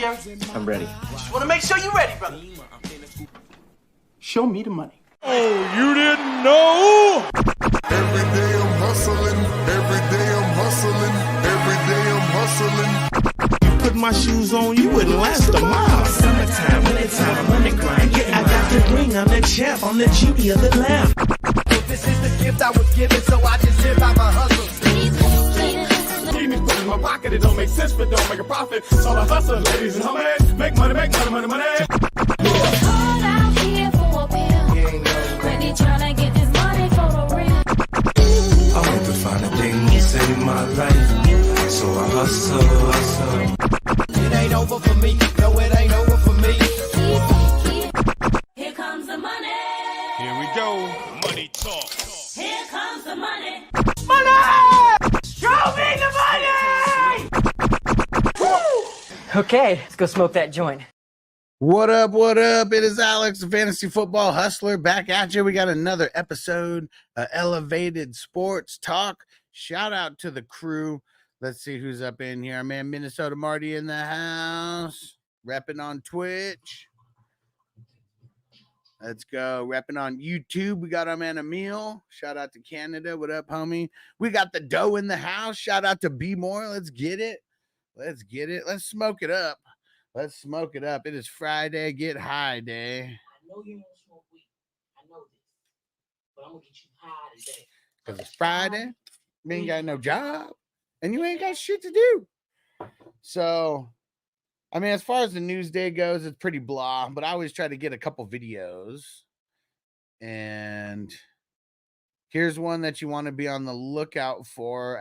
Jerry? I'm ready. Just want to make sure you're ready, brother. Show me the money. Oh, you didn't know? Every day I'm hustling, every day I'm hustling, every day I'm hustling. You put my shoes on, you wouldn't last a mile. Summertime, wintertime, I'm on the grind. Yeah, I got the ring, I'm the champ, I'm the genie of the lamp. This is the gift I was given, so I just live by my hustle. Keep it put in my pocket, it don't make sense, but don't make a profit. So I hustle, ladies and homies, make money, money, money, money. Hard out here for a pill. Really tryna get this money for the real. I want to find a thing to save my life, so I hustle. It ain't over for me. No, it ain't over for me. Here comes the money. Here we go. Money talk. Here comes the money. Show me the money! Okay, let's go smoke that joint. What up? What up? It is Alex, the Fantasy Football Hustler, back at you. We got another episode of Elevated Sports Talk. Shout out to the crew. Let's see who's up in here. Our man Minnesota Marty in the house, repping on Twitch. Let's go. Repping on YouTube. We got our man Emil. Shout out to Canada. What up, homie? We got the dough in the house. Shout out to B More. Let's get it. Let's get it. Let's smoke it up. Let's smoke it up. It is Friday. Get high day. I know you want to smoke weed. I know this. But I'm going to get you high today. Because it's Friday. You ain't got no job. And you ain't got shit to do. So, I mean, as far as the news day goes, it's pretty blah. But I always try to get a couple videos. And here's one that you want to be on the lookout for.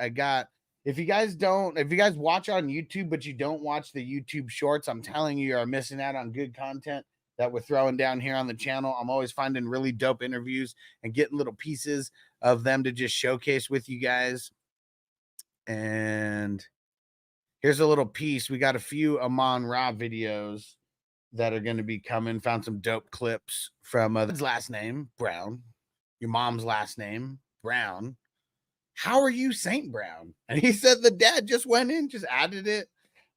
If you guys watch on YouTube, but you don't watch the YouTube shorts, I'm telling you, are missing out on good content that we're throwing down here on the channel. I'm always finding really dope interviews and getting little pieces of them to just showcase with you guys. And here's a little piece. We got a few Amon Ra videos that are going to be coming. Found some dope clips from his last name, Brown. Your mom's last name, Brown. How are you, Saint Brown? And he said the dad just went in, just added it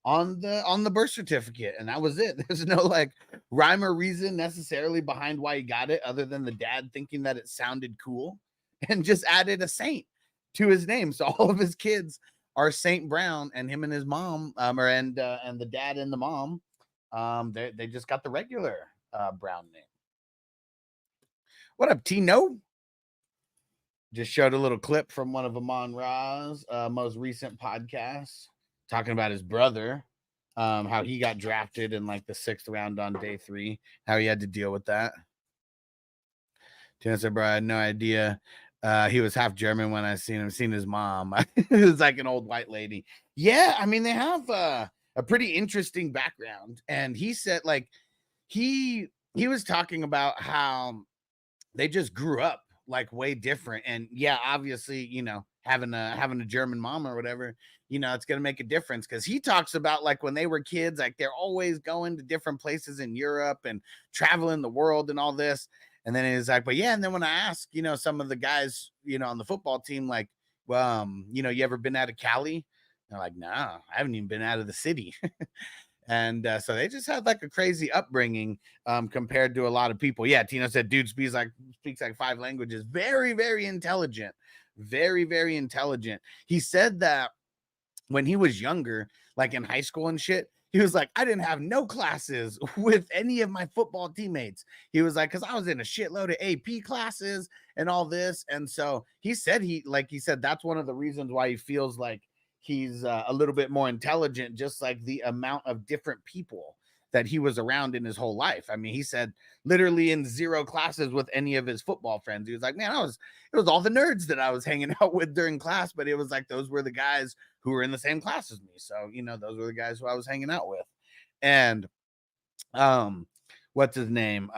on the birth certificate, and that was it. There's no like rhyme or reason necessarily behind why he got it, other than the dad thinking that it sounded cool and just added a saint to his name. So all of his kids are Saint Brown, and him and his mom, and the dad and the mom, they just got the regular Brown name. What up, Tino? Just showed a little clip from one of Amon Ra's most recent podcasts, talking about his brother, how he got drafted in like the 6th round on day 3, how he had to deal with that. Tina said, bro, I had no idea. He was half German when I seen his mom. It was like an old white lady. Yeah, I mean, they have a pretty interesting background. And he said, like, he was talking about how they just grew up like way different. And yeah, obviously, you know, having a German mom or whatever, you know, it's gonna make a difference. Because he talks about like when they were kids, like they're always going to different places in Europe and traveling the world and all this. And then he's like, but yeah, and then when I ask, you know, some of the guys, you know, on the football team, like, well, you know, you ever been out of Cali? They're like, nah, I haven't even been out of the city. And so they just had like a crazy upbringing compared to a lot of people. Yeah, Tino said dude speaks like 5 languages. Very, very intelligent. Very, very intelligent. He said that when he was younger, like in high school and shit, he was like, I didn't have no classes with any of my football teammates. He was like, because I was in a shitload of AP classes and all this. And so he said that's one of the reasons why he feels like he's a little bit more intelligent, just like the amount of different people that he was around in his whole life. I mean, he said literally in 0 classes with any of his football friends. He was like, man, it was all the nerds that I was hanging out with during class, but it was like those were the guys who were in the same class as me. So, you know, those were the guys who I was hanging out with. And what's his name?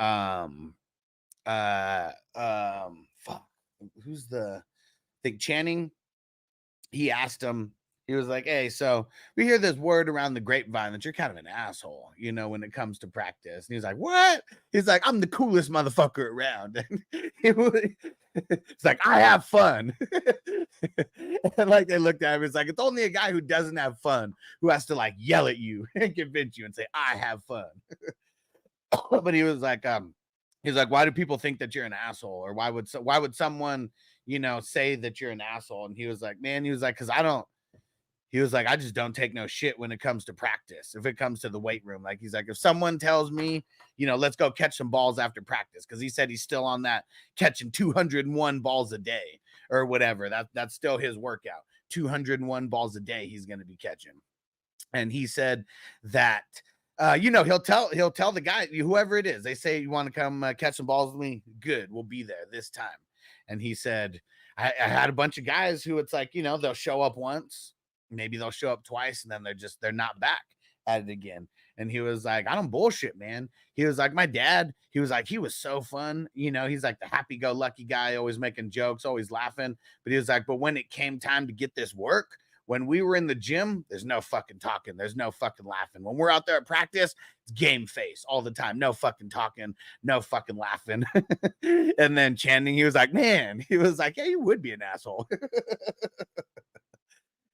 Who's the Channing? He asked him He was like, hey, so we hear this word around the grapevine that you're kind of an asshole, you know, when it comes to practice. And he's like, what? He's like, I'm the coolest motherfucker around. It's like, I have fun. And like they looked at him, it's like, it's only a guy who doesn't have fun who has to like yell at you and convince you and say, I have fun. But he was like, why do people think that you're an asshole? Or why would someone, you know, say that you're an asshole? And he was like, man, because he was like, I just don't take no shit when it comes to practice. If it comes to the weight room, like, he's like, if someone tells me, you know, let's go catch some balls after practice, because he said he's still on that catching 201 balls a day or whatever. That's still his workout. 201 balls a day he's going to be catching. And he said that, you know, he'll tell the guy, whoever it is, they say, you want to come catch some balls with me? Good, we'll be there this time. And he said, I had a bunch of guys who it's like, you know, they'll show up once. Maybe they'll show up twice and then they're not back at it again. And he was like, I don't bullshit, man. He was like, my dad, he was like, he was so fun. You know, he's like the happy-go-lucky guy, always making jokes, always laughing. But he was like, but when it came time to get this work, when we were in the gym, there's no fucking talking. There's no fucking laughing. When we're out there at practice, it's game face all the time. No fucking talking, no fucking laughing. And then Channing, he was like, man, he was like, yeah, you would be an asshole.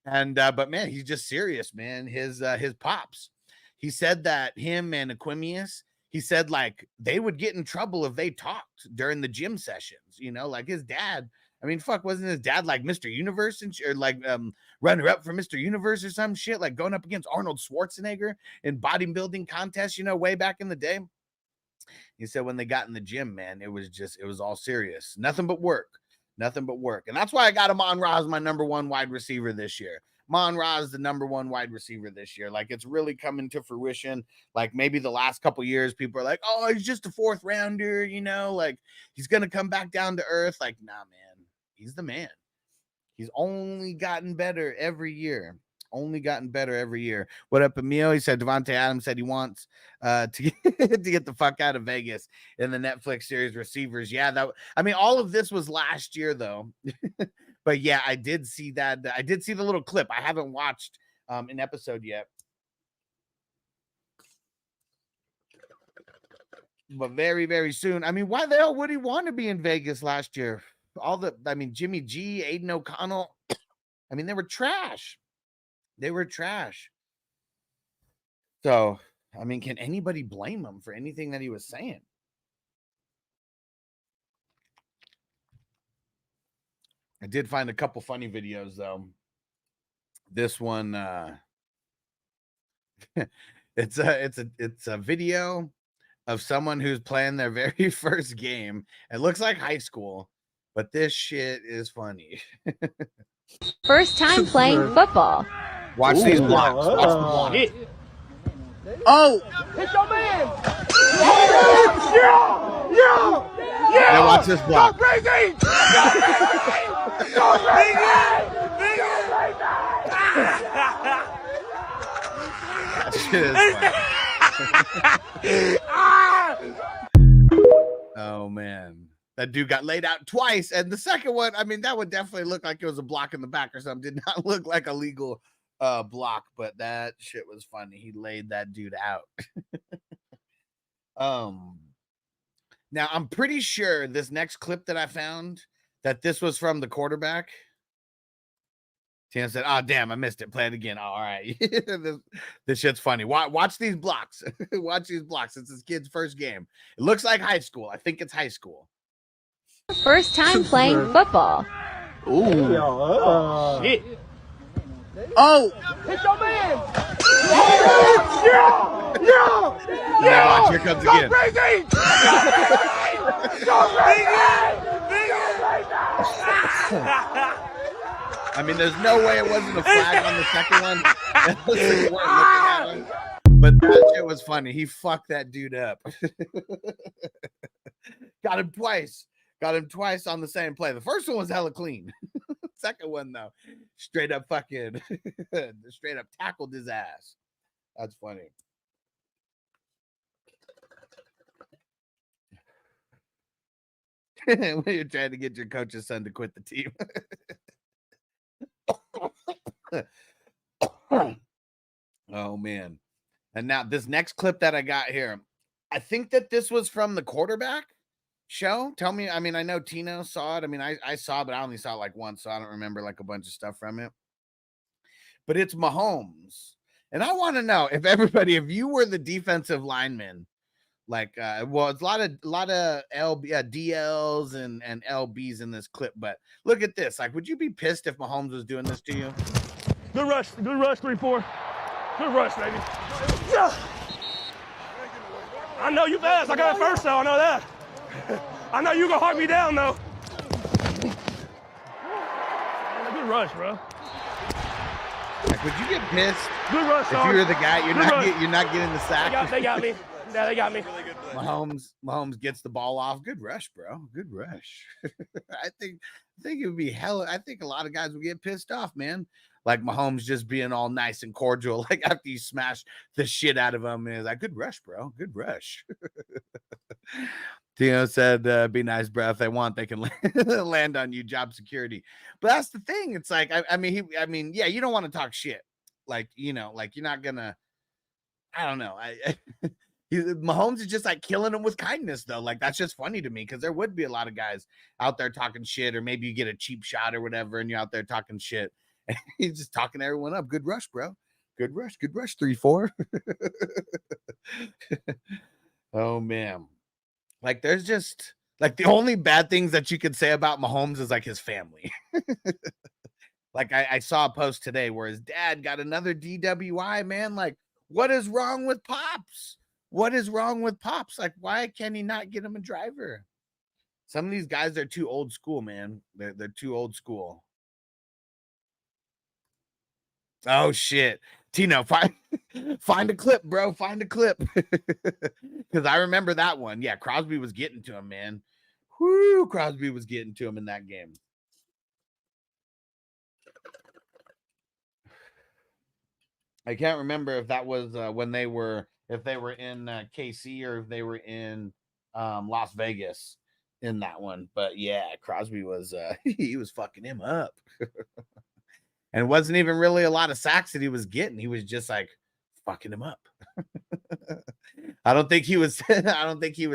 And but man, he's just serious, man. His pops, he said that him and Aquimius, he said like they would get in trouble if they talked during the gym sessions, you know, like his dad. I mean, fuck, wasn't his dad like Mr. Universe or like runner up for Mr. Universe or some shit, like going up against Arnold Schwarzenegger in bodybuilding contests, you know, way back in the day? He said when they got in the gym, man, it was all serious, nothing but work. Nothing but work. And that's why I got Amon-Ra as my number one wide receiver this year. Amon-Ra is the number one wide receiver this year. Like, it's really coming to fruition. Like, maybe the last couple years, people are like, oh, he's just a fourth rounder, you know, like he's going to come back down to earth. Like, nah, man, he's the man. He's only gotten better every year. Only gotten better every year. What up, Emil? He said Devontae Adams said he wants to get the fuck out of Vegas in the Netflix series Receivers. Yeah, I mean, all of this was last year though. But yeah, I did see that. I did see the little clip. I haven't watched an episode yet. But very, very soon. I mean, why the hell would he want to be in Vegas last year? Jimmy G, Aiden O'Connell. I mean, they were trash. They were trash. So, I mean, can anybody blame him for anything that he was saying? I did find a couple funny videos, though. This one, it's a video of someone who's playing their very first game. It looks like high school, but this shit is funny. First time playing football. Watch these blocks. Watch the blocks. Oh! Hit your man! Yeah! Now watch this block. Go crazy! Go Oh man, that dude got laid out twice, and the second one, I mean, that would definitely look like it was a block in the back or something. Did not look like a legal block, but that shit was funny. He laid that dude out. Now I'm pretty sure this next clip that I found that this was from the quarterback. Tina said, oh damn, I missed it. Play it again. Oh, all right. this shit's funny. Watch these blocks. Watch these blocks. It's this kid's first game. It looks like high school. I think it's high school. First time playing football. Ooh. Shit. Oh! Hit your man! Yeah, watch, here comes Go again. crazy! Go I mean, there's no way it wasn't a flag on the second one. It was like we weren't looking at him. But that shit was funny. He fucked that dude up. Got him twice. Got him twice on the same play. The first one was hella clean. Second one, though, straight up fucking, straight up tackled his ass. That's funny. When you're trying to get your coach's son to quit the team. Oh, man. And now this next clip that I got here, I think that this was from the quarterback show. Tell me, I mean, I know Tino saw it. I mean, I saw it, but I only saw it like once, so I don't remember like a bunch of stuff from it. But it's Mahomes. And I want to know if everybody, if you were the defensive lineman, like, well, it's a lot of DLs and LBs in this clip, but look at this. Like, would you be pissed if Mahomes was doing this to you? Good rush, 3-4. Good rush, baby. Yeah. I know you fast. I got it first, though. I know that. I know you gonna hawk me down, though. Good rush, bro. Like, would you get pissed? Good rush, if you were the guy? You're not getting the sack. They got me. Yeah, they got me. Mahomes gets the ball off. Good rush, bro. Good rush. I think it would be hell. I think a lot of guys would get pissed off, man. Like Mahomes just being all nice and cordial, like after you smash the shit out of him, is like, good rush, bro. Good rush. Tino said, be nice, bro. If they want, they can land on you, job security. But that's the thing. It's like, I mean, yeah, you don't want to talk shit. Like, you know, like you're not gonna, I don't know. Mahomes is just like killing him with kindness, though. Like, that's just funny to me because there would be a lot of guys out there talking shit, or maybe you get a cheap shot or whatever, and you're out there talking shit. And he's just talking everyone up. Good rush, bro. Good rush. Good rush. 3-4. Oh, man. Like, there's just like the only bad things that you could say about Mahomes is like his family. Like, I saw a post today where his dad got another DWI, man. Like, what is wrong with Pops? What is wrong with Pops? Like, why can he not get him a driver? Some of these guys are too old school, man. They're too old school. Oh, shit. Tino, find a clip, bro. Find a clip. Because I remember that one. Yeah, Crosby was getting to him, man. Whoo, Crosby was getting to him in that game. I can't remember if that was when they were, if they were in KC or if they were in Las Vegas in that one. But yeah, Crosby was, he was fucking him up. And it wasn't even really a lot of sacks that he was getting. He was just like fucking him up. I don't think he was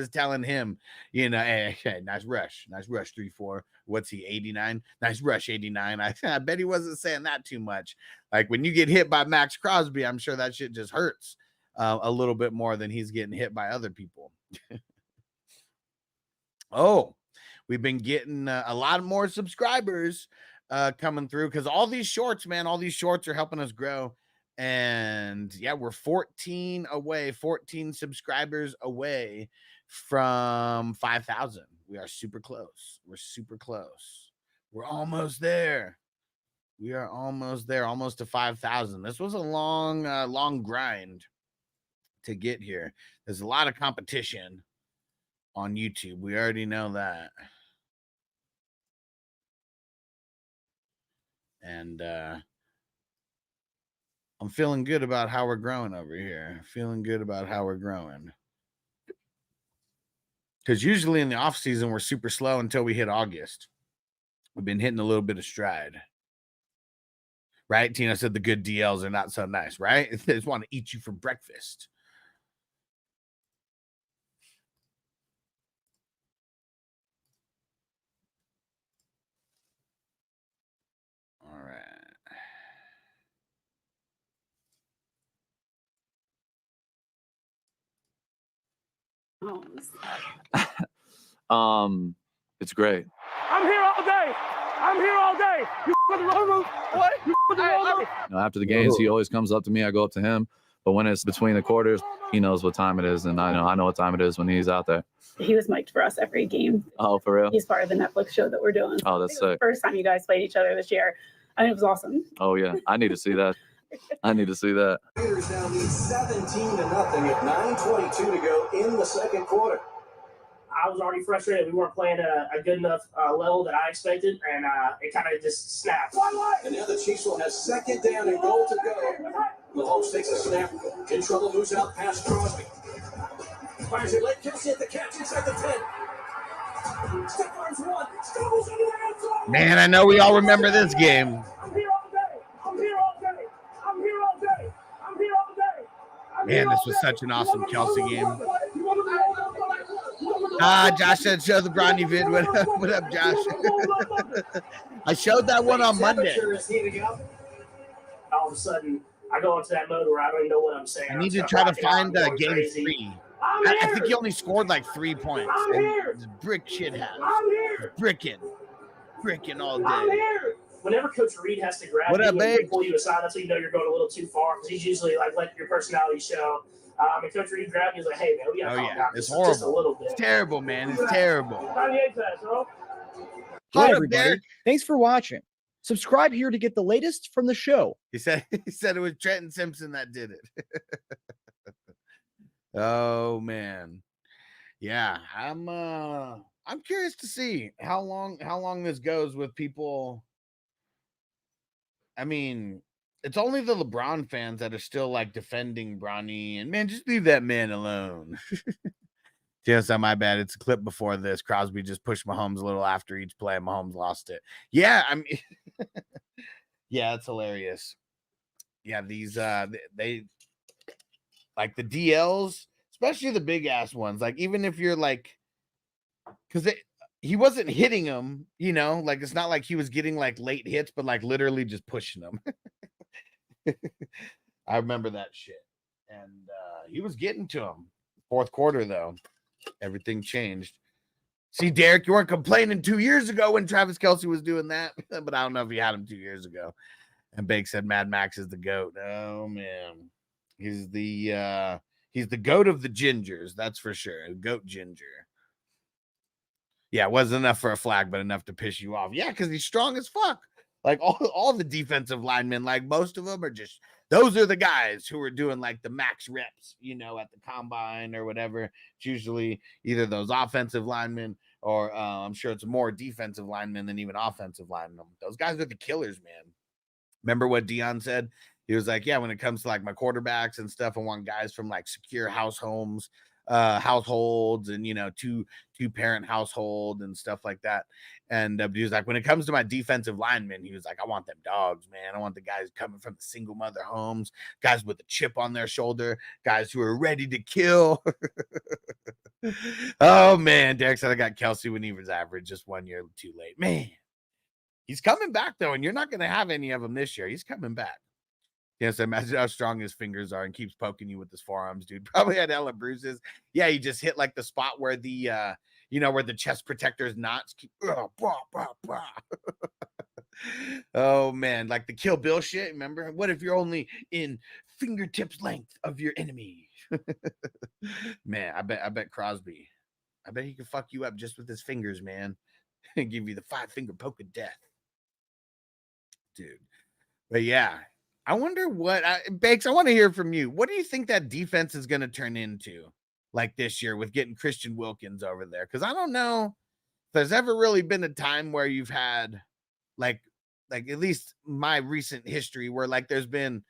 telling him, you know, hey, nice rush, 3-4. What's he, 89? Nice rush, 89. I bet he wasn't saying that too much. Like when you get hit by Max Crosby, I'm sure that shit just hurts a little bit more than he's getting hit by other people. Oh, we've been getting a lot more subscribers coming through because all these shorts, man, all these shorts are helping us grow. And yeah, we're 14 subscribers away from 5,000. We are super close. We're super close. We're almost there. We are almost there, almost to 5,000. This was a long grind to get here. There's a lot of competition on YouTube. We already know that. And I'm feeling good about how we're growing over here. Feeling good about how we're growing. Because usually in the off season, we're super slow until we hit August. We've been hitting a little bit of stride. Right? Tina said the good DLs are not so nice, right? They just want to eat you for breakfast. All right. It's great. I'm here all day. I'm here all day. You for the road move? What? You for the road move? You know, after the games, he always comes up to me. I go up to him. But when it's between the quarters, he knows what time it is, and I know what time it is when he's out there. He was mic'd for us every game. Oh, for real? He's part of the Netflix show that we're doing. Oh, that's sick. First time you guys played each other this year. I mean, it was awesome. Oh, yeah. I need to see that. I need to see that. Raiders now lead 17-0 at 9:22 to go in the second quarter. I was already frustrated. We weren't playing a good enough level that I expected, and it kind of just snapped. And now the Chiefs will have second down and goal to go. Mahomes takes a snap. In trouble, moves out past Crosby. Fires it late. Kelsey at the catch inside the 10. Stephon's one. Stumbles into the end zone. Man, I know we all remember this game. I'm here all day. I'm here all day. I'm here all Man, this was such an awesome Kelsey game. Josh said show the Bronny vid. What up, Josh? I showed that one on Monday. All of a sudden, I go into that mode where I don't even know what I'm saying. I need to try to find game 3. I think he only scored like 3 points. And brick shit house. Bricking all day. Whenever Coach Reed has to grab you and pull you aside, that's when you know you're going a little too far, because he's usually like letting your personality show. And Coach Reed grabbed me. He's like, "Hey man, we got to calm down. It's horrible. Just a little bit. It's terrible, man. It's terrible." Hi everybody. Thanks for watching. Subscribe here to get the latest from the show. He said it was Trenton Simpson that did it. Oh man. Yeah, I'm curious to see how long this goes with people. I mean, it's only the LeBron fans that are still like defending Bronny, and man, just leave that man alone. Yes, my bad. It's a clip before this. Crosby just pushed Mahomes a little after each play. Mahomes lost it. Yeah, I mean, yeah, it's hilarious. Yeah, these they like the DLs, especially the big ass ones. Like even if you're like, because he wasn't hitting them, you know, like it's not like he was getting like late hits, but like literally just pushing them. I remember that shit, and he was getting to him. Fourth quarter though. Everything changed. See, Derek, you weren't complaining 2 years ago when Travis Kelce was doing that, but I don't know if you had him 2 years ago. And Bake said Mad Max is the GOAT. Oh man, he's the GOAT of the gingers, that's for sure. GOAT ginger. Yeah, it wasn't enough for a flag, but enough to piss you off. Yeah, because he's strong as fuck. Like all the defensive linemen, like most of them are just, those are the guys who are doing like the max reps, you know, at the combine or whatever. It's usually either those offensive linemen or I'm sure it's more defensive linemen than even offensive linemen. Those guys are the killers, man. Remember what Dion said? He was like, yeah, when it comes to like my quarterbacks and stuff, I want guys from like secure households and, you know, two parent household and stuff like that. And he was like, when it comes to my defensive linemen, he was like, I want them dogs, man. I want the guys coming from the single mother homes, guys with a chip on their shoulder, guys who are ready to kill. Oh man, Derek said I got Kelce when he was average, just 1 year too late. Man, he's coming back though, and you're not going to have any of them this year. He's coming back. Yes, imagine how strong his fingers are and keeps poking you with his forearms, dude. Probably had hella bruises. Yeah, he just hit like the spot where the you know, where the chest protector's knots keep. Oh man, like the Kill Bill shit. Remember? What if you're only in fingertips length of your enemy? Man, I bet Crosby. I bet he could fuck you up just with his fingers, man. And give you the 5-finger poke of death. Dude. But yeah. I wonder what Bakes, I want to hear from you. What do you think that defense is going to turn into like this year with getting Christian Wilkins over there? Because I don't know if there's ever really been a time where you've had like at least my recent history where like there's been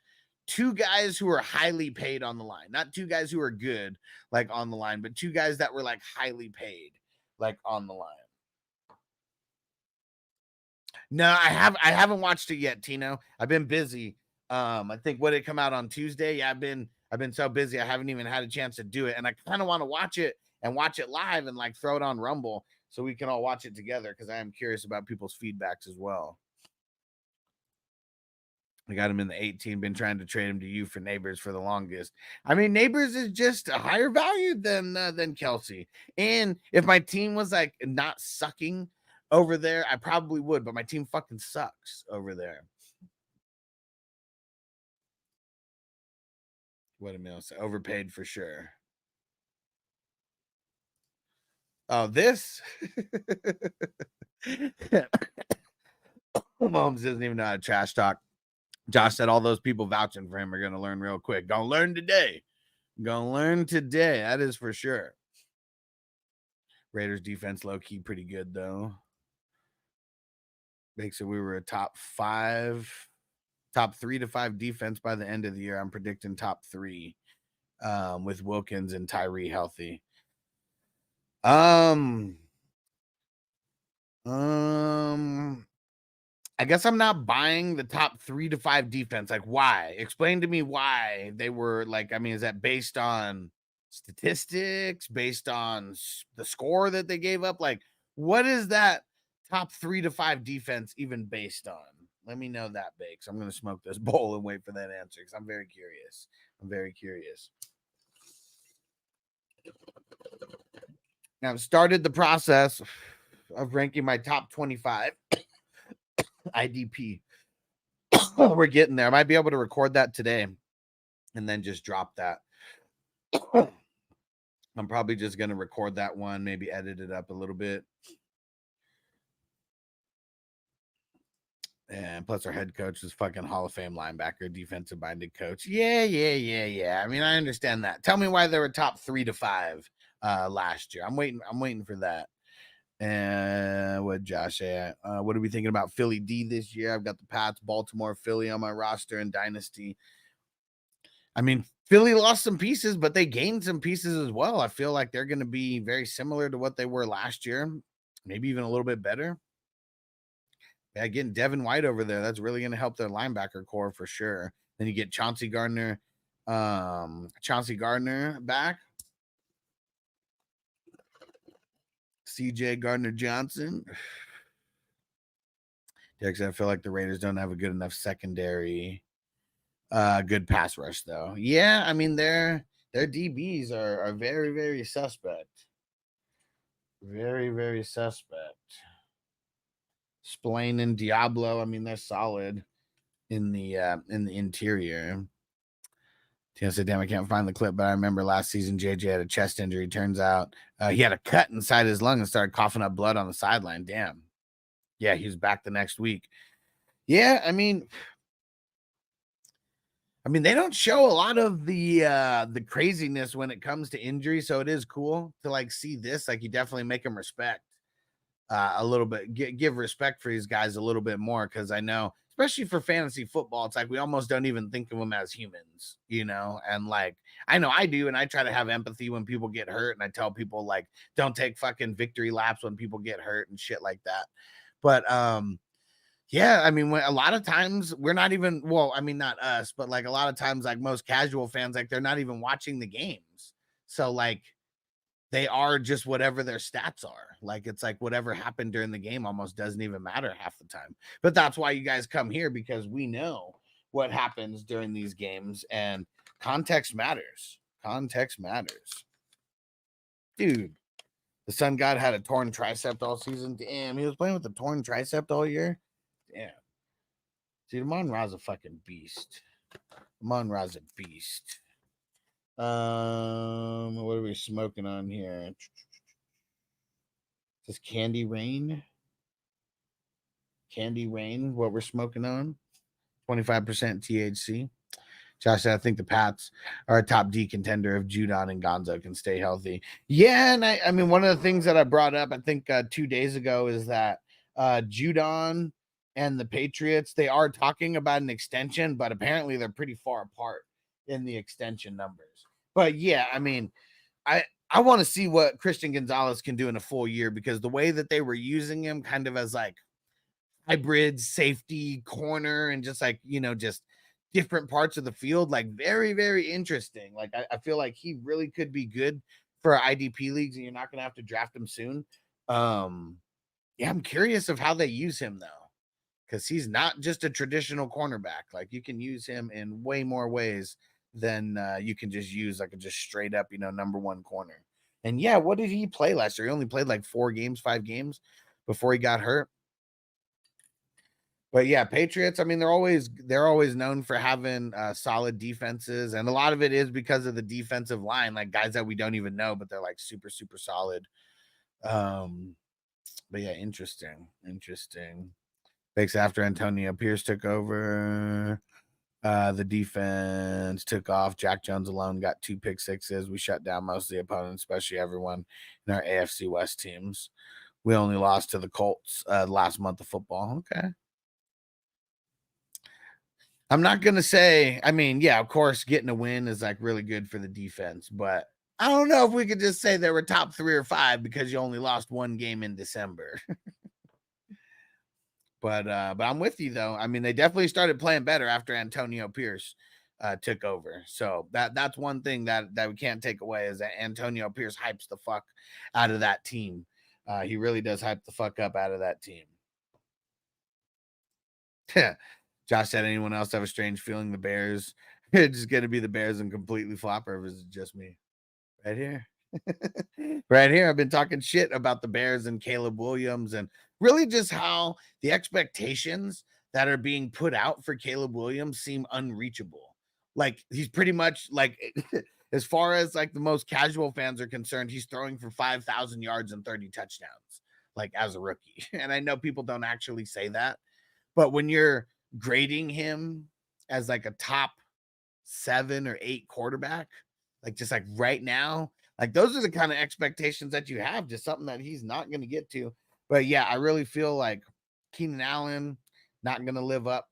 two guys who are highly paid on the line, not two guys who are good like on the line, but two guys that were like highly paid like on the line. No, I haven't watched it yet, Tino. I've been busy. I think what it come out on Tuesday. Yeah, I've been so busy. I haven't even had a chance to do it. And I kind of want to watch it live and like throw it on Rumble so we can all watch it together, because I am curious about people's feedbacks as well. I got him in the 18, been trying to trade him to you for Neighbors for the longest. I mean, Neighbors is just a higher value than Kelce. And if my team was like not sucking over there, I probably would, but my team fucking sucks over there. What a meal. Overpaid for sure. Oh, this. Mahomes doesn't even know how to trash talk. Josh said all those people vouching for him are going to learn real quick. Gonna learn today. That is for sure. Raiders defense low-key pretty good, though. Makes it we were a top 3 to 5 defense by the end of the year. I'm predicting top 3 with Wilkins and Tyree healthy. I guess I'm not buying the top 3 to 5 defense. Like, why? Explain to me why they were like, I mean, is that based on statistics, based on the score that they gave up? Like, what is that top 3 to 5 defense even based on? Let me know that, Bakes. I'm going to smoke this bowl and wait for that answer because I'm very curious. I'm very curious. Now, I've started the process of ranking my top 25 IDP. We're getting there. I might be able to record that today and then just drop that. I'm probably just going to record that one, maybe edit it up a little bit. And plus our head coach is fucking Hall of Fame linebacker, defensive minded coach. Yeah. I mean, I understand that. Tell me why they were top 3 to 5 last year. I'm waiting for that. And what Josh say? What are we thinking about Philly D this year? I've got the Pats, Baltimore, Philly on my roster in Dynasty. I mean, Philly lost some pieces, but they gained some pieces as well. I feel like they're going to be very similar to what they were last year, maybe even a little bit better. Yeah, getting Devin White over there, that's really going to help their linebacker core for sure. Then you get Chauncey Gardner back. CJ Gardner-Johnson. Derek said, I feel like the Raiders don't have a good enough secondary. Good pass rush, though. Yeah, I mean, their DBs are very, very suspect. Very, very suspect. Splain and Diablo, I mean, they're solid in the interior. Tina said, damn, I can't find the clip, but I remember last season JJ had a chest injury. Turns out he had a cut inside his lung and started coughing up blood on the sideline. Damn. Yeah, he was back the next week. Yeah, I mean, they don't show a lot of the craziness when it comes to injury, so it is cool to like see this. Like, you definitely make them respect a little bit, give respect for these guys a little bit more, because I know, especially for fantasy football, it's like we almost don't even think of them as humans, you know? And like, I know I do, and I try to have empathy when people get hurt, and I tell people, like, don't take fucking victory laps when people get hurt and shit like that. But yeah, I mean, when a lot of times we're not even, well, I mean, not us, but like a lot of times, like most casual fans, like they're not even watching the games. So like, they are just whatever their stats are. Like, it's like whatever happened during the game almost doesn't even matter half the time. But that's why you guys come here, because we know what happens during these games, and context matters. Context matters. Dude, the Sun God had a torn tricep all season. Damn, he was playing with a torn tricep all year. Damn. Dude, Amon-Ra's a fucking beast. Amon-Ra's a beast. What are we smoking on here? Is this Candy Rain? Candy Rain, what we're smoking on? 25% THC. Josh said, I think the Pats are a top D contender if Judon and Gonzo can stay healthy. Yeah, and I mean, one of the things that I brought up, I think 2 days ago, is that Judon and the Patriots, they are talking about an extension, but apparently they're pretty far apart in the extension numbers. But yeah, I mean, I want to see what Christian Gonzalez can do in a full year, because the way that they were using him kind of as like hybrid safety corner and just like, you know, just different parts of the field, like very, very interesting. Like, I feel like he really could be good for IDP leagues, and you're not going to have to draft him soon. Yeah, I'm curious of how they use him though, because he's not just a traditional cornerback. Like, you can use him in way more ways than you can just use like a just straight up, you know, number one corner. And yeah, what did he play last year? He only played like 4 games, 5 games before he got hurt. But yeah, Patriots, I mean, they're always known for having solid defenses, and a lot of it is because of the defensive line, like guys that we don't even know, but they're like super, super solid. But yeah, interesting. Thanks. After Antonio Pierce took over, the defense took off. Jack Jones alone got 2 pick sixes. We shut down most of the opponents, especially everyone in our AFC West teams. We only lost to the Colts last month of football. Okay. I'm not going to say, I mean, yeah, of course, getting a win is like really good for the defense, but I don't know if we could just say they were top 3 or 5 because you only lost 1 game in December. But I'm with you though. I mean, they definitely started playing better after Antonio Pierce took over. So that's one thing that we can't take away is that Antonio Pierce hypes the fuck out of that team. He really does hype the fuck up out of that team. Josh said, anyone else have a strange feeling the Bears it's just gonna be the Bears and completely flop, or is it just me? Right here. Right here. I've been talking shit about the Bears and Caleb Williams and really just how the expectations that are being put out for Caleb Williams seem unreachable. Like he's pretty much like as far as like the most casual fans are concerned, he's throwing for 5,000 yards and 30 touchdowns, like as a rookie. And I know people don't actually say that, but when you're grading him as like a top 7 or 8 quarterback, like just like right now, like those are the kind of expectations that you have, just something that he's not going to get to. But yeah, I really feel like Keenan Allen not going to live up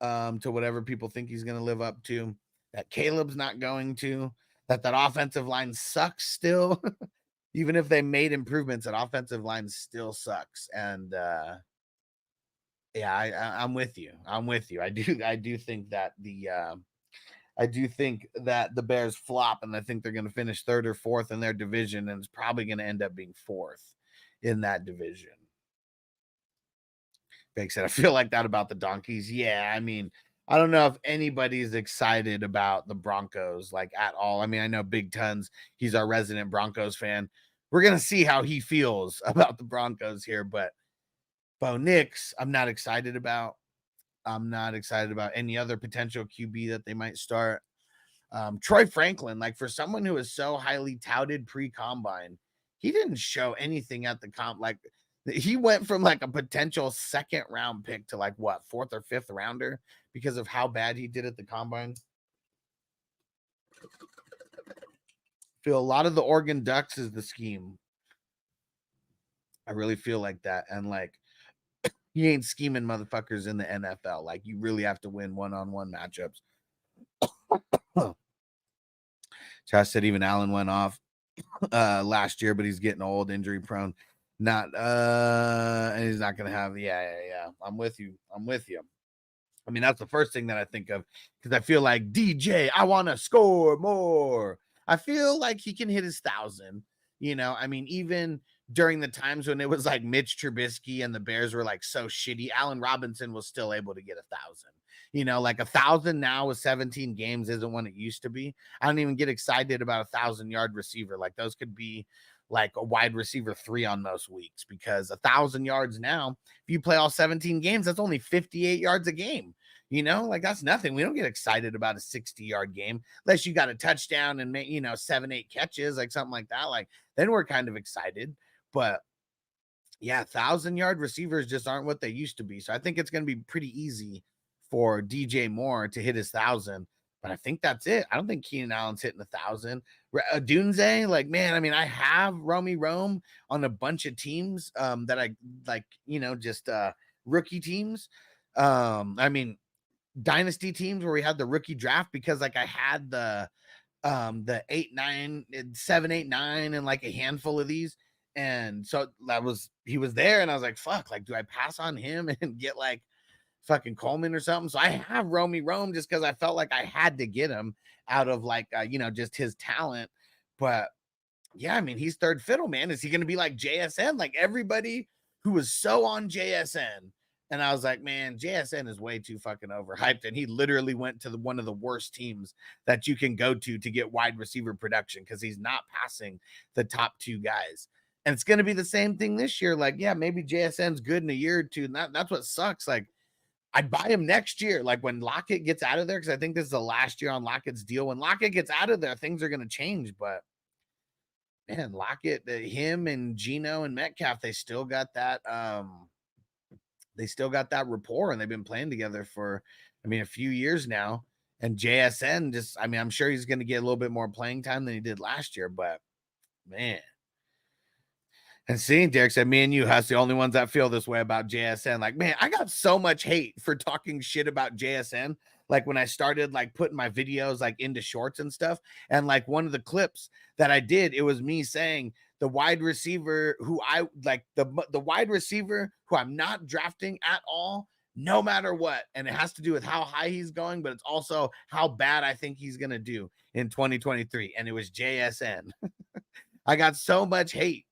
to whatever people think he's going to live up to, that Caleb's not going to, that offensive line sucks still. Even if they made improvements, that offensive line still sucks. And yeah, I'm with you. I'm with you. I do think that the Bears flop, and I think they're going to finish 3rd or 4th in their division, and it's probably going to end up being 4th in that division. Big said, I feel like that about the Donkeys. Yeah, I mean, I don't know if anybody's excited about the Broncos like at all. I mean, I know Big Tons, he's our resident Broncos fan. We're going to see how he feels about the Broncos here, but Bo Nix, I'm not excited about. I'm not excited about any other potential QB that they might start. Troy Franklin, like for someone who is so highly touted pre-combine, he didn't show anything at the comp. Like he went from like a potential 2nd round pick to like what, 4th or 5th rounder because of how bad he did at the combine. Feel a lot of the Oregon Ducks is the scheme. I really feel like that. And like, he ain't scheming motherfuckers in the NFL. Like you really have to win one-on-one matchups. Josh said even Allen went off last year, but he's getting old, injury prone. And he's not gonna have yeah. I'm with you. I mean, that's the first thing that I think of because I feel like DJ, I want to score more. I feel like he can hit his 1,000. You know, I mean, even during the times when it was like Mitch Trubisky and the Bears were like so shitty, Allen Robinson was still able to get 1,000. You know, like 1,000 now with 17 games isn't what it used to be. I don't even get excited about 1,000-yard receiver. Like those could be like a wide receiver 3 on most weeks because 1,000 yards now, if you play all 17 games, that's only 58 yards a game. You know, like that's nothing. We don't get excited about a 60-yard game unless you got a touchdown and, 7-8 catches, like something like that. Like then we're kind of excited. But yeah, 1,000-yard receivers just aren't what they used to be. So I think it's going to be pretty easy for DJ Moore to hit his 1,000. But I think that's it. I don't think Keenan Allen's hitting 1,000. Dunze, like, man, I mean, I have Romy Rome on a bunch of teams that I like, just rookie teams. I mean, dynasty teams where we had the rookie draft because like I had the 8, 9, 7, 8, 9 and like a handful of these. And so he was there and I was like, fuck, like, do I pass on him and get like fucking Coleman or something? So I have Romy Rome just because I felt like I had to get him out of like, just his talent. But yeah, I mean, he's third fiddle, man. Is he going to be like JSN? Like everybody who was so on JSN. And I was like, man, JSN is way too fucking overhyped. And he literally went to one of the worst teams that you can go to get wide receiver production because he's not passing the top 2 guys. And it's going to be the same thing this year. Like, yeah, maybe JSN's good in a year or two. And that's what sucks. Like, I'd buy him next year. Like when Lockett gets out of there, because I think this is the last year on Lockett's deal. When Lockett gets out of there, things are going to change. But man, Lockett, him and Geno and Metcalf, they still got that rapport, and they've been playing together for, a few years now. And JSN I'm sure he's going to get a little bit more playing time than he did last year, but man. And seeing Derek said, me and you, Huss, the only ones that feel this way about JSN. Like, man, I got so much hate for talking shit about JSN like when I started like putting my videos like into shorts and stuff. And like one of the clips that I did, it was me saying the wide receiver who I like, the wide receiver who I'm not drafting at all, no matter what. And it has to do with how high he's going, but it's also how bad I think he's going to do in 2023. And it was JSN. I got so much hate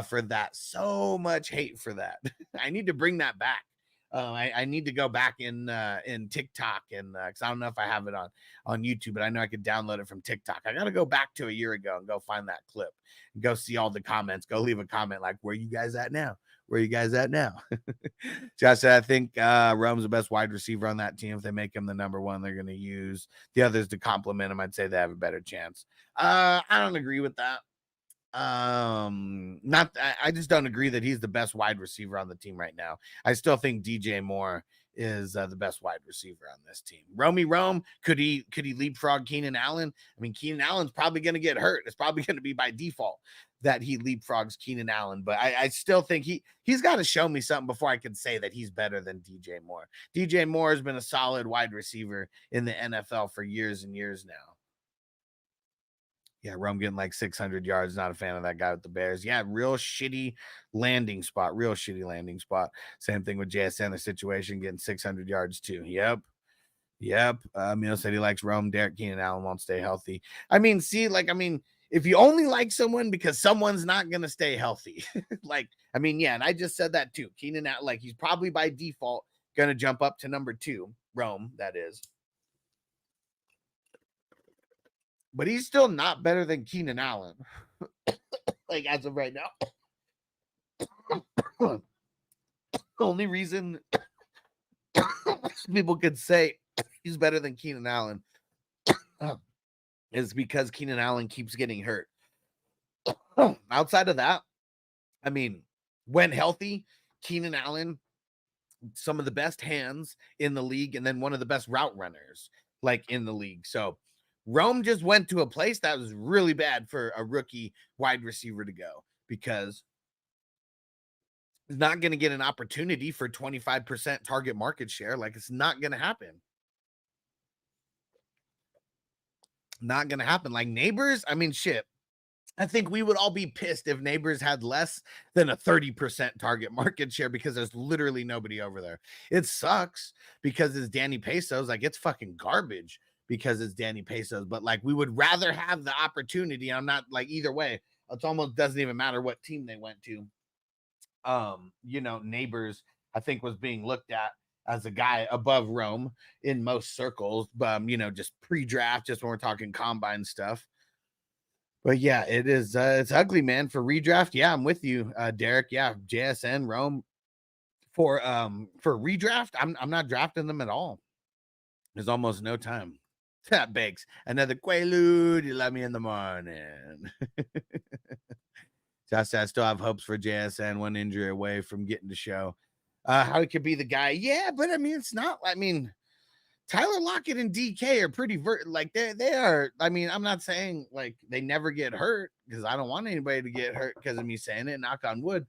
for that. So much hate for that. I need to bring that back. I need to go back in TikTok and because I don't know if I have it on YouTube, but I know I could download it from TikTok. I got to go back to a year ago and go find that clip and go see all the comments. Go leave a comment like, "Where you guys at now? Where you guys at now?" Josh said, "I think Rome's the best wide receiver on that team. If they make him the number one, they're going to use the others to complement him. I'd say they have a better chance." I don't agree with that. I just don't agree that he's the best wide receiver on the team right now. I still think DJ Moore is the best wide receiver on this team. Rome, could he leapfrog Keenan Allen? I mean, Keenan Allen's probably going to get hurt. It's probably going to be by default that he leapfrogs Keenan Allen, but I still think he's got to show me something before I can say that he's better than DJ Moore. DJ Moore has been a solid wide receiver in the NFL for years and years now. Yeah, Rome getting like 600 yards. Not a fan of that guy with the Bears. Yeah, real shitty landing spot. Same thing with JSN, the situation, getting 600 yards too. Yep. Mino said he likes Rome. Derek Keenan Allen won't stay healthy. I mean, if you only like someone because someone's not going to stay healthy. And I just said that too. Keenan Allen, like he's probably by default going to jump up to number 2. Rome, that is. But he's still not better than Keenan Allen. Like as of right now. Only reason people could say he's better than Keenan Allen is because Keenan Allen keeps getting hurt. Outside of that, I mean, when healthy, Keenan Allen, some of the best hands in the league, and then one of the best route runners like in the league. So Rome just went to a place that was really bad for a rookie wide receiver to go because he's not going to get an opportunity for 25% target market share. Like it's not going to happen. Not going to happen. Like Neighbors, I mean, shit. I think we would all be pissed if Neighbors had less than a 30% target market share because there's literally nobody over there. It sucks because it's Danny Pesos. Like it's fucking garbage because it's Danny Pesos, but like we would rather have the opportunity. I'm not like either way. It almost doesn't even matter what team they went to. Neighbors, I think, was being looked at as a guy above Rome in most circles, but just pre-draft, just when we're talking combine stuff. But yeah, it is it's ugly, man, for redraft. Yeah, I'm with you, Derek. Yeah, JSN, Rome for redraft. I'm not drafting them at all. There's almost no time. That bakes another Quaalude. You love me in the morning. Josh said, I still have hopes for JSN, one injury away from getting to show how he could be the guy. Yeah, but I mean, it's not. I mean, Tyler Lockett and DK are pretty they are. I mean, I'm not saying like they never get hurt because I don't want anybody to get hurt because of me saying it. Knock on wood.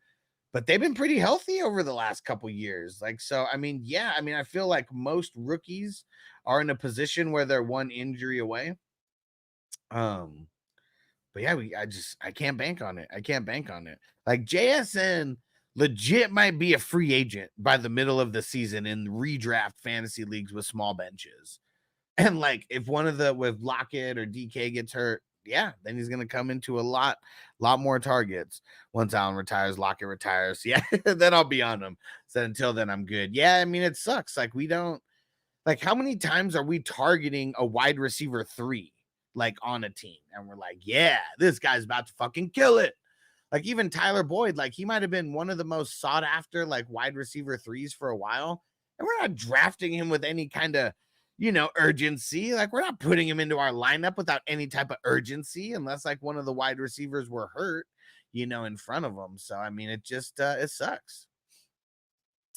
But they've been pretty healthy over the last couple years. Like, so, I mean, yeah, I mean, I feel like most rookies are in a position where they're one injury away. But yeah, I can't bank on it. Like JSN legit might be a free agent by the middle of the season in redraft fantasy leagues with small benches. And like, if with Lockett or DK gets hurt, yeah, then he's going to come into a lot more targets. Once Allen retires, Lockett retires. Yeah, then I'll be on him. So until then, I'm good. Yeah, I mean, it sucks. Like, how many times are we targeting a wide receiver 3, like, on a team? And we're like, yeah, this guy's about to fucking kill it. Like, even Tyler Boyd, like, he might have been one of the most sought after, like, wide receiver 3s for a while. And we're not drafting him with any kind of, urgency. Like, we're not putting him into our lineup without any type of urgency unless like one of the wide receivers were hurt, in front of him. So, I mean, it just, it sucks.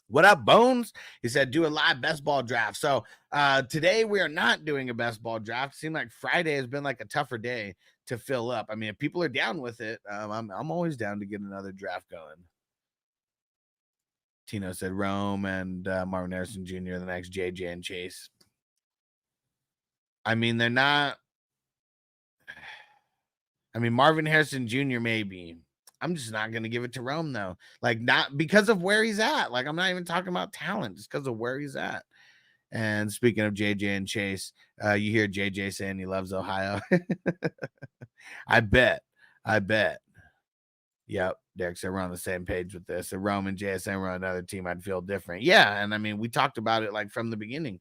What up, Bones? He said, do a live best ball draft. So, today we are not doing a best ball draft. It seemed like Friday has been like a tougher day to fill up. I mean, if people are down with it, I'm always down to get another draft going. Tino said Rome and Marvin Harrison Jr., the next JJ and Chase. I mean, they're not. I mean, Marvin Harrison Jr. maybe. I'm just not going to give it to Rome, though. Like, not because of where he's at. Like, I'm not even talking about talent, just because of where he's at. And speaking of JJ and Chase, you hear JJ saying he loves Ohio. I bet. Yep. Derek said we're on the same page with this. If Rome and JSN were on another team, I'd feel different. Yeah. And I mean, we talked about it like from the beginning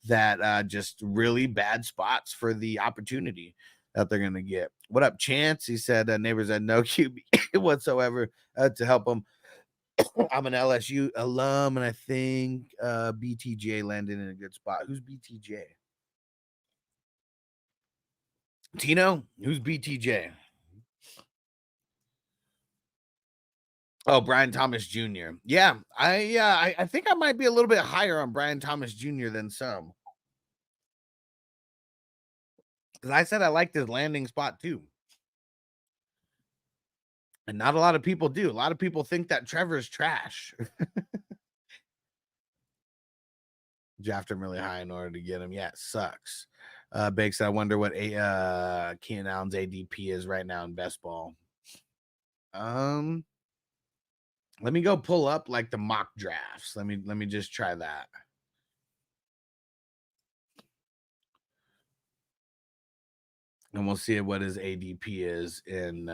that just really bad spots for the opportunity that they're going to get. What up, Chance? He said neighbors had no QB whatsoever to help them. I'm an LSU alum, and I think BTJ landed in a good spot. Who's BTJ? Tino? Who's BTJ? Oh, Brian Thomas Jr. Yeah, I think I might be a little bit higher on Brian Thomas Jr. than some. Because I said I liked his landing spot too. And not a lot of people do. A lot of people think that Trevor's trash. Draft him really high in order to get him. Yeah, it sucks. Bakes, I wonder what Keenan Allen's ADP is right now in best ball. Let me go pull up like the mock drafts. Let me just try that. And we'll see what his ADP is in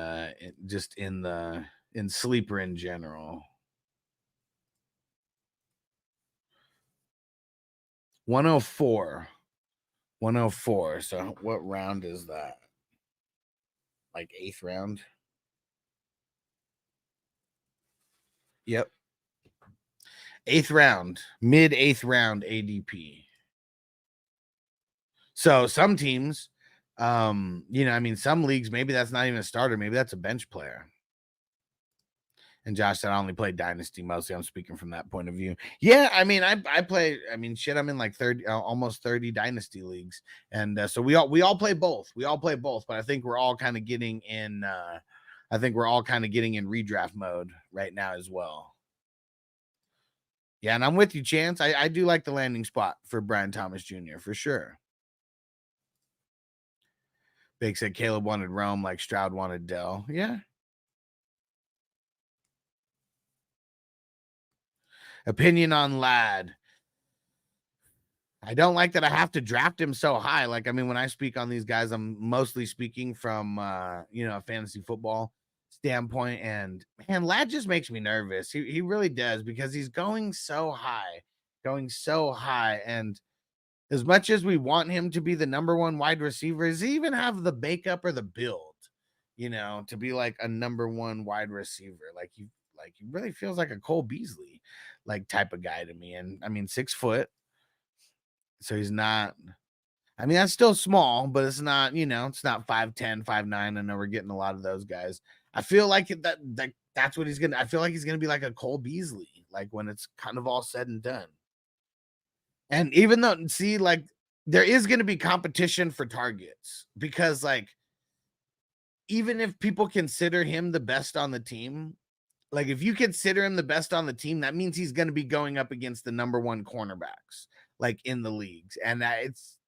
sleeper in general. 104. So what round is that? Like 8th round? Yep. 8th round, mid 8th round ADP. So some teams, I mean, some leagues, maybe that's not even a starter. Maybe that's a bench player. And Josh said I only play Dynasty mostly. I'm speaking from that point of view. Yeah, I mean, I play. I mean, shit, I'm in like 30, almost 30 Dynasty leagues, and so we all play both. We all play both, but I think we're all kind of getting in. I think we're all kind of getting in redraft mode right now as well. Yeah, and I'm with you, Chance. I do like the landing spot for Brian Thomas Jr. for sure. Big said Caleb wanted Rome like Stroud wanted Dell. Yeah. Opinion on Ladd. I don't like that I have to draft him so high. Like, I mean, when I speak on these guys, I'm mostly speaking from, a fantasy football standpoint. And, man, Ladd just makes me nervous. He really does because he's going so high. And as much as we want him to be the number one wide receiver, does he even have the makeup or the build, to be like a number one wide receiver? Like, he really feels like a Cole Beasley like type of guy to me. And I mean, 6 foot. So he's not, I mean, that's still small, but it's not, it's not 5'10", 5'9". I know we're getting a lot of those guys. I feel like that's what he's going to, I feel like he's going to be like a Cole Beasley, like when it's kind of all said and done. And even though, see, like there is going to be competition for targets because like, even if people consider him the best on the team, like if you consider him the best on the team, that means he's going to be going up against the number one cornerbacks like in the leagues. And that's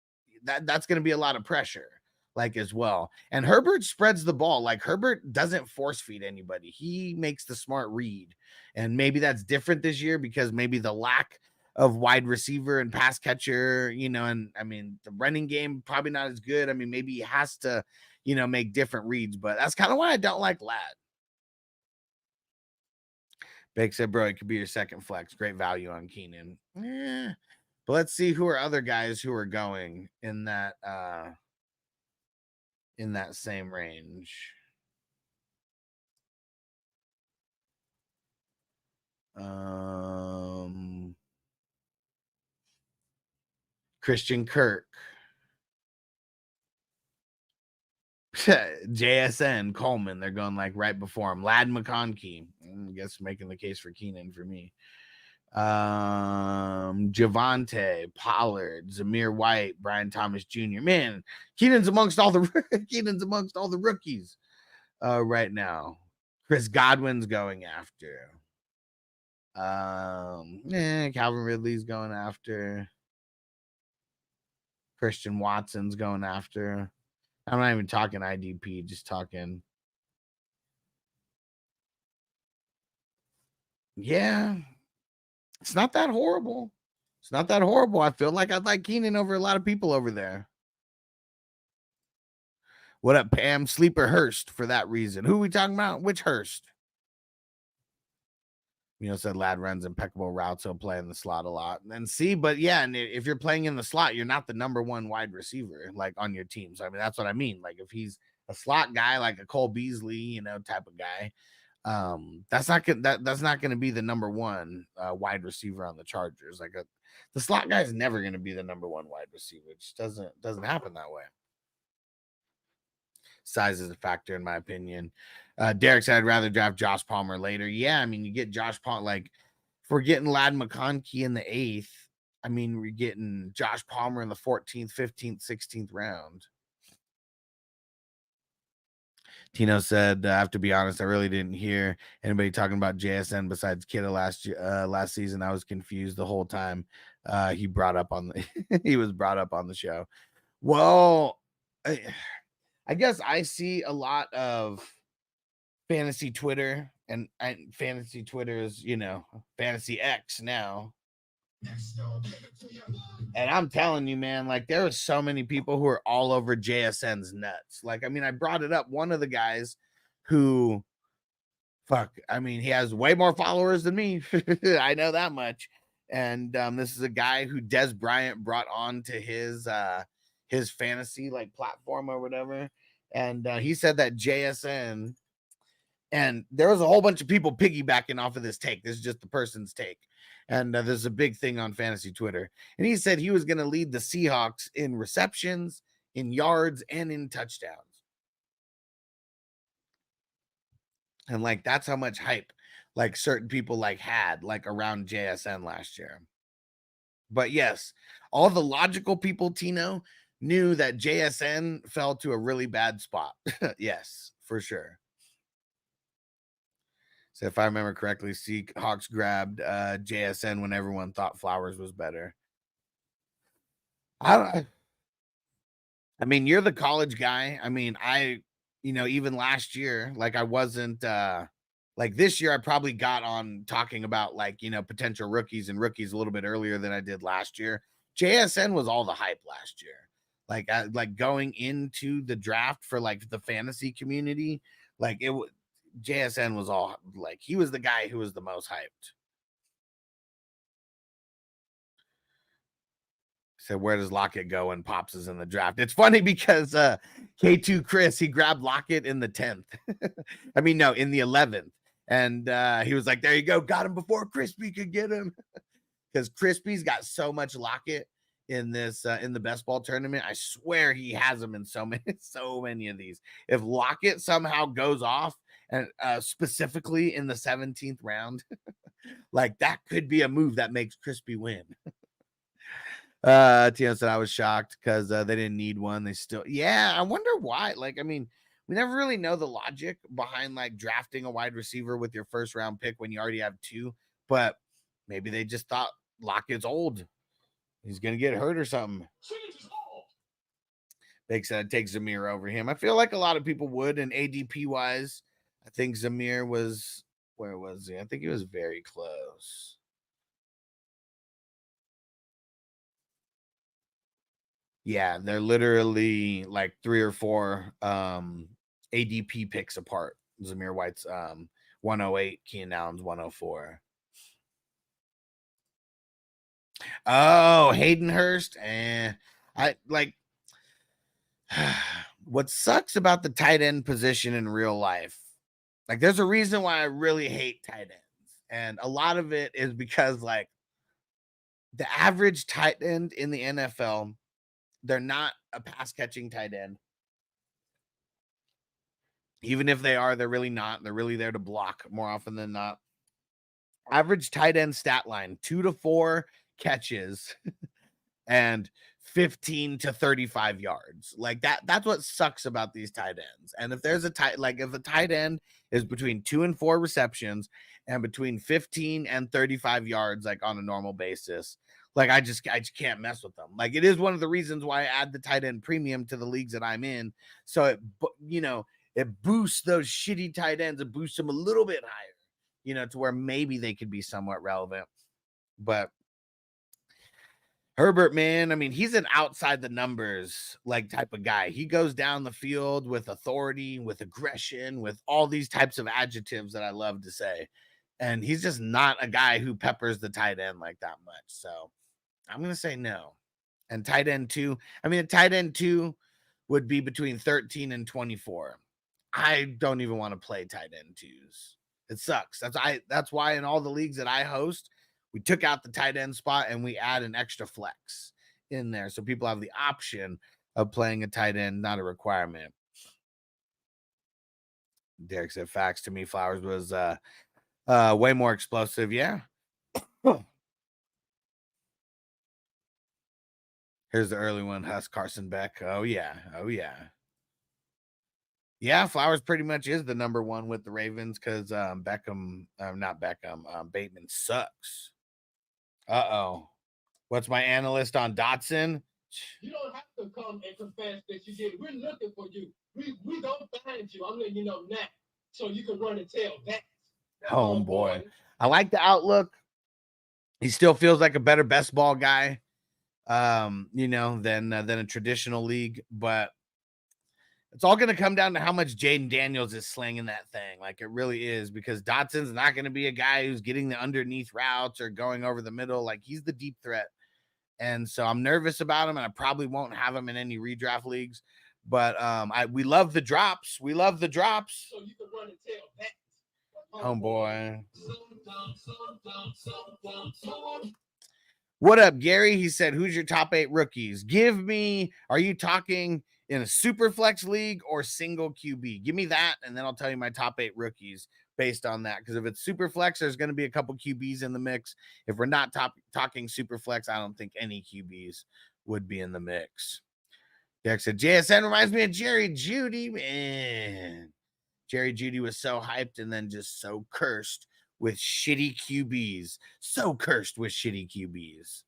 going to be a lot of pressure like as well. And Herbert spreads the ball. Like Herbert doesn't force feed anybody. He makes the smart read. And maybe that's different this year because maybe the lack of wide receiver and pass catcher, and I mean, the running game probably not as good. I mean, maybe he has to, make different reads, but that's kind of why I don't like Ladd. Bake said, bro, it could be your second flex. Great value on Keenan. But let's see who are other guys who are going in that same range. Christian Kirk. JSN, Coleman, they're going like right before him. Ladd McConkey, I guess making the case for Keenan for me. Javonte, Pollard, Zamir White, Brian Thomas Jr. Man, Keenan's amongst all the rookies right now. Chris Godwin's going after. Calvin Ridley's going after. Christian Watson's going after. I'm not even talking IDP, just talking. Yeah, it's not that horrible. It's not that horrible. I feel like I'd like Keenan over a lot of people over there. What up, Pam? Sleeper Hurst for that reason. Who are we talking about? Which Hurst? You know, said Lad runs impeccable routes. He'll play in the slot a lot. And see, but yeah, and if you're playing in the slot, you're not the number one wide receiver like on your team. So I mean, that's what I mean. Like if he's a slot guy, like a Cole Beasley, you know, type of guy, that's not gonna be the number one wide receiver on the Chargers. Like the slot guy is never gonna be the number one wide receiver. It just doesn't happen that way. Size is a factor, in my opinion. Derek said, I'd rather draft Josh Palmer later. Yeah, I mean, you get Josh Palmer. Like, if we're getting Ladd McConkey in the 8th, I mean, we're getting Josh Palmer in the 14th, 15th, 16th round. Tino said, I have to be honest, I really didn't hear anybody talking about JSN besides Kidda last season. I was confused the whole time. He was brought up on the show. Well, I guess I see a lot of fantasy Twitter, and fantasy Twitter is, you know, Fantasy X now. And I'm telling you, man, like there are so many people who are all over JSN's nuts. Like, I mean, I brought it up. One of the guys who, I mean, he has way more followers than me. I know that much. And this is a guy who Des Bryant brought on to his fantasy like platform or whatever. And he said that JSN, and there was a whole bunch of people piggybacking off of this take. This is just the person's take. And there's a big thing on fantasy Twitter. And he said he was going to lead the Seahawks in receptions, in yards, and in touchdowns. And like, that's how much hype like certain people like had like around JSN last year. But yes, all the logical people, Tino, knew that JSN fell to a really bad spot. Yes, for sure. So if I remember correctly, Seahawks grabbed JSN when everyone thought Flowers was better. I mean, you're the college guy. I mean, you know, even last year, like I wasn't like this year, I probably got on talking about like, you know, potential rookies and rookies a little bit earlier than I did last year. JSN was all the hype last year. Like going into the draft for like the fantasy community, like JSN was all like, he was the guy who was the most hyped. So where does Lockett go when Pops is in the draft? It's funny because K2 Chris, he grabbed Lockett in the 10th. I mean, no, in the 11th. And he was like, there you go. Got him before Crispy could get him. Because Crispy's got so much Lockett in this in the best ball tournament. I swear he has him in so many of these. If Lockett somehow goes off, and specifically in the 17th round, like that could be a move that makes Crispy win. Tino said I was shocked because they didn't need one. They still, yeah, I wonder why. Like, I mean, we never really know the logic behind like drafting a wide receiver with your first round pick when you already have 2, but maybe they just thought Lockett's old. He's gonna get hurt or something. Big said I'd take Zamir over him. I feel like a lot of people would, and ADP wise, I think Zamir was, where was he? I think he was very close. Yeah, they're literally like 3 or 4 ADP picks apart. Zamir White's 108, Keenan Allen's 104. Oh, Hayden Hurst. I like what sucks about the tight end position in real life. Like, there's a reason why I really hate tight ends. And a lot of it is because, like, the average tight end in the NFL, they're not a pass catching tight end. Even if they are, they're really not. They're really there to block more often than not. Average tight end stat line, 2 to 4 catches and 15 to 35 yards. Like that's what sucks about these tight ends. And if there's if a tight end is between 2 and 4 receptions and between 15 and 35 yards, like on a normal basis, Like I just can't mess with them. Like it is one of the reasons why I add the tight end premium to the leagues that I'm in. So it, you know, it boosts those shitty tight ends. It boosts them a little bit higher, you know, to where maybe they could be somewhat relevant. But Herbert, man, I mean, he's an outside the numbers like type of guy. He goes down the field with authority, with aggression, with all these types of adjectives that I love to say. And he's just not a guy who peppers the tight end like that much. So I'm going to say no. And tight end 2, I mean, a tight end 2 would be between 13 and 24. I don't even want to play tight end 2s. It sucks. That's why in all the leagues that I host, we took out the tight end spot and we add an extra flex in there. So people have the option of playing a tight end, not a requirement. Derek said facts. To me, Flowers was way more explosive. Yeah. Here's the early one. Huss Carson Beck. Oh, yeah. Oh, yeah. Yeah, Flowers pretty much is the number 1 with the Ravens because Bateman sucks. Uh-oh. What's my analyst on Dotson? You don't have to come and confess that you did. We're looking for you. We don't find you. I'm letting you know now so you can run and tell that. Homeboy. I like the outlook. He still feels like a better best ball guy, you know, than a traditional league, but it's all going to come down to how much Jaden Daniels is slinging that thing. Like it really is, because Dotson's not going to be a guy who's getting the underneath routes or going over the middle. Like he's the deep threat. And so I'm nervous about him, and I probably won't have him in any redraft leagues, but we love the drops. We love the drops. So you can run and tell that. Homeboy. What up, Gary? He said, who's your top 8 rookies? Are you talking in a super flex league or single QB? Give me that, and then I'll tell you my top 8 rookies based on that. Because if it's super flex, there's going to be a couple QBs in the mix. If we're not talking super flex, I don't think any QBs would be in the mix. Derek said, JSN reminds me of Jerry Jeudy, man. Jerry Jeudy was so hyped and then just so cursed with shitty QBs. So cursed with shitty QBs.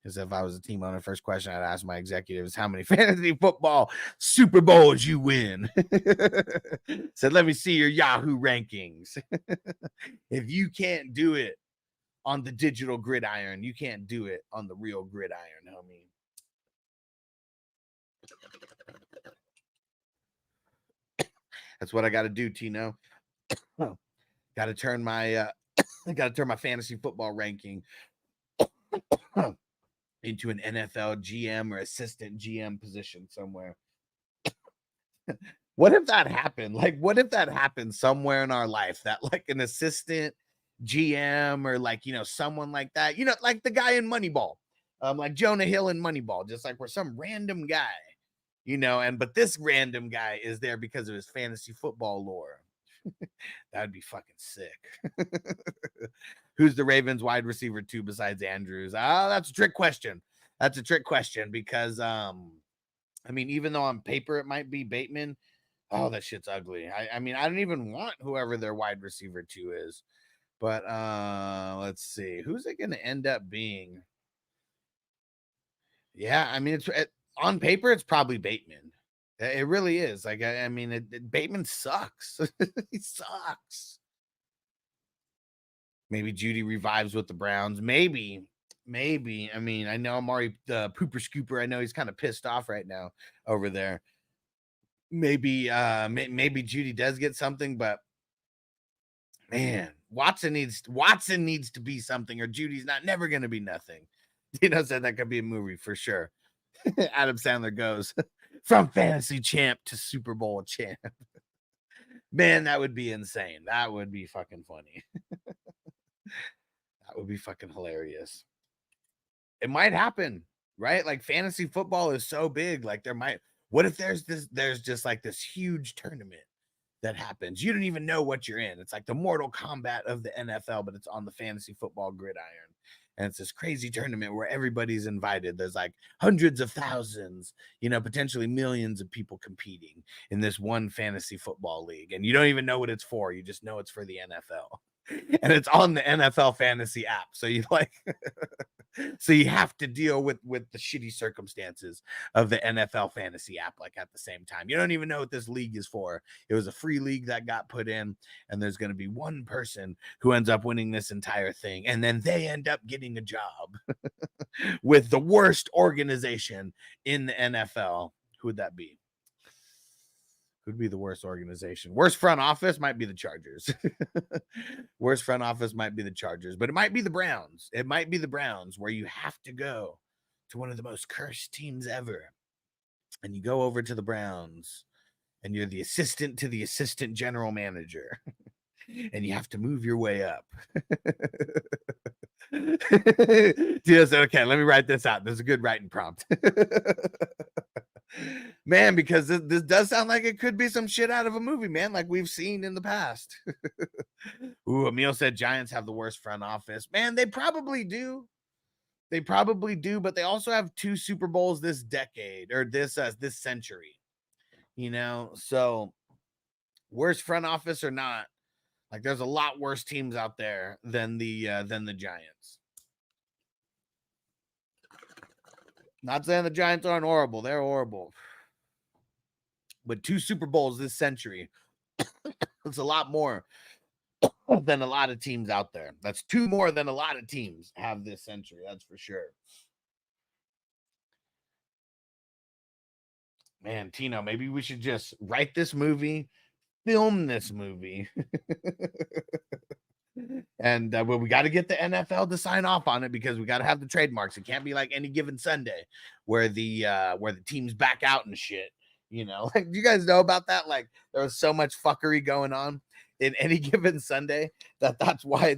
Because if I was a team owner, first question I'd ask my executives, how many fantasy football Super Bowls you win? Said, let me see your Yahoo rankings. If you can't do it on the digital gridiron, you can't do it on the real gridiron, homie. That's what I got to do, Tino. Got to turn my fantasy football ranking into an NFL GM or assistant GM position somewhere. What if that happened? Like, what if that happened somewhere in our life, that like an assistant GM or like, you know, someone like that, you know, like the guy in Moneyball, like Jonah Hill in Moneyball, just like we're some random guy, you know, but this random guy is there because of his fantasy football lore. That'd be fucking sick. Who's the Ravens wide receiver 2 besides Andrews? That's a trick question. That's a trick question because, I mean, even though on paper it might be Bateman, that shit's ugly. I mean, I don't even want whoever their wide receiver 2 is. But let's see. Who's it going to end up being? Yeah, I mean, on paper, it's probably Bateman. It really is. Like, I mean, Bateman sucks. He sucks. Maybe Jeudy revives with the Browns. Maybe. I mean, I know Amari the pooper scooper. I know he's kind of pissed off right now over there. Maybe Jeudy does get something, but man, Watson needs to be something, or Judy's never going to be nothing. You know, said that could be a movie for sure. Adam Sandler goes from fantasy champ to Super Bowl champ. Man, that would be insane. That would be fucking funny. That would be fucking hilarious. It might happen, right? Like fantasy football is so big. Like what if there's just like this huge tournament that happens? You don't even know what you're in. It's like the Mortal Kombat of the NFL, but it's on the fantasy football gridiron. And it's this crazy tournament where everybody's invited. There's like hundreds of thousands, you know, potentially millions of people competing in this one fantasy football league. And you don't even know what it's for. You just know it's for the NFL. And it's on the NFL fantasy app. So you like, So you have to deal with the shitty circumstances of the NFL fantasy app like at the same time. You don't even know what this league is for. It was a free league that got put in, and there's going to be one person who ends up winning this entire thing, and then they end up getting a job with the worst organization in the NFL. Who would that be? Who'd be the worst organization? Worst front office might be the Chargers. Worst front office might be the Chargers, but it might be the Browns. It might be the Browns, where you have to go to one of the most cursed teams ever. And you go over to the Browns, and you're the assistant to the assistant general manager. And you have to move your way up. Just, okay, let me write this out. There's a good writing prompt. Man, because this does sound like it could be some shit out of a movie, man, like we've seen in the past. Ooh, Emil said Giants have the worst front office. Man, they probably do. They probably do, but they also have 2 Super Bowls this decade, or this century. You know, so worst front office or not, like there's a lot worse teams out there than the Giants. Not saying the Giants aren't horrible. They're horrible. But 2 Super Bowls this century. It's a lot more than a lot of teams out there. That's 2 more than a lot of teams have this century. That's for sure. Man, Tino, maybe we should just write this movie, film this movie. And well, we got to get the NFL to sign off on it, because we got to have the trademarks. It can't be like Any Given Sunday where the teams back out and shit. You know, like, do you guys know about that? Like, there was so much fuckery going on in Any Given Sunday that's why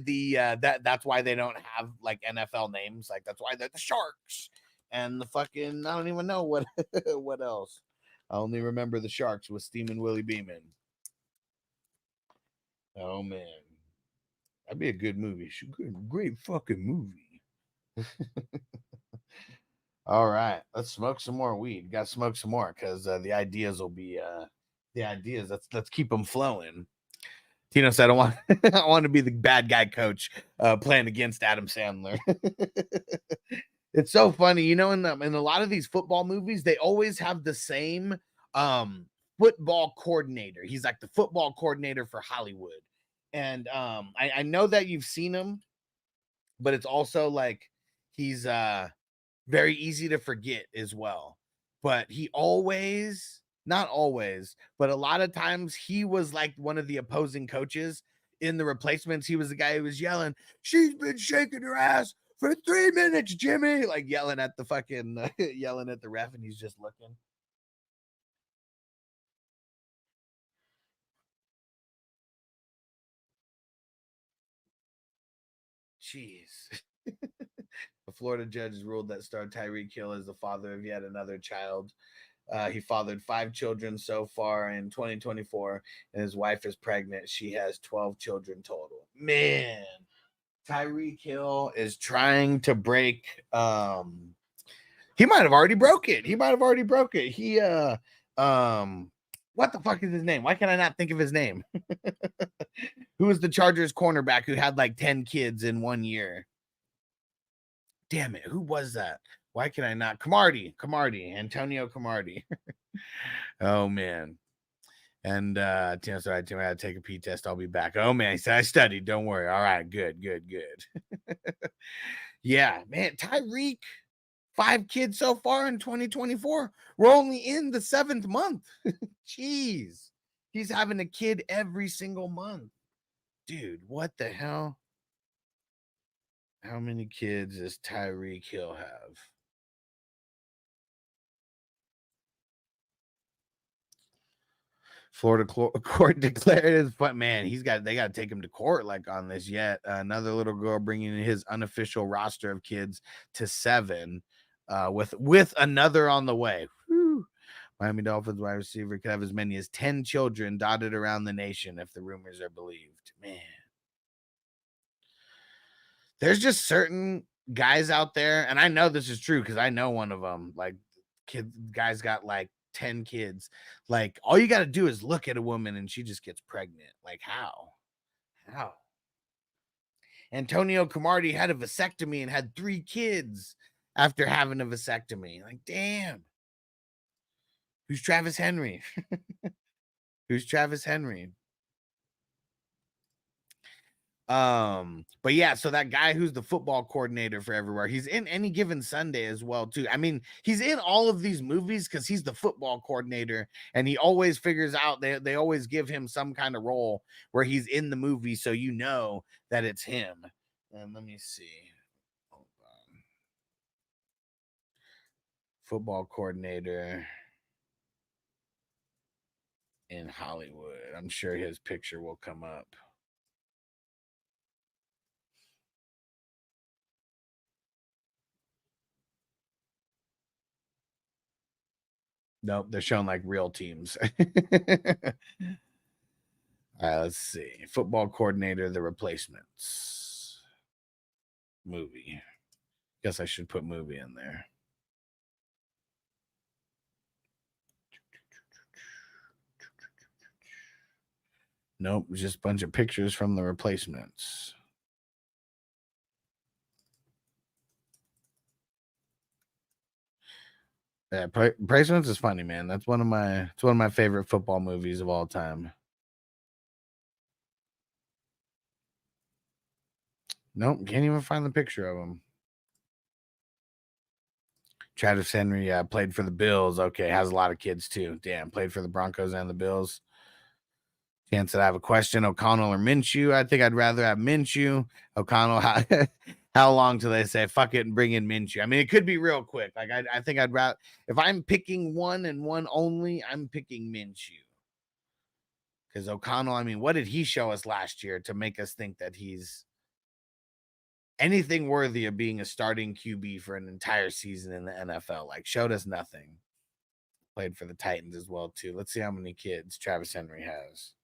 that's why they don't have like NFL names. Like, that's why they're the Sharks and the fucking, I don't even know what what else. I only remember the Sharks with Steamin' Willie Beeman. Oh man. That'd be a good movie. Great fucking movie. All right, let's smoke some more weed. Got to smoke some more, because the ideas will be the ideas. Let's keep them flowing. Tino said, I want to be the bad guy coach playing against Adam Sandler. It's so funny, you know. In a lot of these football movies, they always have the same football coordinator. He's like the football coordinator for Hollywood. And I know that you've seen him, but it's also like he's very easy to forget as well. But he always, not always, but a lot of times he was like one of the opposing coaches in The Replacements. He was the guy who was yelling, "She's been shaking her ass for 3 minutes, Jimmy," like yelling at the fucking yelling at the ref, and he's just looking. Jeez. The Florida judge ruled that star Tyreek Hill is the father of yet another child. He fathered 5 children so far in 2024, and his wife is pregnant. She has 12 children total. Man, Tyreek Hill is trying to break. He might have already broke it. He what the fuck is his name? Why can I not think of his name? Who was the Chargers cornerback who had like 10 kids in 1 year? Damn it. Who was that? Why can I not? Antonio Cromartie. Oh, man. And Tim, sorry, Tim, I had to take a P test. I'll be back. Oh, man. He said, I studied. Don't worry. All right. Good. Yeah, man. Tyreek, 5 kids so far in 2024. We're only in the 7th month. Jeez. He's having a kid every single month. Dude, what the hell? How many kids does Tyreek Hill have? Florida court declared his man. They got to take him to court like on this. Yet another little girl bringing his unofficial roster of kids to 7, with another on the way. Whew. Miami Dolphins wide receiver could have as many as 10 children dotted around the nation if the rumors are believed. Man, there's just certain guys out there, and I know this is true because I know one of them. Like, guys got like 10 kids. Like, all you got to do is look at a woman and she just gets pregnant. Like, how? Antonio Cromartie had a vasectomy and had 3 kids after having a vasectomy. Like, damn. Who's Travis Henry? Who's Travis Henry? But yeah, so that guy who's the football coordinator for everywhere, he's in Any Given Sunday as well too. I mean, he's in all of these movies because he's the football coordinator, and he always figures out, they always give him some kind of role where he's in the movie, so you know that it's him. And let me see. Hold on. Football coordinator in Hollywood. I'm sure his picture will come up. Nope, they're showing like real teams. All right, let's see. Football coordinator, The Replacements movie. Guess I should put movie in there. Nope, just a bunch of pictures from The Replacements. Yeah, Replacements is funny, man. It's one of my favorite football movies of all time. Nope, can't even find the picture of him. Travis Henry played for the Bills. Okay, has a lot of kids too. Damn, played for the Broncos and the Bills. Chance that I have a question: O'Connell or Minshew? I think I'd rather have Minshew. O'Connell, how long till they say fuck it and bring in Minshew? I mean, it could be real quick. Like I think I'd rather, if I'm picking one and one only, I'm picking Minshew. Because O'Connell, I mean, what did he show us last year to make us think that he's anything worthy of being a starting QB for an entire season in the NFL? Like, showed us nothing. Played for the Titans as well too. Let's see how many kids Travis Henry has.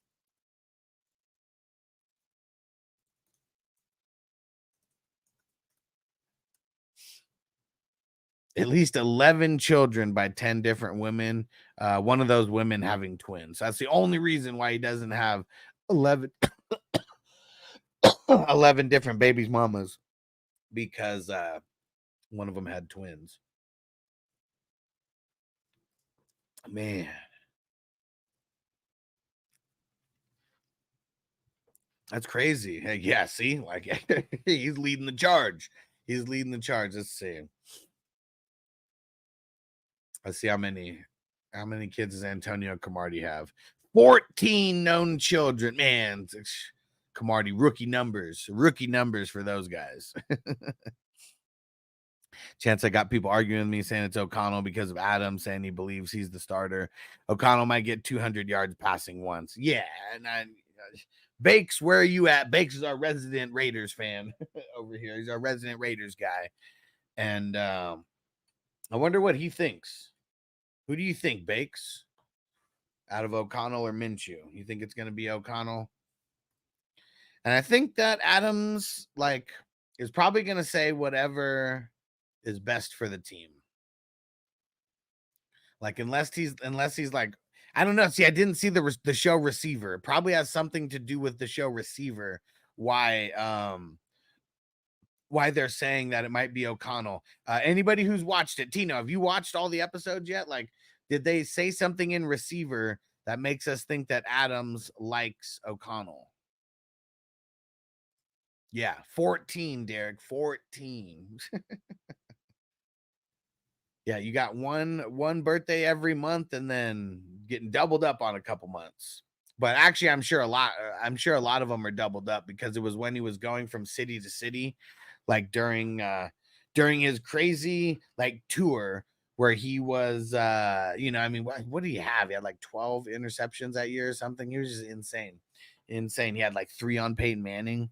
At least 11 children by 10 different women. One of those women having twins. That's the only reason why he doesn't have 11 different babies' mamas, because one of them had twins. Man. That's crazy. Hey, yeah, see? Like, he's leading the charge. He's leading the charge. Let's see. Let's see how many kids does Antonio Cromartie have? 14 known children. Man, Cromartie, rookie numbers for those guys. Chance I got people arguing with me saying it's O'Connell because of Adam saying he believes he's the starter. O'Connell might get 200 yards passing once. Yeah, and Bakes, where are you at? Bakes is our resident Raiders fan over here. He's our resident Raiders guy. And I wonder what he thinks. Who do you think, Bakes? Out of O'Connell or Minshew? You think it's going to be O'Connell? And I think that Adams, like, is probably going to say whatever is best for the team. Like, unless he's like, I don't know. See, I didn't see the show Receiver. It probably has something to do with the show Receiver. Why they're saying that it might be O'Connell. Anybody who's watched it, Tino, have you watched all the episodes yet? Like, did they say something in Receiver that makes us think that Adams likes O'Connell? Yeah, 14, Derek, 14. Yeah, you got one birthday every month and then getting doubled up on a couple months. But actually, I'm sure a lot of them are doubled up because it was when he was going from city to city, like during his crazy like tour where he was I mean, what did he have? He had like 12 interceptions that year or something. He was just insane. He had like 3 on Peyton Manning.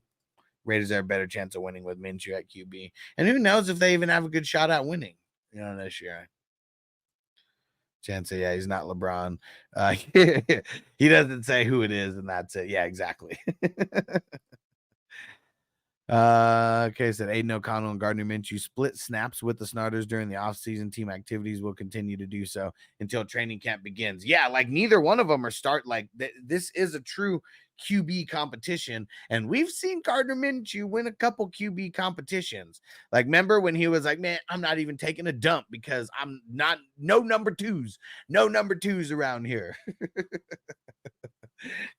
Raiders have a better chance of winning with Minshew at QB. And who knows if they even have a good shot at winning, this year. Chance, yeah, he's not LeBron. He doesn't say who it is, and that's it. Yeah, exactly. Okay, said Aiden O'Connell and Gardner Minshew split snaps with the starters during the offseason. Team activities will continue to do so until training camp begins. Yeah, like neither one of them are this is a true QB competition, and we've seen Gardner Minshew win a couple QB competitions. Like, remember when he was like, man, I'm not even taking a dump because I'm not no number twos around here.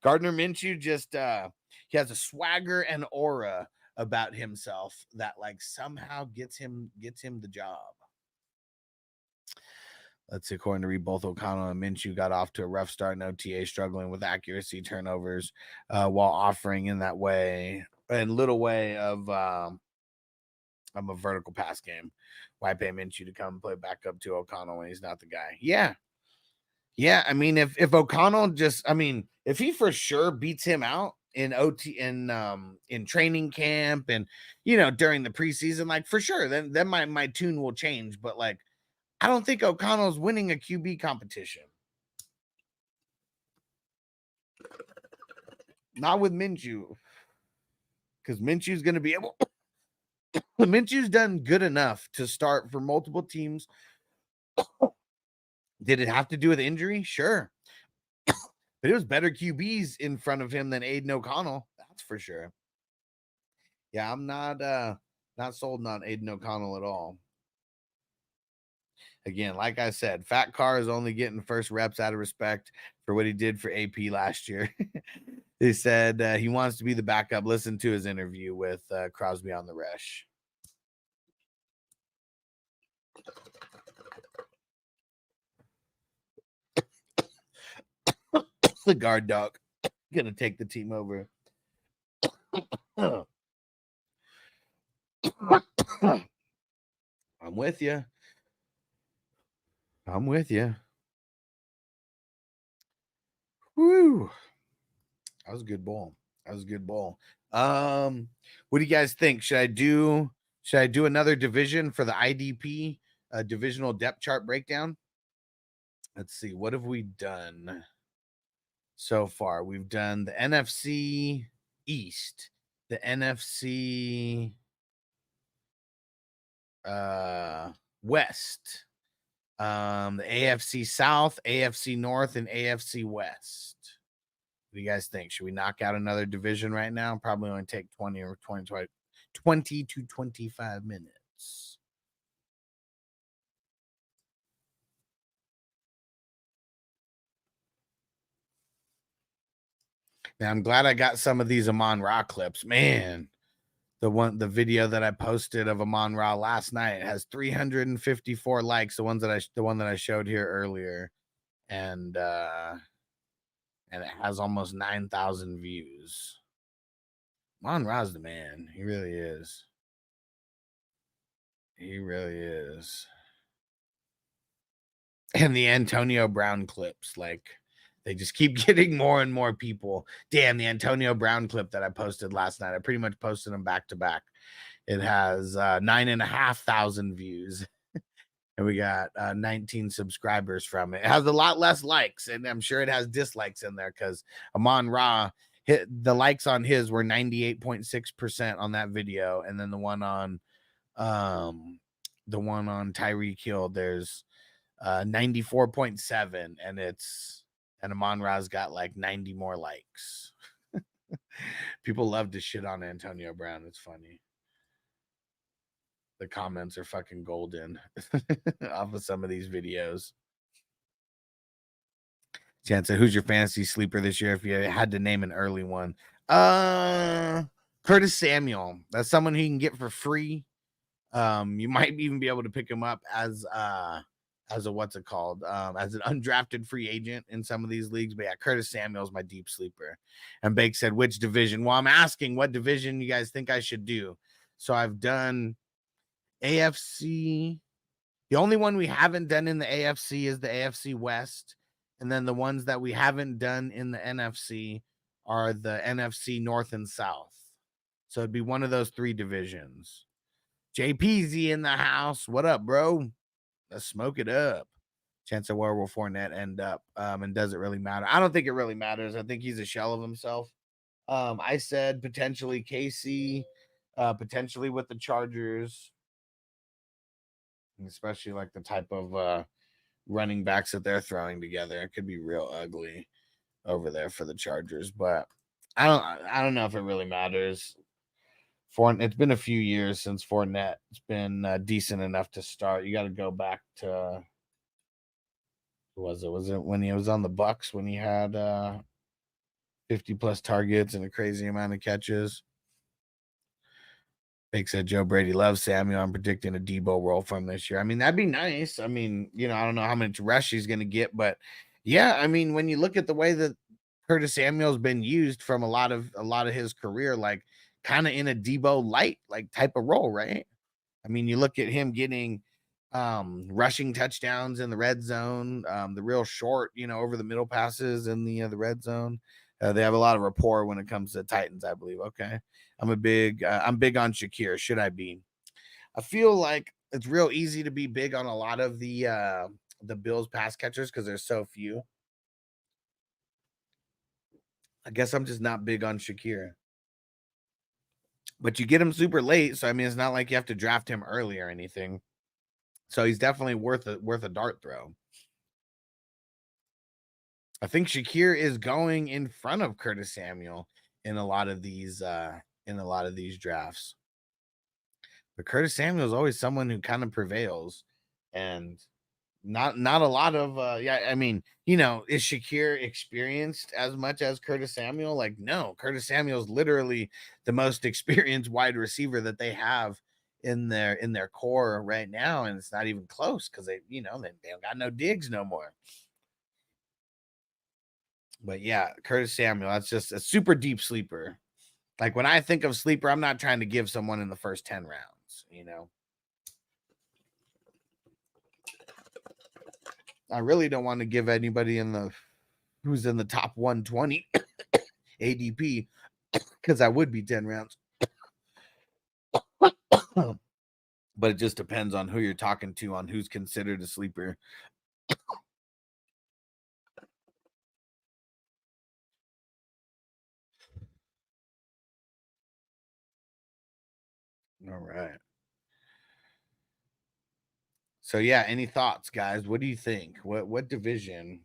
Gardner Minshew just he has a swagger and aura about himself that like somehow gets him the job. Let's see, according to Reed, both O'Connell and Minshew got off to a rough start in OTA, struggling with accuracy, turnovers, while offering in that way and little way of a vertical pass game. Why pay Minshew to come play backup to O'Connell when he's not the guy? Yeah. I mean, if O'Connell just, I mean, if he for sure beats him out in OT in training camp and during the preseason, like for sure, then my tune will change. But like, I don't think O'Connell's winning a QB competition. Not with Minshew, because Minshew's going to be able. Minshew's done good enough to start for multiple teams. Did it have to do with injury? Sure. But it was better QBs in front of him than Aiden O'Connell. That's for sure. Yeah, I'm not sold on Aiden O'Connell at all. Again, like I said, Fat Car is only getting first reps out of respect for what he did for AP last year. He said he wants to be the backup. Listen to his interview with Crosby on the Resh. The guard dog gonna take the team over. I'm with you. Woo. That was a good ball. What do you guys think? Should I do another division for the IDP divisional depth chart breakdown? Let's see. What have we done so far? We've done the NFC East, the NFC West, the AFC South, AFC North, and AFC West. What do you guys think? Should we knock out another division right now? Probably only take 20 to 25 minutes. Now, I'm glad I got some of these Amon-Ra clips. Man, the video that I posted of Amon-Ra last night has 354 likes. The one that I showed here earlier, and it has almost 9,000 views. Amon-Ra's the man. He really is. And the Antonio Brown clips, like, they just keep getting more and more people. Damn, the Antonio Brown clip that I posted last night, I pretty much posted them back to back. It has 9,500 views. And we got 19 subscribers from it. It has a lot less likes, and I'm sure it has dislikes in there because Amon-Ra, the likes on his were 98.6% on that video, and then the one on Tyreek Hill, there's 94.7, and Amon-Ra's got like 90 more likes. People love to shit on Antonio Brown. It's funny. The comments are fucking golden off of some of these videos. Chance, who's your fantasy sleeper this year if you had to name an early one? Curtis Samuel. That's someone who you can get for free. You might even be able to pick him up as a what's it called? As an undrafted free agent in some of these leagues. But yeah, Curtis Samuel is my deep sleeper. And Bake said, which division? Well, I'm asking what division you guys think I should do. So I've done AFC. The only one we haven't done in the AFC is the AFC West. And then the ones that we haven't done in the NFC are the NFC North and South. So it'd be one of those three divisions. JPZ in the house. What up, bro? Let's smoke it up. Chance of where will Fournette end up? And does it really matter? I don't think it really matters. I think he's a shell of himself. I said potentially KC. potentially with the Chargers, especially like the type of running backs that they're throwing together. It could be real ugly over there for the Chargers, but I don't know if it really matters. It's been a few years since Fournette's been decent enough to start. You got to go back to, was it when he was on the Bucks when he had 50 plus targets and a crazy amount of catches. Big said Joe Brady loves Samuel. I'm predicting a Debo role from this year. I mean, that'd be nice. I mean, I don't know how much rush he's going to get, but yeah, I mean, when you look at the way that Curtis Samuel's been used from a lot of his career, like kind of in a Debo light like type of role, right? I mean, you look at him getting rushing touchdowns in the red zone, the real short, over the middle passes in the red zone. They have a lot of rapport when it comes to the Titans, I believe. Okay, I'm big on Shakir. Should I be? I feel like it's real easy to be big on a lot of the Bills pass catchers because there's so few. I guess I'm just not big on Shakir. But you get him super late, so I mean, it's not like you have to draft him early or anything. So he's definitely worth a dart throw. I think Shakir is going in front of Curtis Samuel in a lot of these drafts. But Curtis Samuel is always someone who kind of prevails, and not a lot of I mean, is Shakir experienced as much as Curtis Samuel? Like, no, Curtis Samuel is literally the most experienced wide receiver that they have in their core right now, and it's not even close because they don't got no Diggs no more. But yeah, Curtis Samuel, that's just a super deep sleeper. Like when I think of sleeper, I'm not trying to give someone in the first 10 rounds, I really don't want to give anybody who's in the top 120 ADP because that would be 10 rounds. But it just depends on who you're talking to on who's considered a sleeper. All right. So yeah, any thoughts, guys? What do you think? What division?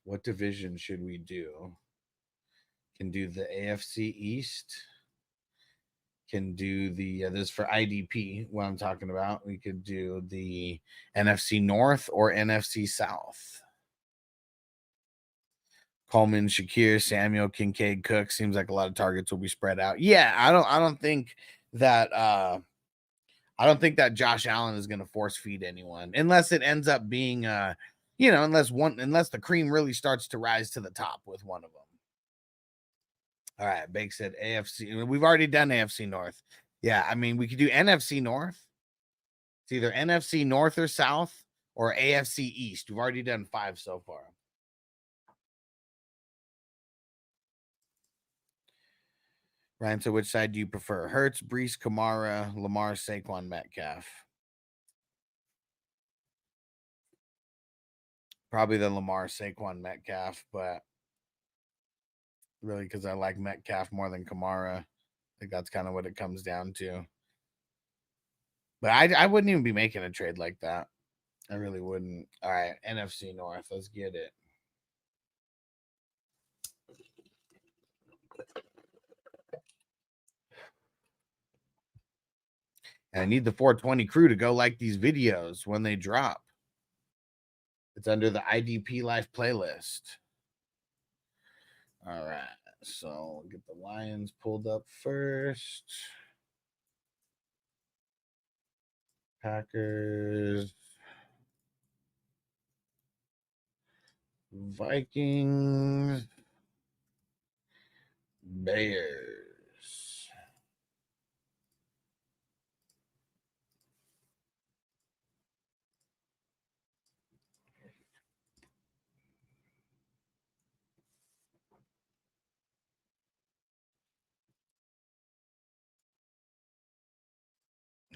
What division should we do? Can do the AFC East. Can do the this for IDP. What I'm talking about. We could do the NFC North or NFC South. Coleman, Shakir, Samuel, Kincaid, Cook. Seems like a lot of targets will be spread out. Yeah, I don't think that Josh Allen is going to force feed anyone unless it ends up being unless the cream really starts to rise to the top with one of them. All right, Bake said AFC. We've already done AFC North. Yeah, I mean, we could do NFC North. It's either NFC North or South or AFC East. We've already done 5 so far. Ryan, so which side do you prefer? Hurts, Brees, Kamara, Lamar, Saquon, Metcalf. Probably the Lamar, Saquon, Metcalf, but really because I like Metcalf more than Kamara. I think that's kind of what it comes down to. But I wouldn't even be making a trade like that. I really wouldn't. All right, NFC North. Let's get it. And I need the 420 crew to go like these videos when they drop. It's under the IDP Life playlist. All right. So we'll get the Lions pulled up first. Packers. Vikings. Bears.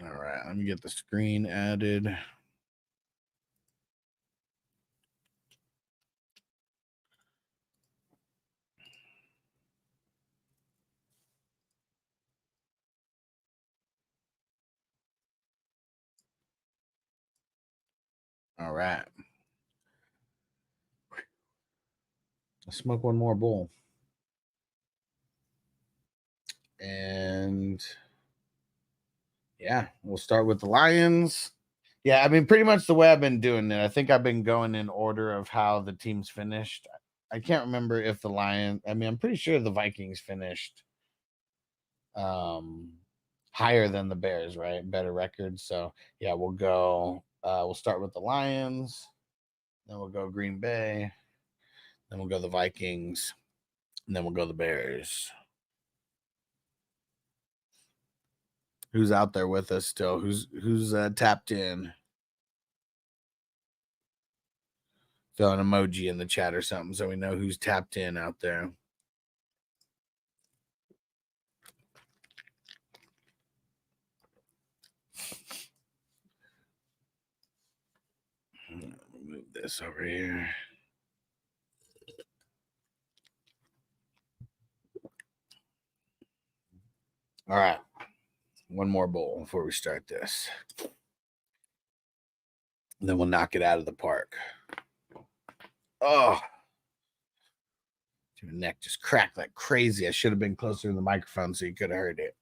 All right, let me get the screen added. All right. Let's smoke one more bowl. And yeah, we'll start with the Lions. Yeah, I mean, pretty much the way I've been doing it. I think I've been going in order of how the teams finished. I can't remember if the Lions, I mean, I'm pretty sure the Vikings finished higher than the Bears, right? Better record. So yeah, we'll start with the Lions, then we'll go Green Bay, then we'll go the Vikings, and then we'll go the Bears. Who's out there with us still? Who's tapped in? Throw an emoji in the chat or something so we know who's tapped in out there. Move this over here. All right. One more bowl before we start this. And then we'll knock it out of the park. Oh. My neck just cracked like crazy. I should have been closer to the microphone so you could have heard it.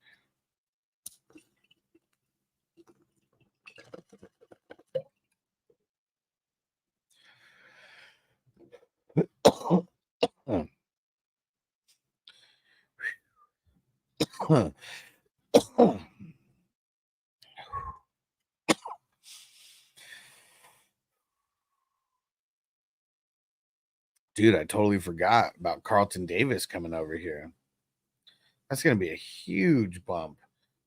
Dude, I totally forgot about Carlton Davis coming over here. That's going to be a huge bump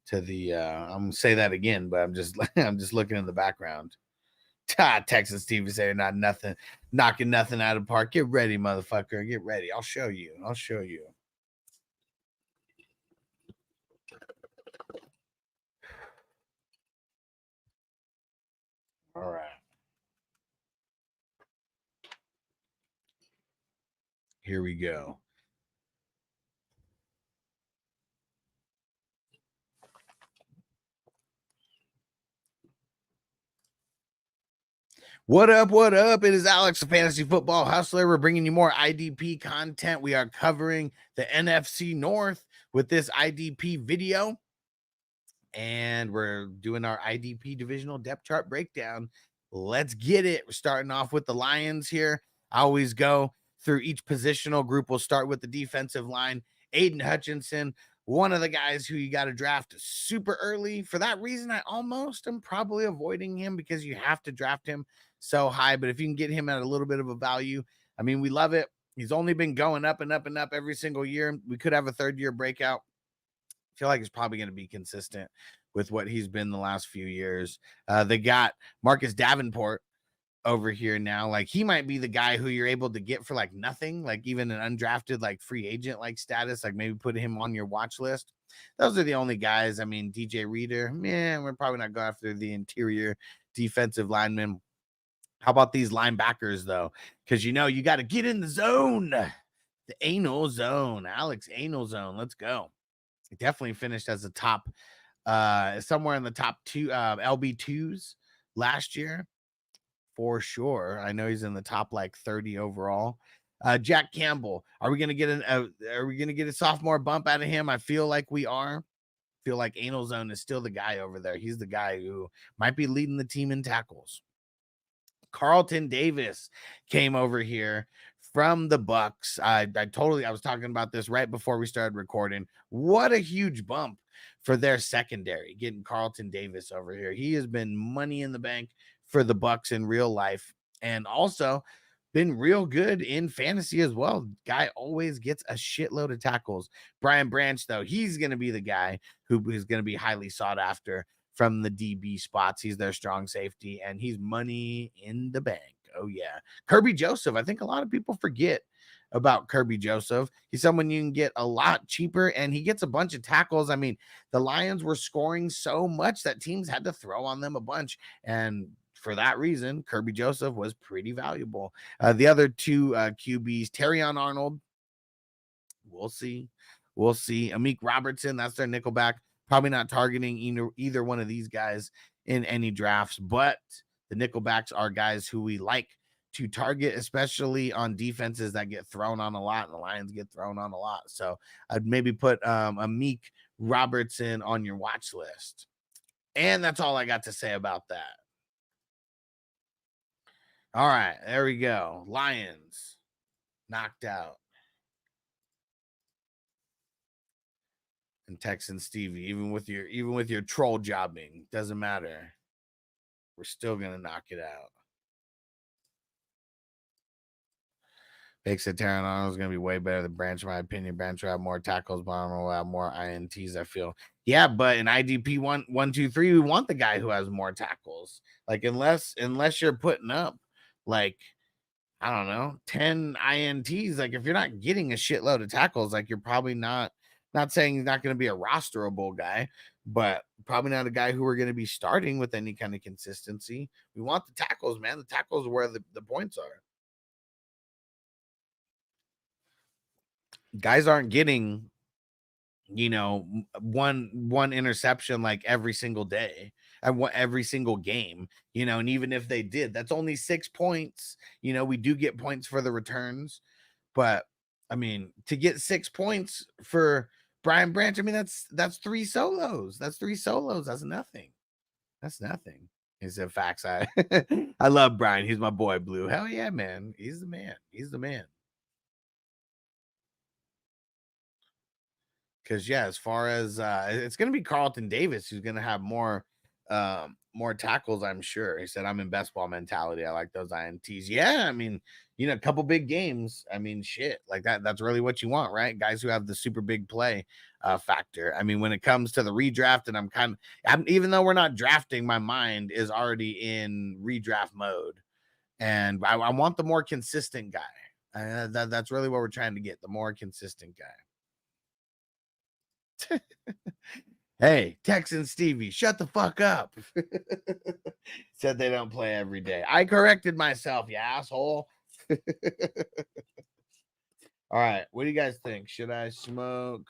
to the I'm going to say that again, but I'm just looking in the background. Texas TV saying not nothing, knocking nothing out of the park. Get ready, motherfucker. Get ready. I'll show you. All right. Here we go. What up? What up? It is Alex, the Fantasy Football Hustler. We're bringing you more IDP content. We are covering the NFC North with this IDP video. And we're doing our IDP divisional depth chart breakdown. Let's get it. We're starting off with the Lions here. I always go through each positional group. We'll start with the defensive line. Aiden Hutchinson, one of the guys who you got to draft super early. For that reason, I almost am probably avoiding him because you have to draft him so high. But if you can get him at a little bit of a value, I mean, we love it. He's only been going up and up and up every single year. We could have a third-year breakout. I feel like it's probably going to be consistent with what he's been the last few years. They got Marcus Davenport over here now. Like, he might be the guy who you're able to get for like nothing, like even an undrafted, like free agent like status, like maybe put him on your watch list. Those are the only guys. I mean, DJ Reader, man, we're probably not going after the interior defensive lineman. How about these linebackers though? Because you got to get in the zone, the anal zone. Alex, anal zone. Let's go. He definitely finished as a top somewhere in the top two LB2s last year for sure. I know he's in the top like 30 overall. Jack Campbell, are we gonna get a sophomore bump out of him? I feel like we are. Feel like Anal Zone is still the guy over there. He's the guy who might be leading the team in tackles. Carlton Davis came over here from the Bucks. I was talking about this right before we started recording. What a huge bump for their secondary, getting Carlton Davis over here. He has been money in the bank for the Bucks in real life, and also been real good in fantasy as well. Guy always gets a shitload of tackles. Brian Branch, though, he's going to be the guy who is going to be highly sought after from the DB spots. He's their strong safety, and he's money in the bank. Oh, yeah. Kirby Joseph. I think a lot of people forget about Kirby Joseph. He's someone you can get a lot cheaper, and he gets a bunch of tackles. I mean, the Lions were scoring so much that teams had to throw on them a bunch, and for that reason, Kirby Joseph was pretty valuable. The other two QBs, Terrion Arnold, we'll see. Amik Robertson, that's their nickelback. Probably not targeting either one of these guys in any drafts, but The nickelbacks are guys who we like to target, especially on defenses that get thrown on a lot, and the Lions get thrown on a lot. So I'd maybe put Amik Robertson on your watch list. And that's all I got to say about that. All right, there we go. Lions knocked out. And Texan Stevie, even with your troll jobbing, doesn't matter. We're still gonna knock it out. Big said Taron Arnold is gonna be way better than Branch, in my opinion. Branch will have more tackles, but Arnold will have more INTs, I feel. Yeah, but in IDP 1, 2, 3, we want the guy who has more tackles. Like, unless you're putting up like, I don't know, 10 INTs. Like, if you're not getting a shitload of tackles, like, you're probably not saying he's not going to be a rosterable guy, but probably not a guy who we're going to be starting with any kind of consistency. We want the tackles, man. The tackles are where the points are. Guys aren't getting, one interception like every single day, every single game, and even if they did, that's only 6 points. We do get points for the returns, but I mean, to get 6 points for Brian Branch, I mean, that's 3 solos. That's 3 solos. That's nothing. That's nothing. He said facts. I love Brian. He's my boy, Blue. Hell yeah, man. He's the man. He's the man. Because yeah, as far as it's gonna be Carlton Davis who's gonna have more tackles, I'm sure. He said, I'm in best ball mentality. I like those INTs. Yeah, I mean, a couple big games. I mean, shit, like that's really what you want, right? Guys who have the super big play factor. I mean, when it comes to the redraft, and even though we're not drafting, my mind is already in redraft mode. And I want the more consistent guy. That's really what we're trying to get, the more consistent guy. Hey, Texan Stevie, shut the fuck up. Said they don't play every day. I corrected myself, you asshole. All right, what do you guys think? Should I smoke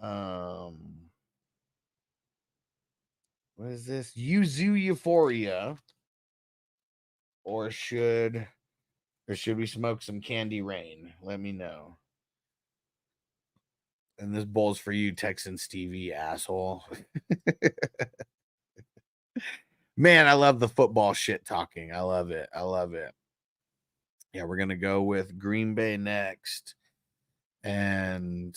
what is this? Yuzu Euphoria, or should we smoke some Candy Rain? Let me know. And this bowl's for you, Texan Stevie, asshole. Man, I love the football shit talking. I love it. I love it. Yeah, we're going to go with Green Bay next. And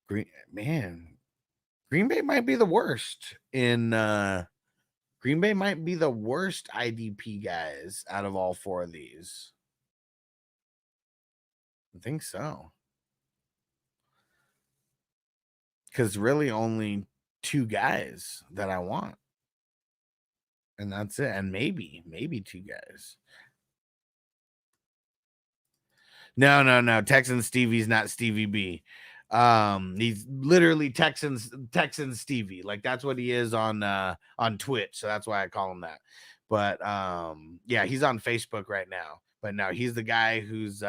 Green Bay might be the worst Green Bay might be the worst IDP guys out of all 4 of these. I think so. Because really only 2 guys that I want. And that's it. And maybe 2 guys. No. Texan Stevie's not Stevie B. He's literally Texan Stevie. Like, that's what he is on Twitch. So that's why I call him that. But yeah, he's on Facebook right now. But no, he's the guy who's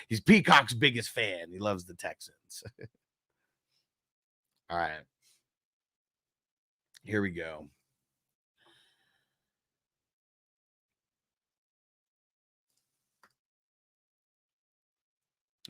he's Peacock's biggest fan. He loves the Texans. All right. Here we go.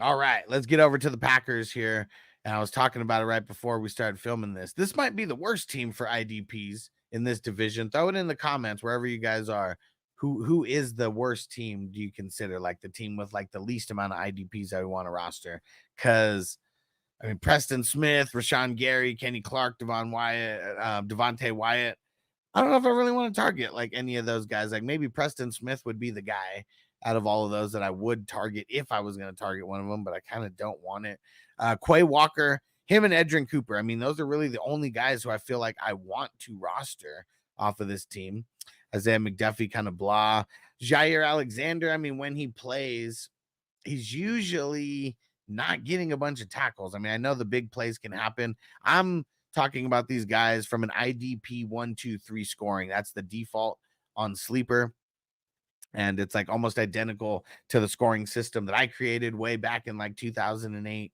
All right, let's get over to the Packers here. And I was talking about it right before we started filming this. This might be the worst team for IDPs in this division. Throw it in the comments wherever you guys are. Who is the worst team do you consider, like the team with like the least amount of IDPs that we want to roster? Because I mean, Preston Smith, Rashawn Gary, Kenny Clark, Devontae Wyatt. I don't know if I really want to target like any of those guys. Like, maybe Preston Smith would be the guy out of all of those that I would target if I was going to target one of them, but I kind of don't want it. Quay Walker, him and Edrin Cooper. I mean, those are really the only guys who I feel like I want to roster off of this team. Isaiah McDuffie, kind of blah. Jair Alexander, I mean, when he plays, he's usually not getting a bunch of tackles. I mean, I know the big plays can happen. I'm talking about these guys from an IDP 1, 2, 3 scoring. That's the default on Sleeper. And it's like almost identical to the scoring system that I created way back in like 2008.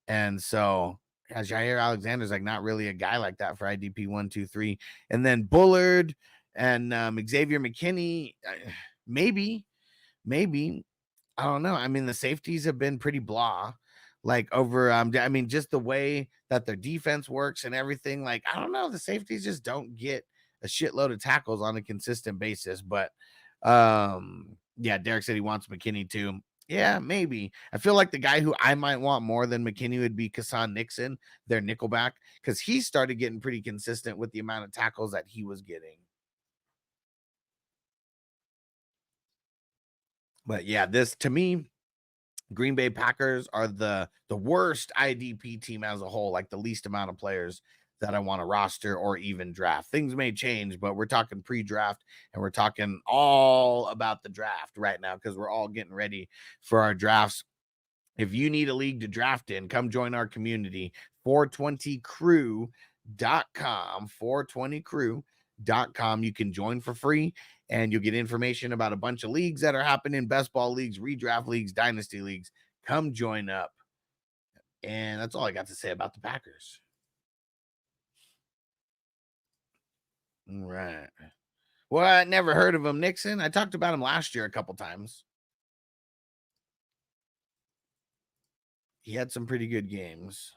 And so Jair Alexander's like not really a guy like that for IDP 1, 2, 3. And then Bullard and Xavier McKinney, maybe. I don't know. I mean, the safeties have been pretty blah. Like over, I mean, just the way that their defense works and everything. Like, I don't know. The safeties just don't get a shitload of tackles on a consistent basis. But yeah, Derek said he wants McKinney too. Yeah, maybe. I feel like the guy who I might want more than McKinney would be Kasan Nixon, their nickelback, because he started getting pretty consistent with the amount of tackles that he was getting. But yeah, this to me, Green Bay Packers are the worst IDP team as a whole, like the least amount of players that I want to roster or even draft. Things may change, but we're talking pre-draft and we're talking all about the draft right now because we're all getting ready for our drafts. If you need a league to draft in, come join our community, 420crew.com, 420crew.com. You can join for free and you'll get information about a bunch of leagues that are happening, best ball leagues, redraft leagues, dynasty leagues. Come join up. And that's all I got to say about the Packers. All right. Well, I never heard of him, Nixon. I talked about him last year a couple times. He had some pretty good games.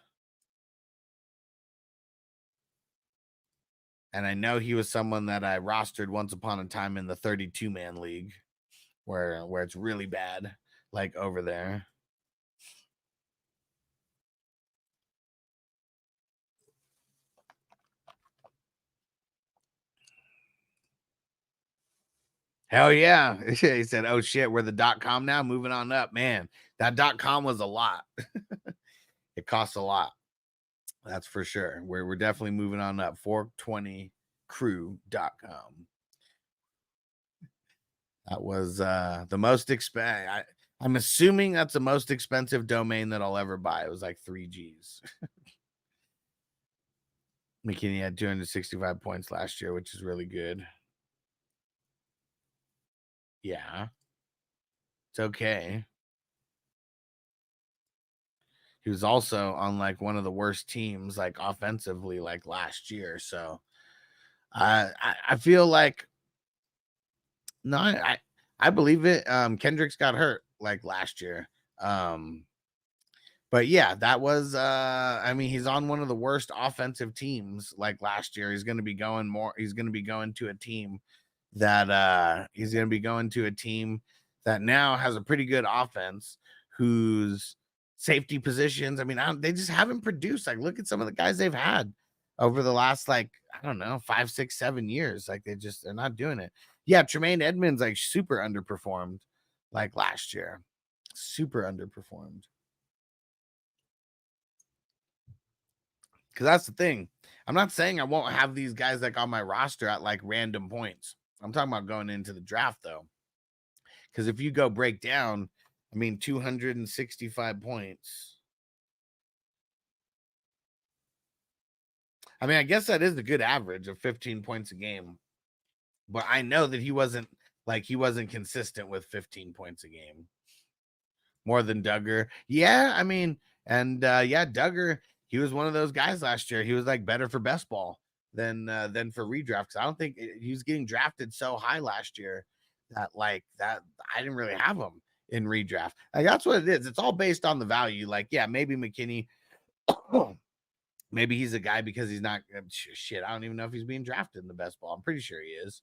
And I know he was someone that I rostered once upon a time in the 32-man league where it's really bad, like over there. Hell yeah. He said, oh shit, we're the .com now, moving on up. Man, that .com was a lot. It costs a lot. That's for sure. We're definitely moving on up. 420crew.com. That was the most expensive. I'm assuming that's the most expensive domain that I'll ever buy. It was like 3 G's. McKinney had 265 points last year, which is really good. Yeah. It's okay. He was also on like one of the worst teams, like offensively, like last year. So I feel like no, I believe it. Kendricks got hurt like last year. But yeah, that was I mean, he's on one of the worst offensive teams like last year. He's going to be going to a team that now has a pretty good offense whose safety positions, I mean, they just haven't produced. Like, look at some of the guys they've had over the last, like, I don't know, 5, 6, 7 years. Like, they're not doing it. Yeah, Tremaine Edmonds, like, super underperformed, like, last year. Super underperformed. Because that's the thing. I'm not saying I won't have these guys, like, on my roster at, like, random points. I'm talking about going into the draft, though. Because if you go break down, I mean, 265 points. I mean, I guess that is a good average of 15 points a game. But I know that he wasn't consistent with 15 points a game. More than Duggar. Yeah, I mean, and Duggar, he was one of those guys last year. He was like better for best ball than for redraft. Because I don't think he was getting drafted so high last year that I didn't really have him in redraft. Like, that's what it is. It's all based on the value. Like, yeah, maybe McKinney, maybe he's a guy because he's not shit. I don't even know if he's being drafted in the best ball. I'm pretty sure he is.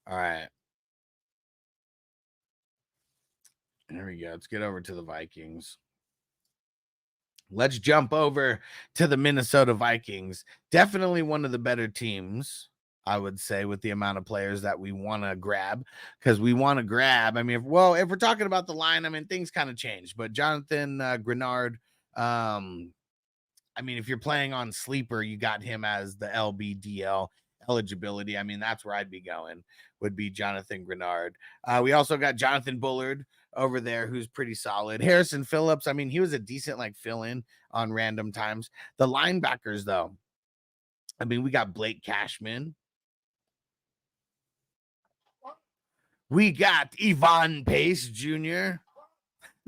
All right. There we go. Let's get over to the Vikings. Let's jump over to the Minnesota Vikings. Definitely one of the better teams, I would say, with the amount of players that we want to grab. Because we want to grab, I mean, if we're talking about the line, I mean, things kind of changed. But Jonathan Grenard, I mean, if you're playing on Sleeper, you got him as the LBDL eligibility. I mean, that's where I'd be going, would be Jonathan Grenard. We also got Jonathan Bullard over there, who's pretty solid. Harrison Phillips, I mean, he was a decent like fill-in on random times. The linebackers, though, I mean, we got Blake Cashman. We got Yvonne Pace Jr.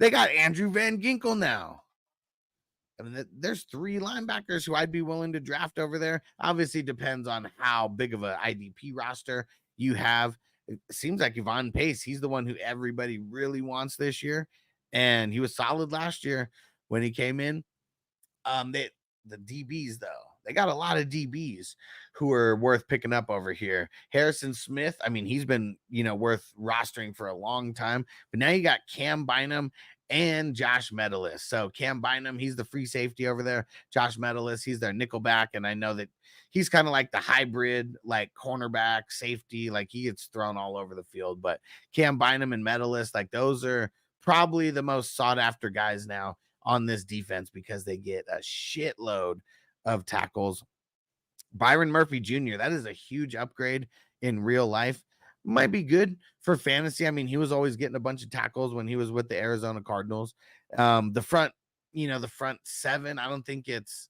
They got Andrew Van Ginkel now. I mean, there's 3 linebackers who I'd be willing to draft over there. Obviously, depends on how big of an IDP roster you have. It seems like Yvonne Pace, he's the one who everybody really wants this year, and he was solid last year when he came in. The DBs though, they got a lot of DBs who are worth picking up over here. Harrison Smith, I mean, he's been worth rostering for a long time, but now you got Cam Bynum and Josh Metellus. So Cam Bynum, he's the free safety over there. Josh Metellus, he's their nickelback, and I know that he's kind of like the hybrid, like cornerback, safety, like he gets thrown all over the field. But Cam Bynum and Metellus, like those are probably the most sought after guys now on this defense because they get a shitload of tackles. Byron Murphy Jr., that is a huge upgrade in real life. Might be good for fantasy. I mean, he was always getting a bunch of tackles when he was with the Arizona Cardinals. The front 7, I don't think it's,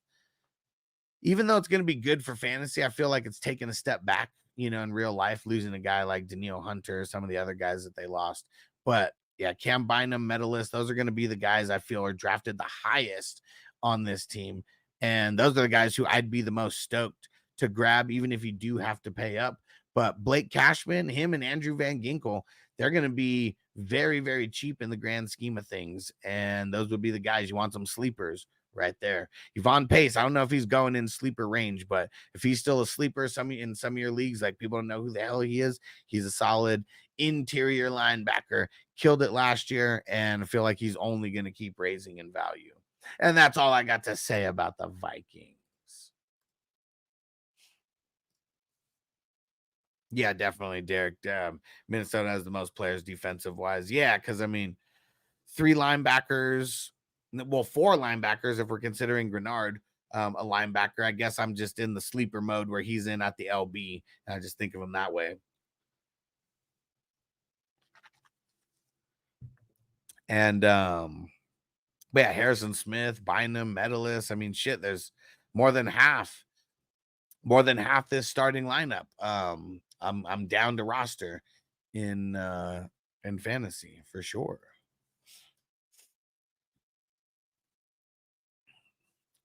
even though it's going to be good for fantasy, I feel like it's taken a step back, in real life, losing a guy like Daniil Hunter, some of the other guys that they lost. But yeah, Cam Bynum, Metellus, those are going to be the guys I feel are drafted the highest on this team. And those are the guys who I'd be the most stoked to grab, even if you do have to pay up. But Blake Cashman, him and Andrew Van Ginkel, they're going to be very, very cheap in the grand scheme of things. And those would be the guys you want, some sleepers right there. Yvonne Pace, I don't know if he's going in sleeper range, but if he's still a sleeper in some of your leagues, like people don't know who the hell he is, he's a solid interior linebacker. Killed it last year, and I feel like he's only going to keep raising in value. And that's all I got to say about the Vikings. Yeah, definitely, Derek. Minnesota has the most players defensive-wise. Yeah, because, I mean, 3 linebackers, well, 4 linebackers if we're considering Grenard a linebacker. I guess I'm just in the sleeper mode where he's in at the LB, and I just think of him that way. And but yeah, Harrison Smith, Bynum, Metellus. I mean, shit, there's more than half this starting lineup. I'm down to roster in fantasy for sure.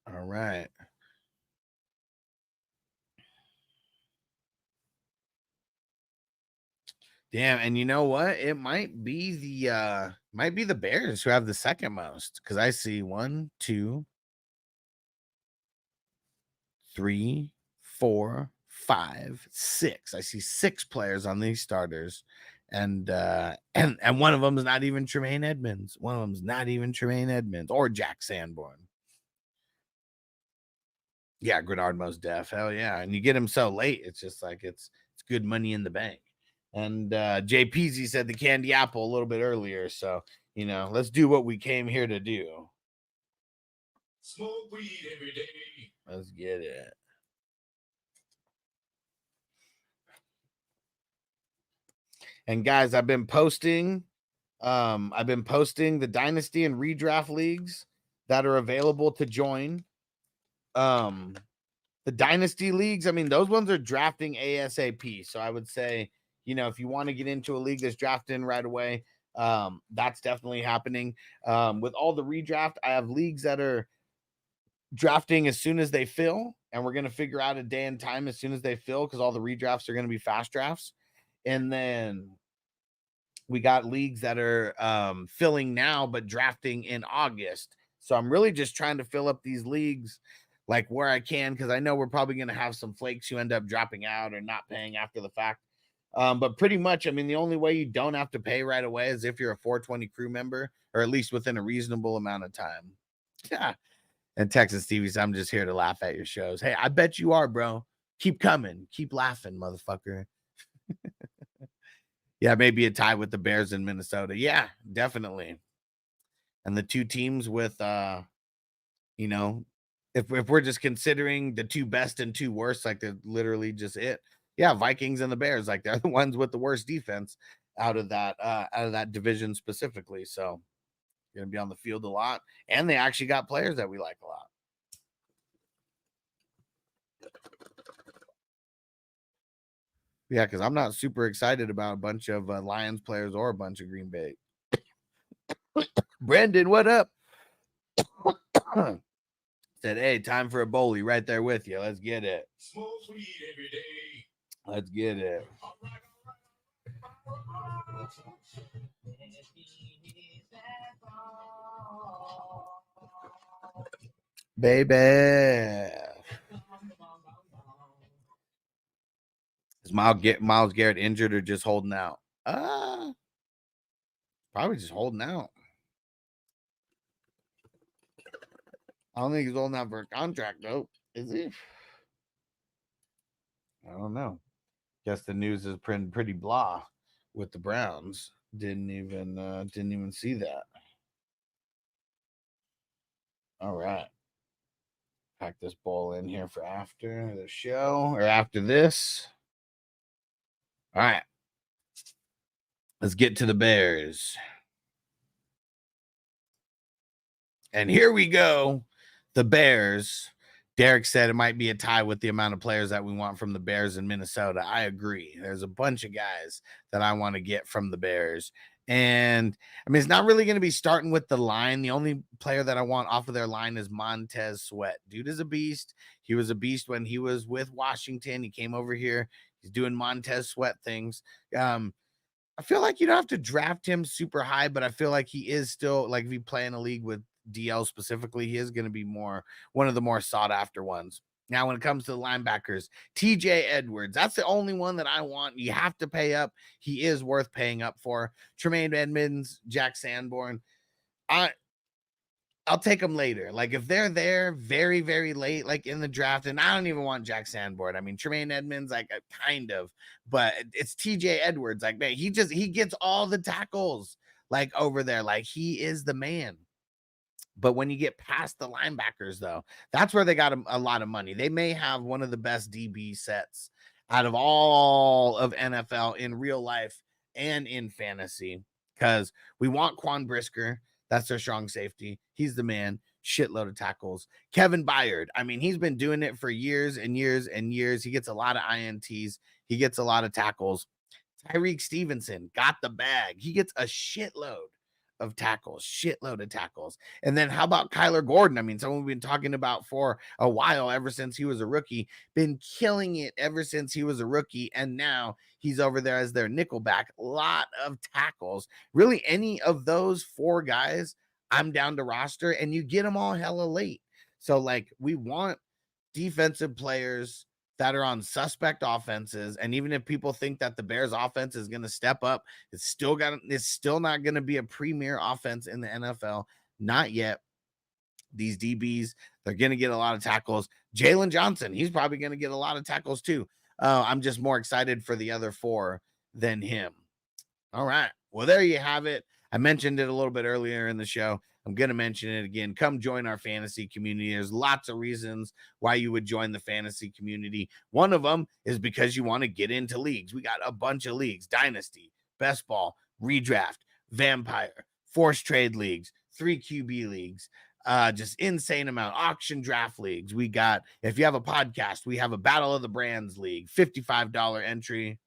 All right. Damn, and you know what? It might be the Bears who have the second most, because I see 1, 2, 3, 4, 5, 6. I see 6 players on these starters, and one of them is not even Tremaine Edmonds. One of them's not even Tremaine Edmonds or Jack Sanborn. Yeah, Grenard most def. Hell yeah. And you get him so late, it's just like it's good money in the bank. And JPZ said the candy apple a little bit earlier. So, let's do what we came here to do. Smoke weed every day. Let's get it. And guys, I've been posting the dynasty and redraft leagues that are available to join. The dynasty leagues, I mean, those ones are drafting ASAP. So I would say, if you want to get into a league that's drafting right away, that's definitely happening. With all the redraft, I have leagues that are drafting as soon as they fill, and we're going to figure out a day and time as soon as they fill, because all the redrafts are going to be fast drafts. And then we got leagues that are filling now, but drafting in August. So I'm really just trying to fill up these leagues like where I can, because I know we're probably going to have some flakes who end up dropping out or not paying after the fact. But pretty much, I mean, the only way you don't have to pay right away is if you're a 420 crew member, or at least within a reasonable amount of time. Yeah. And Texas Stevie says, I'm just here to laugh at your shows. Hey, I bet you are, bro. Keep coming. Keep laughing, motherfucker. Yeah, maybe a tie with the Bears in Minnesota. Yeah, definitely. And the 2 teams with, if we're just considering the 2 best and 2 worst, like they're literally just it. Yeah, Vikings and the Bears, like they're the ones with the worst defense out of that division specifically. So going to be on the field a lot, and they actually got players that we like a lot. Yeah, because I'm not super excited about a bunch of Lions players or a bunch of Green Bay Brandon, what up? Said, hey, time for a bowlie right there with you. Let's get it. Let's get it. Baby. Is Myles Garrett injured or just holding out? Probably just holding out. I don't think he's holding out for a contract, though. Is he? I don't know. Guess the news is pretty blah with the Browns. Didn't even see that. All right. Pack this ball in here for after the show or after this. All right. Let's get to the Bears. And here we go. The Bears. Derek said it might be a tie with the amount of players that we want from the Bears in Minnesota. I agree. There's a bunch of guys that I want to get from the Bears. And, I mean, it's not really going to be starting with the line. The only player that I want off of their line is Montez Sweat. Dude is a beast. He was a beast when he was with Washington. He came over here. He's doing Montez Sweat things. I feel like you don't have to draft him super high, but I feel like he is still, like, if you play in a league with DL specifically, he is going to be one of the more sought after ones. Now, when it comes to the linebackers, TJ Edwards, that's the only one that I want. You have to pay up. He is worth paying up for. Tremaine Edmonds, Jack Sanborn, I'll take them later. Like, if they're there very, very late, like in the draft, and I don't even want Jack Sanborn. I mean, Tremaine Edmonds, like, kind of, but it's TJ Edwards. Like, man, he gets all the tackles, like, over there. Like, he is the man. But when you get past the linebackers, though, that's where they got a lot of money. They may have one of the best DB sets out of all of NFL in real life and in fantasy, because we want Quan Brisker. That's their strong safety. He's the man. Shitload of tackles. Kevin Byard. I mean, he's been doing it for years and years and years. He gets a lot of INTs. He gets a lot of tackles. Tyreek Stevenson got the bag. He gets a shitload of tackles. And then how about Kyler Gordon? I mean, someone we've been talking about for a while, ever since he was a rookie, been killing it ever since he was a rookie. And now he's over there as their nickelback. A lot of tackles. Really, any of those four guys, I'm down to roster, and you get them all hella late. So, like, we want defensive players that are on suspect offenses. And even if people think that the Bears offense is going to step up, it's still not going to be a premier offense in the NFL. Not yet. These DBs, they're going to get a lot of tackles. Jalen Johnson, he's probably going to get a lot of tackles too. I'm just more excited for the other four than him. All right. Well, there you have it. I mentioned it a little bit earlier in the show. I'm going to mention it again. Come join our fantasy community. There's lots of reasons why you would join the fantasy community. One of them is because you want to get into leagues. We got a bunch of leagues: Dynasty, Best Ball, Redraft, Vampire, Force Trade leagues, 3 QB leagues, just insane amount. Auction draft leagues. We got, if you have a podcast, we have a Battle of the Brands league, $55 entry.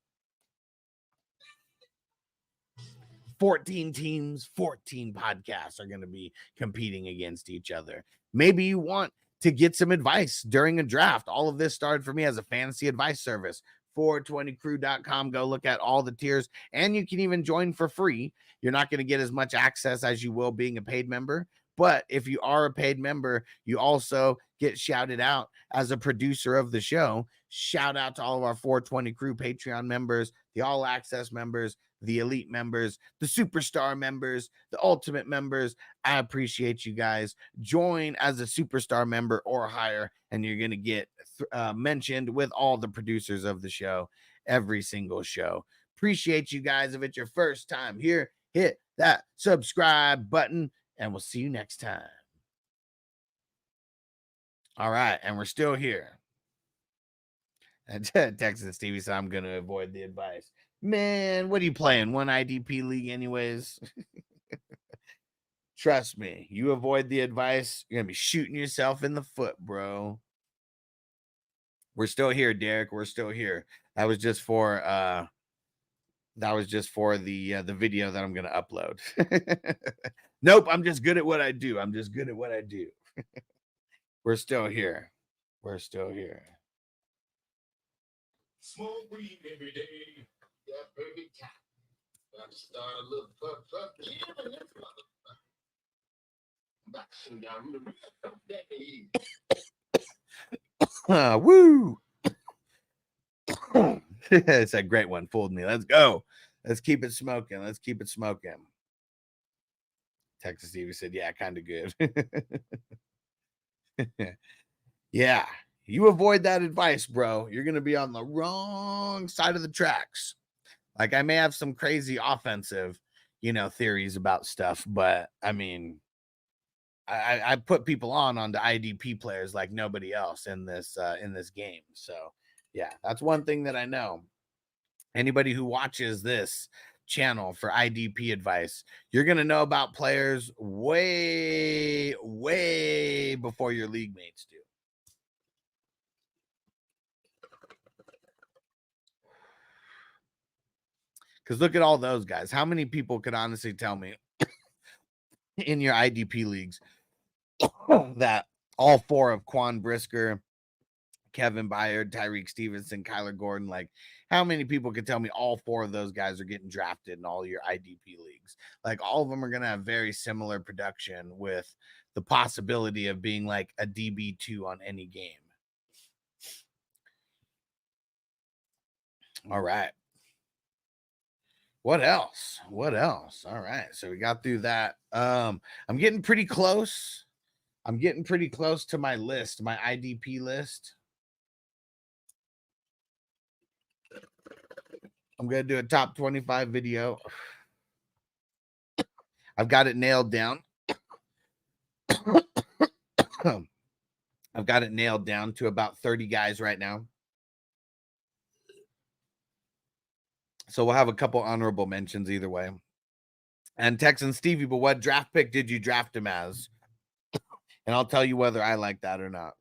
14 teams, 14 podcasts are going to be competing against each other. Maybe you want to get some advice during a draft. All of this started for me as a fantasy advice service. 420crew.com. Go look at all the tiers, and you can even join for free. You're not going to get as much access as you will being a paid member. But if you are a paid member, you also get shouted out as a producer of the show. Shout out to all of our 420 Crew Patreon members, the All Access members, the Elite members, the Superstar members, the Ultimate members. I appreciate you guys. Join as a Superstar member or higher, and you're going to get mentioned with all the producers of the show every single show. Appreciate you guys. If it's your first time here, hit that subscribe button, and we'll see you next time. All right, and we're still here. Texas Stevie said, I'm going to avoid the advice. Man, what are you playing? One IDP league anyways? Trust me, you avoid the advice, you're going to be shooting yourself in the foot, bro. We're still here, Derek. We're still here. That was just for That was just for the video that I'm gonna upload. Nope, I'm just good at what I do. I'm just good at what I do. We're still here. We're still here. Smoke weed every day. Yeah, baby. Got to start a little fuck. Yeah, let's back to down. Woo! It's a great one. Fooled me. Let's go. Let's keep it smoking. Let's keep it smoking. Texas Stevie said, yeah, kind of good. Yeah, you avoid that advice, bro. You're going to be on the wrong side of the tracks. Like, I may have some crazy offensive, theories about stuff, but I mean, I put people onto IDP players like nobody else in this game. So yeah, that's one thing that I know. Anybody who watches this channel for IDP advice, you're gonna know about players way before your league mates do. Because look at all those guys. How many people could honestly tell me in your IDP leagues that all four of Quan Brisker, Kevin Byard, Tyreek Stevenson, Kyler Gordon, like how many people could tell me all four of those guys are getting drafted in all your IDP leagues? Like all of them are going to have very similar production with the possibility of being like a DB2 on any game. All right. What else? What else? All right. So we got through that. I'm getting pretty close. I'm getting pretty close to my list, my IDP list. I'm going to do a top 25 video. I've got it nailed down. I've got it nailed down to about 30 guys right now. So we'll have a couple honorable mentions either way. And Texan Stevie, but what draft pick did you draft him as? And I'll tell you whether I like that or not.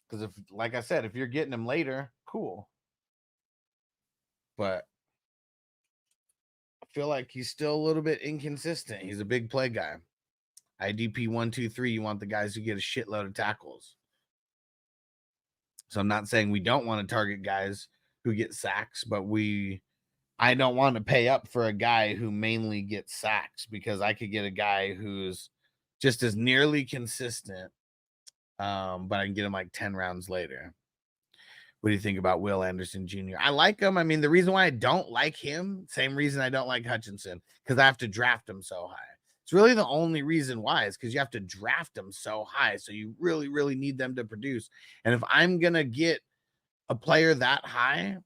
Because if, like I said, if you're getting him later, cool. But I feel like he's still a little bit inconsistent. He's a big play guy. IDP 1, 2, 3, you want the guys who get a shitload of tackles. So I'm not saying we don't want to target guys who get sacks, but I don't want to pay up for a guy who mainly gets sacks because I could get a guy who's just as nearly consistent, but I can get him like 10 rounds later. What do you think about Will Anderson Jr.? I like him. I mean, the reason why I don't like him, same reason I don't like Hutchinson, because I have to draft him so high. It's really the only reason why is because you have to draft them so high. So you really, really need them to produce. And if I'm going to get a player that high,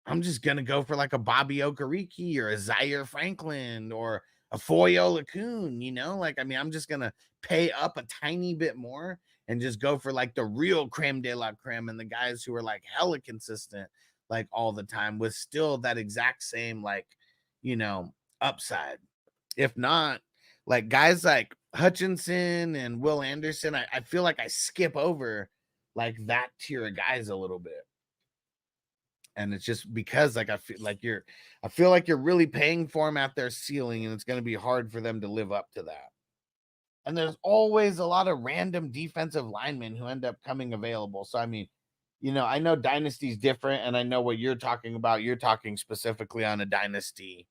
I'm just going to go for like a Bobby Okereke or a Zaire Franklin or a Foyo Lacoon, like, I mean, I'm just going to pay up a tiny bit more and just go for like the real creme de la creme and the guys who are like hella consistent, like all the time with still that exact same, like, upside. If not, like guys like Hutchinson and Will Anderson, I feel like I skip over like that tier of guys a little bit. And it's just because like I feel like you're really paying for them at their ceiling, and it's going to be hard for them to live up to that. And there's always a lot of random defensive linemen who end up coming available. So I mean, I know Dynasty's different, and I know what you're talking about. You're talking specifically on a Dynasty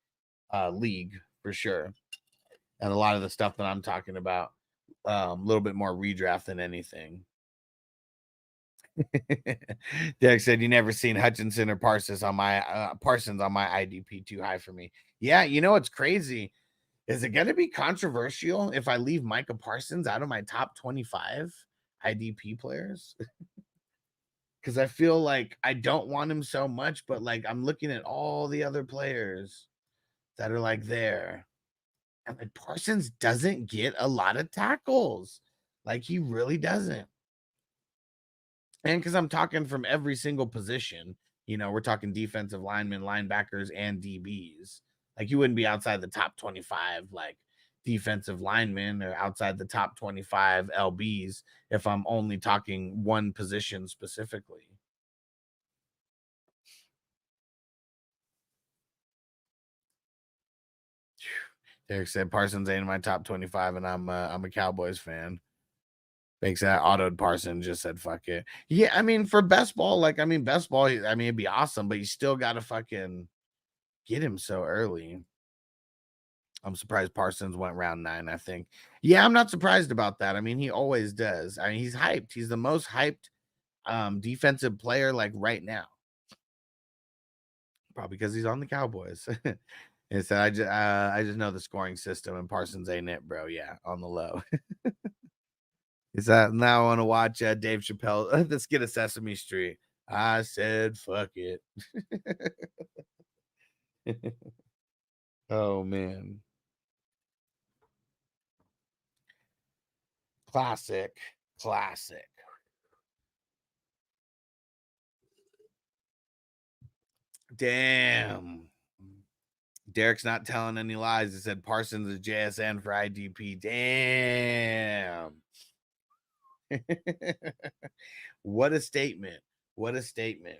league for sure. And a lot of the stuff that I'm talking about, a little bit more redraft than anything. Derek said, you never seen Hutchinson or Parsons on my IDP too high for me. Yeah, what's crazy? Is it going to be controversial if I leave Micah Parsons out of my top 25 IDP players? Because I feel like I don't want him so much, but like I'm looking at all the other players that are like there. And like Parsons doesn't get a lot of tackles. Like he really doesn't. And because I'm talking from every single position, we're talking defensive linemen, linebackers, and DBs. Like you wouldn't be outside the top 25, like defensive linemen, or outside the top 25 LBs if I'm only talking one position specifically. Derek said Parsons ain't in my top 25, and I'm a Cowboys fan. Makes that autoed Parsons just said fuck it. Yeah, I mean for best ball, like I mean best ball, I mean it'd be awesome, but you still gotta fucking get him so early. I'm surprised Parsons went round 9, I think. Yeah, I'm not surprised about that. I mean, he always does. I mean, he's hyped. He's the most hyped defensive player like right now. Probably because he's on the Cowboys. And so I just know the scoring system, and Parsons ain't it, bro. Yeah, on the low. Is that now I want to watch Dave Chappelle? Let's get a Sesame Street. I said, fuck it. Oh man. Classic. Damn. Derek's not telling any lies. He said Parsons is JSN for IDP. Damn. What a statement. What a statement.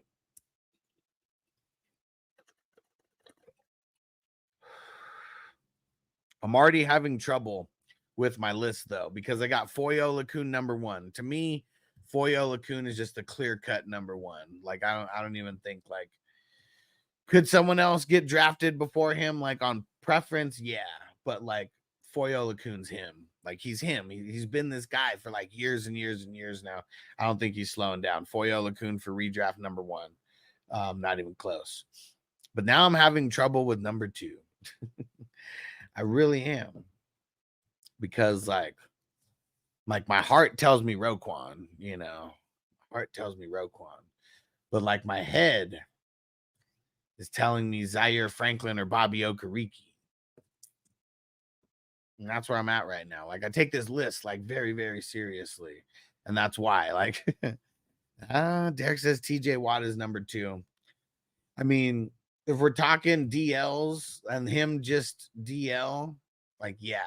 I'm already having trouble with my list though, because I got Foyo Lacune number 1. To me, Foyo Lacune is just a clear-cut number 1. Like I don't even think like could someone else get drafted before him, like on preference? Yeah, but like Foyo Lacune's him. Like he's him. He's been this guy for like years and years and years now. I don't think he's slowing down. Foyo Lacune for redraft number 1. Not even close. But now I'm having trouble with number 2. I really am. Because like my heart tells me Roquan, you know. My heart tells me Roquan. But like my head is telling me Zaire Franklin or Bobby Okereke. And that's where I'm at right now. Like I take this list like very, very seriously. And that's why. Like Derek says TJ Watt is number 2. I mean, if we're talking DLs and him just DL, like yeah.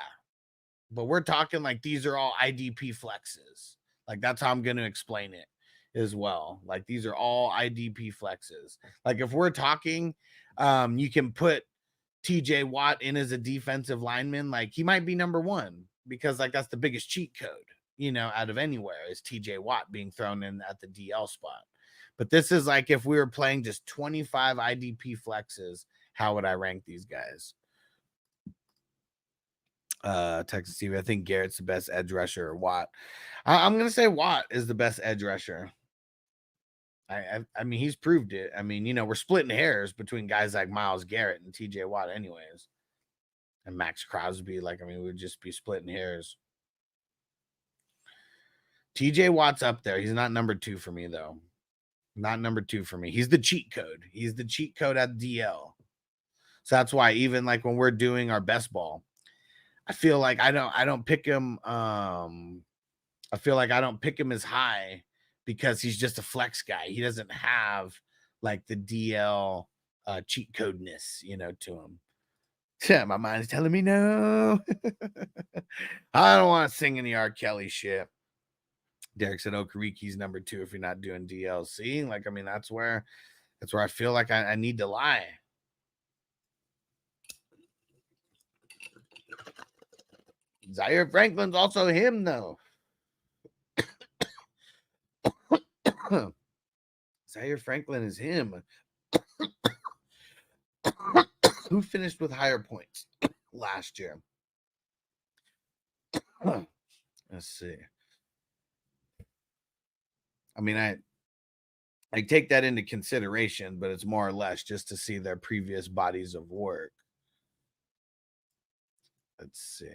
But we're talking like these are all IDP flexes. Like that's how I'm going to explain it as well. Like these are all IDP flexes. Like if we're talking, you can put TJ Watt in as a defensive lineman. Like he might be number 1 because like that's the biggest cheat code, you know, out of anywhere is TJ Watt being thrown in at the DL spot. But this is like if we were playing just 25 IDP flexes, how would I rank these guys? Texas TV. I think Garrett's the best edge rusher, or Watt. I'm gonna say Watt is the best edge rusher. I mean, he's proved it. I mean, you know, we're splitting hairs between guys like Myles Garrett and TJ Watt, anyways, and Max Crosby. Like, I mean, we'd just be splitting hairs. TJ Watt's up there. He's not number 2 for me, though. Not number 2 for me. He's the cheat code. He's the cheat code at DL. So that's why even like when we're doing our best ball, I feel like I don't pick him. I feel like I don't pick him as high because he's just a flex guy. He doesn't have like the DL cheat codeness, you know, to him. Yeah, my mind is telling me no. I don't want to sing any R. Kelly shit. Derek said Okereke's number 2 if you're not doing DLC. Like, I mean, that's where I feel like I need to lie. Zaire Franklin's also him, though. Zaire Franklin is him. Who finished with higher points last year? Let's see. I mean, I take that into consideration, but it's more or less just to see their previous bodies of work. Let's see.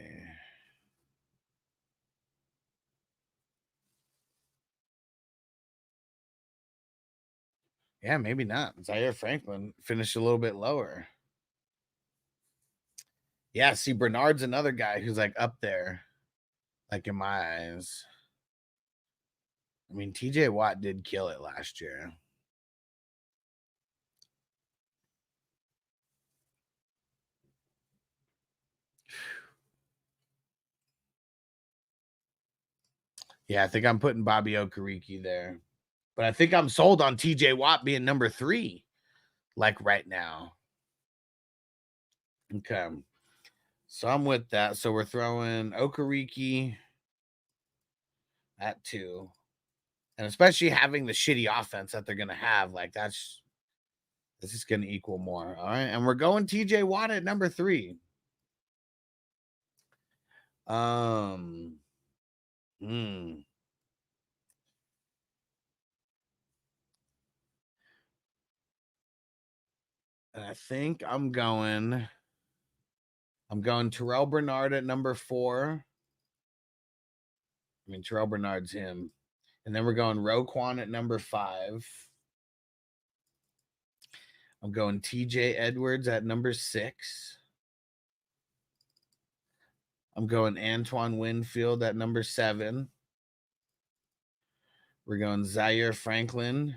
Yeah, maybe not. Zaire Franklin finished a little bit lower. Yeah, see, Bernard's another guy who's like up there, like in my eyes. I mean, TJ Watt did kill it last year. Yeah, I think I'm putting Bobby Okereke there. But I think I'm sold on TJ Watt being number 3, like right now. Okay. So I'm with that. So we're throwing Okereke at 2. And especially having the shitty offense that they're going to have, like this is going to equal more. All right. And we're going TJ Watt at number 3. And I think I'm going Terrell Bernard at number 4. I mean, Terrell Bernard's him. And then we're going Roquan at number 5. I'm going TJ Edwards at number 6. I'm going Antoine Winfield at number 7. We're going Zaire Franklin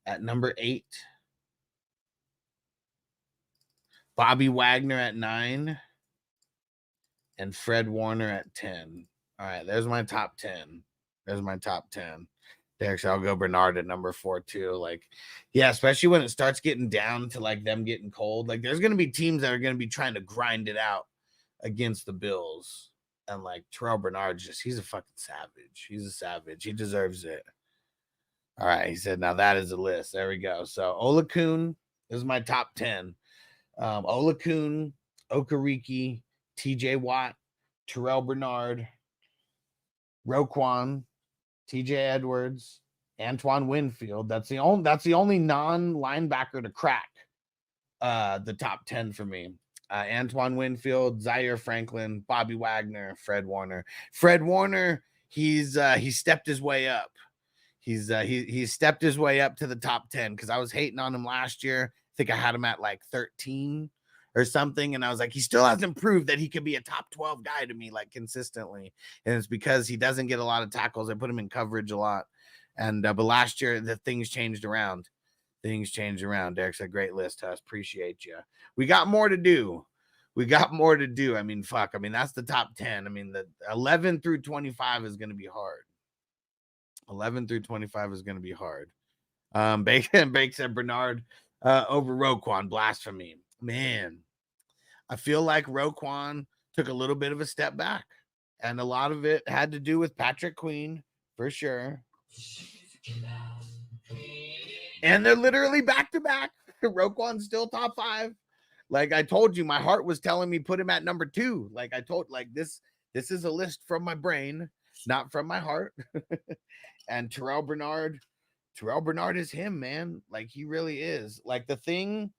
at number 8. Bobby Wagner at 9. And Fred Warner at 10. All right, there's my top 10. Derek, so I'll go Bernard at number 4 too. Like, yeah, especially when it starts getting down to like them getting cold. Like, there's going to be teams that are going to be trying to grind it out against the Bills. And like Terrell Bernard, he's a fucking savage. He's a savage. He deserves it. All right, he said, now that is a list. There we go. So Olakun, this is my top 10. Olakun, Okereke, TJ Watt, Terrell Bernard, Roquan, TJ Edwards, Antoine Winfield. That's the only non-linebacker to crack the top 10 for me. Antoine Winfield, Zaire Franklin, Bobby Wagner, Fred Warner. Fred Warner, he stepped his way up. He's stepped his way up to the top 10 because I was hating on him last year. I think I had him at like 13 or something, and I was like, he still hasn't proved that he could be a top 12 guy to me, like, consistently. And it's because he doesn't get a lot of tackles. I put him in coverage a lot, and but last year the things changed around. Derek said, great list, Huss. Appreciate you. We got more to do. I mean, fuck. I mean, that's the top 10. I mean, the 11 through 25 is going to be hard. Bake said Bernard over Roquan. Blasphemy. Man, I feel like Roquan took a little bit of a step back, and a lot of it had to do with Patrick Queen, for sure. And they're literally back-to-back. Roquan's still top 5. Like I told you, my heart was telling me put him at number 2. Like I told, like this is a list from my brain, not from my heart. And Terrell Bernard is him, man. Like he really is. Like the thing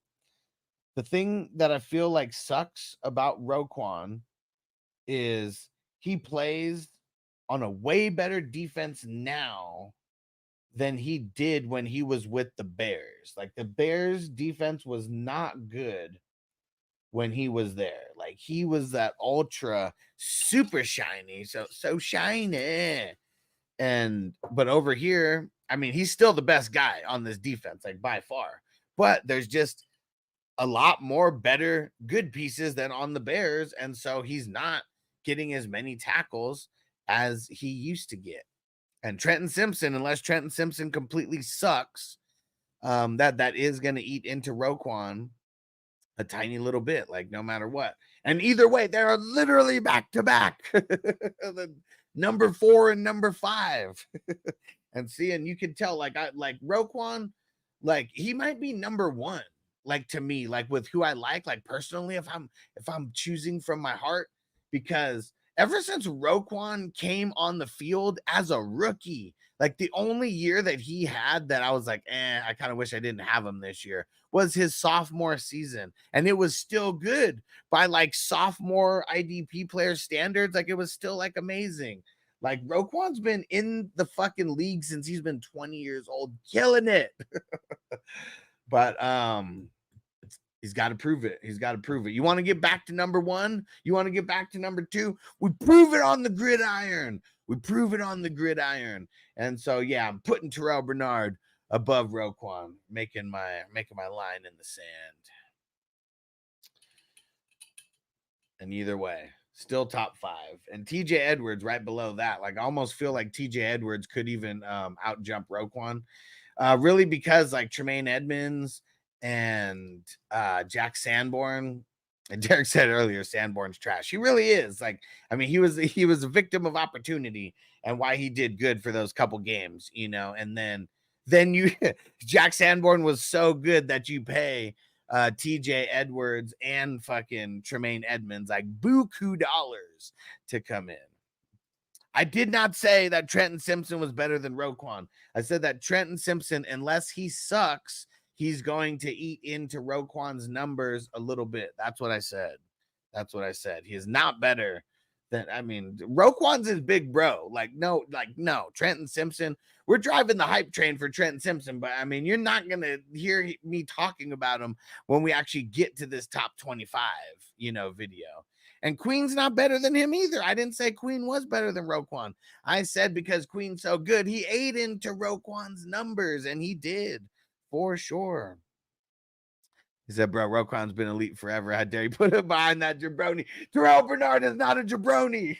that I feel like sucks about Roquan is he plays on a way better defense now than he did when he was with the Bears. Like the Bears defense was not good when he was there. Like he was that ultra super shiny, so shiny. But over here, I mean, he's still the best guy on this defense, like by far. But there's just a lot more better good pieces than on the Bears, and so he's not getting as many tackles as he used to get. And Trenton Simpson, unless Trenton Simpson completely sucks, that is going to eat into Roquan a tiny little bit, like no matter what. And either way, they're literally back to back, the number 4 and number 5. And you can tell, like Roquan, like he might be number 1. Like to me, like with who I like personally, if I'm choosing from my heart, because ever since Roquan came on the field as a rookie, like the only year that he had that I was like, I kind of wish I didn't have him this year, was his sophomore season. And it was still good by like sophomore IDP player standards. Like it was still like amazing. Like Roquan's been in the fucking league since he's been 20 years old, killing it. But he's got to prove it. You want to get back to number 1? You want to get back to number 2? We prove it on the gridiron. And so, yeah, I'm putting Terrell Bernard above Roquan, making my line in the sand. And either way, still top 5. And TJ Edwards right below that. Like I almost feel like TJ Edwards could even out jump Roquan. Really, because like Tremaine Edmonds and Jack Sanborn And Derek said earlier, Sanborn's trash. He really is. Like, I mean, he was a victim of opportunity and why he did good for those couple games, you know. And then you Jack Sanborn was so good that you pay TJ Edwards and fucking Tremaine Edmonds like buku dollars to come in. I did not say that Trenton Simpson was better than Roquan. I said that Trenton Simpson, unless he sucks, he's going to eat into Roquan's numbers a little bit. That's what I said. That's what I said. He is not better than, I mean, Roquan's his big bro. No, Trenton Simpson, we're driving the hype train for Trenton Simpson, but I mean, you're not going to hear me talking about him when we actually get to this top 25, you know, video. And Queen's not better than him either. I didn't say Queen was better than Roquan. I said because Queen's so good, he ate into Roquan's numbers, and he did for sure. He said, bro, Roquan's been elite forever. How dare you put him behind that jabroni? Terrell Bernard is not a jabroni.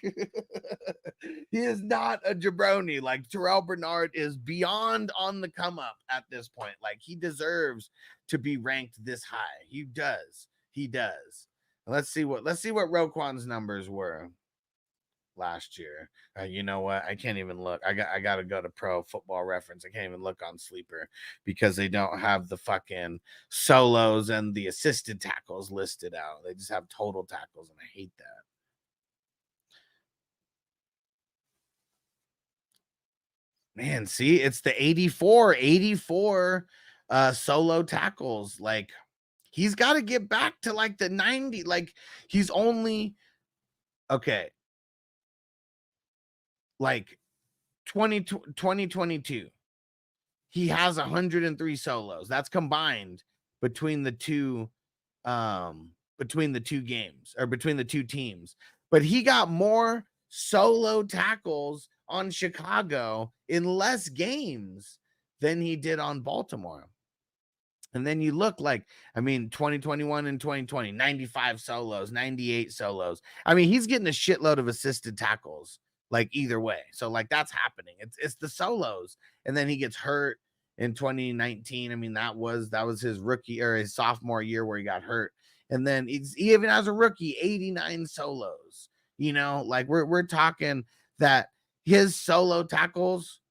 He is not a jabroni. Like, Terrell Bernard is beyond on the come up at this point. Like, he deserves to be ranked this high. He does. He does. Let's see what Roquan's numbers were last year. You know what? I can't even look. I got to go to Pro Football Reference. I can't even look on Sleeper because they don't have the fucking solos and the assisted tackles listed out. They just have total tackles, and I hate that. Man, see, it's the 84 solo tackles. Like, he's got to get back to like the 90. Like, he's only okay. Like 2022, he has 103 solos. That's combined between the two games, or between the two teams. But he got more solo tackles on Chicago in less games than he did on Baltimore. And then you look like, I mean, 2021 and 2020, 95 solos, 98 solos. I mean, he's getting a shitload of assisted tackles, like, either way. So, like, that's happening. It's the solos. And then he gets hurt in 2019. I mean, that was his rookie or his sophomore year where he got hurt. And then he even as a rookie, 89 solos. You know, like, we're talking that his solo tackles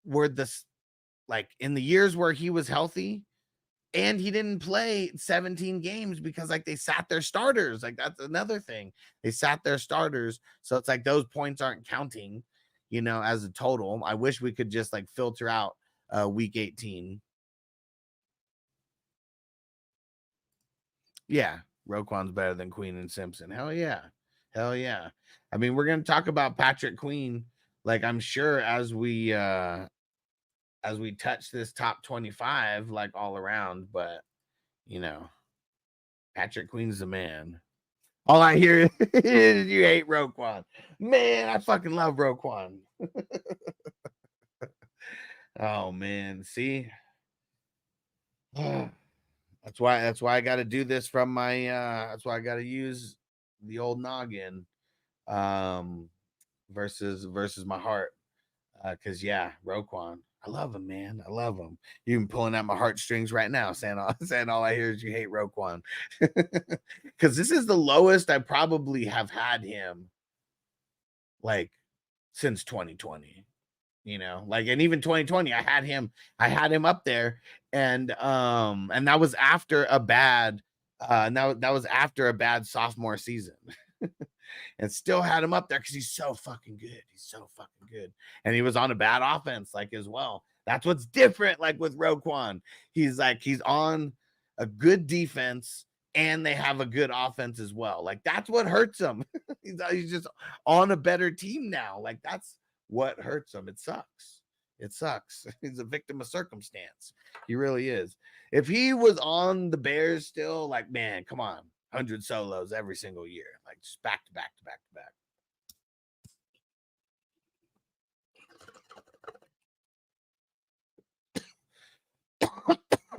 were like, in the years where he was healthy, and he didn't play 17 games because, like, they sat their starters. Like, that's another thing. They sat their starters. So it's like those points aren't counting, you know, as a total. I wish we could just, like, filter out week 18. Yeah, Roquan's better than Queen and Simpson. Hell yeah. Hell yeah. I mean, we're going to talk about Patrick Queen, like, I'm sure as we touch this top 25, like, all around, but, you know, Patrick Queen's the man. All I hear is you hate Roquan. Man, I fucking love Roquan. Oh man, see? That's why I got to do this from my that's why I got to use the old noggin versus my heart. Cuz yeah, Roquan, I love him, man. I love him. You're even pulling out my heartstrings right now, saying all I hear is you hate Roquan. Because this is the lowest I probably have had him, like, since 2020. You know, like, and even 2020, I had him up there, and that was after a bad that was after a bad sophomore season. And still had him up there because he's so fucking good. He's so fucking good. And he was on a bad offense, like, as well. That's what's different, like, with Roquan. He's on a good defense, and they have a good offense as well. Like, that's what hurts him. He's just on a better team now. Like, that's what hurts him. It sucks. It sucks. He's a victim of circumstance. He really is. If he was on the Bears still, like, man, come on. 100 solos every single year, like, just back to back to back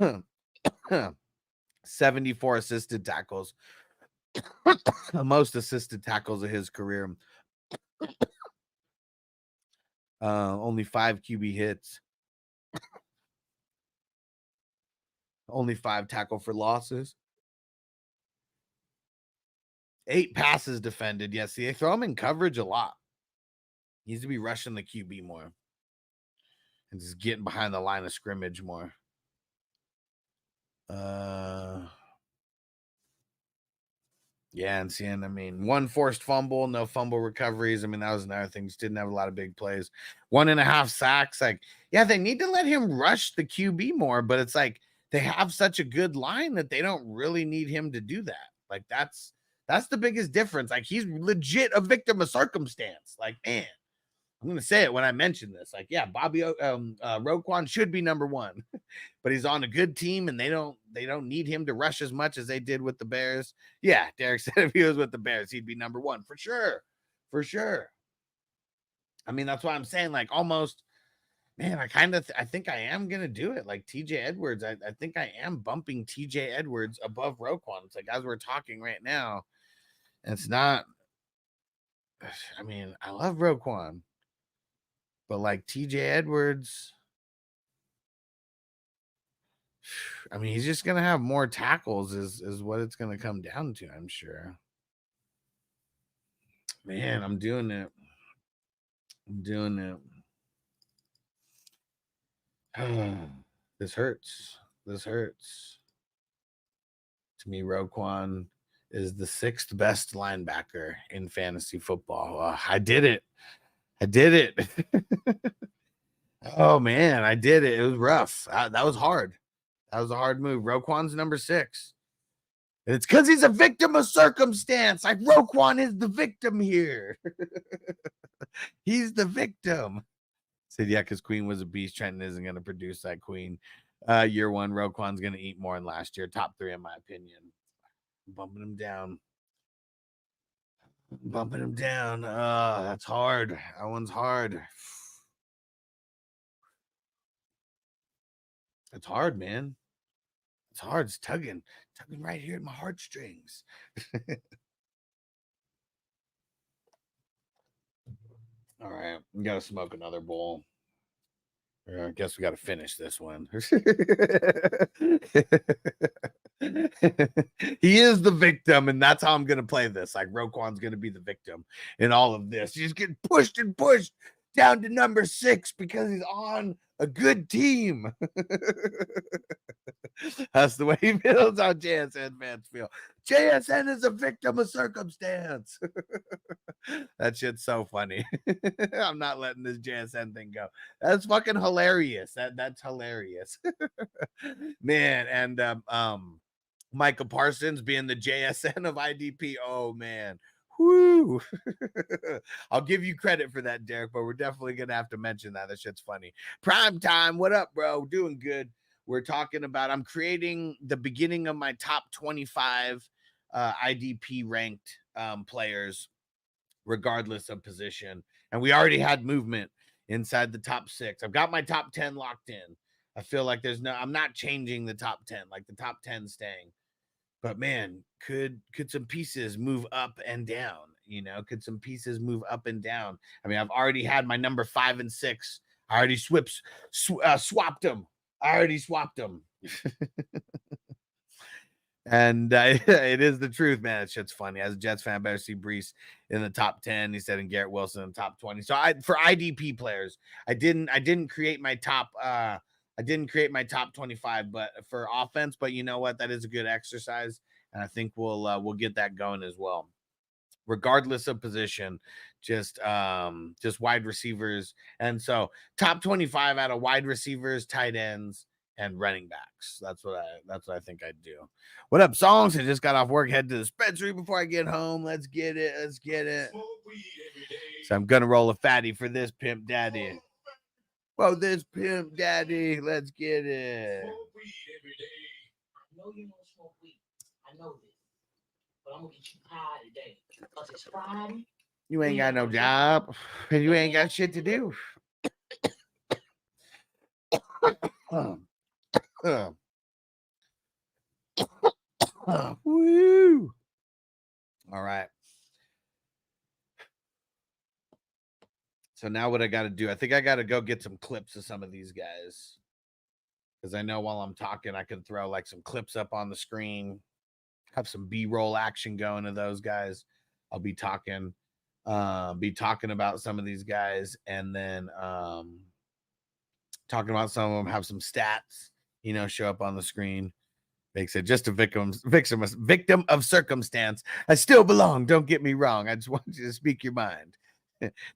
to back. 74 assisted tackles. Most assisted tackles of his career. Only 5 QB hits. Only 5 tackle for losses. 8 passes defended. Yeah, see, they throw him in coverage a lot. He needs to be rushing the QB more and just getting behind the line of scrimmage more. Yeah, and seeing, I mean, 1 forced fumble, no fumble recoveries. I mean, that was another thing. Just didn't have a lot of big plays. 1.5 sacks. Like, yeah, they need to let him rush the QB more, but it's like they have such a good line that they don't really need him to do that. Like, that's the biggest difference. Like, he's legit a victim of circumstance. Like, man, I'm gonna say it when I mention this. Like, yeah, Roquan should be number 1, but he's on a good team, and they don't need him to rush as much as they did with the Bears. Yeah, Derek said if he was with the Bears, he'd be number 1 for sure, for sure. I mean, that's why I'm saying, like, almost, man, I think I am gonna do it. Like TJ Edwards, I think I am bumping TJ Edwards above Roquan. It's like, as we're talking right now, it's not. I mean, I love Roquan. But like TJ Edwards, I mean, he's just gonna have more tackles, is what it's gonna come down to, I'm sure. Man, I'm doing it. I'm doing it. This hurts. This hurts. To me, Roquan is the 6th best linebacker in fantasy football. I did it. I did it. Oh, man, I did it. It was rough. That was hard. That was a hard move. Roquan's number 6. And it's because he's a victim of circumstance. Like, Roquan is the victim here. He's the victim. Said, yeah, because Queen was a beast. Trenton isn't going to produce that Queen. Year 1, Roquan's going to eat more than last year. Top 3, in my opinion. Bumping him down. Bumping him down. That's hard. That one's hard. It's hard, man. It's hard. It's tugging right here at my heartstrings. All right, we got to smoke another bowl. I guess we got to finish this one. He is the victim, and that's how I'm going to play this. Like, Roquan's going to be the victim in all of this. He's getting pushed and pushed down to number 6 because he's on a good team. That's the way he feels. How JSN fans feel. JSN is a victim of circumstance. That shit's so funny. I'm not letting this JSN thing go. That's fucking hilarious. That's hilarious. Man, and Micah Parsons being the JSN of IDP. Oh man. Whoo. I'll give you credit for that, Derek, but we're definitely gonna have to mention that. That shit's funny. Prime time. What up, bro? Doing good. We're talking about, I'm creating the beginning of my top 25 IDP ranked players, regardless of position. And we already had movement inside the top 6. I've got my top 10 locked in. I feel like I'm not changing the top 10, like the top 10 staying. But man, could some pieces move up and down? You know, could some pieces move up and down? I mean, I've already had my number 5 and 6. I already swapped them. I already swapped them. And it is the truth, man. That shit's funny. As a Jets fan, I better see Brees in the top 10. He said, and Garrett Wilson in the top 20. So for IDP players, I didn't create my top. I didn't create my top 25, but for offense. But you know what? That is a good exercise, and I think we'll get that going as well. Regardless of position, just wide receivers. And so top 25 out of wide receivers, tight ends, and running backs. That's what I think I'd do. What up, Songs? I just got off work, head to the dispensary before I get home. Let's get it. Let's get it. So I'm gonna roll a fatty for this pimp daddy. Whoa, this pimp daddy. Let's get it. I know you don't smoke weed. I know this. But I'm gonna get you high today. Because it's Friday. You ain't got no job, and you ain't got shit to do. Woo! All right. So now what I got to do, I think I got to go get some clips of some of these guys. Because I know while I'm talking, I can throw like some clips up on the screen. have some B-roll action going to those guys. I'll be talking about some of these guys, and then talking about some of them, have some stats, show up on the screen. They said, just a victim of circumstance. I still belong. Don't get me wrong. I just want you to speak your mind.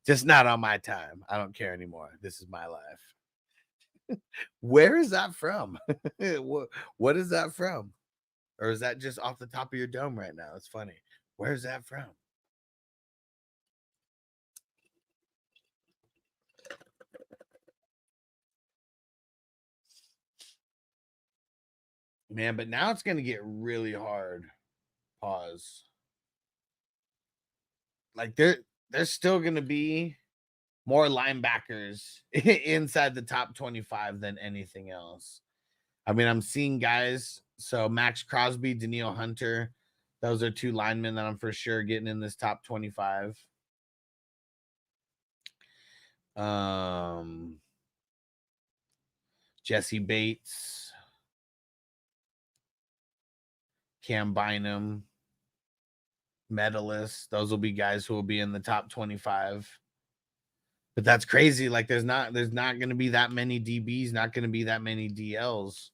Just not on my time. I don't care anymore. This is my life. Where is that from? What is that from? Or is that just off the top of your dome right now? It's funny. Where's that from? Man, but now it's going to get really hard. Pause. Like there's still going to be more linebackers inside the top 25 than anything else. I mean, I'm seeing guys. So Max Crosby, Daniil Hunter, those are two linemen that I'm for sure getting in this top 25. Jesse Bates, Cam Bynum, medalists. Those will be guys who will be in the top 25. But that's crazy. Like there's not going to be that many DBs, not going to be that many DLs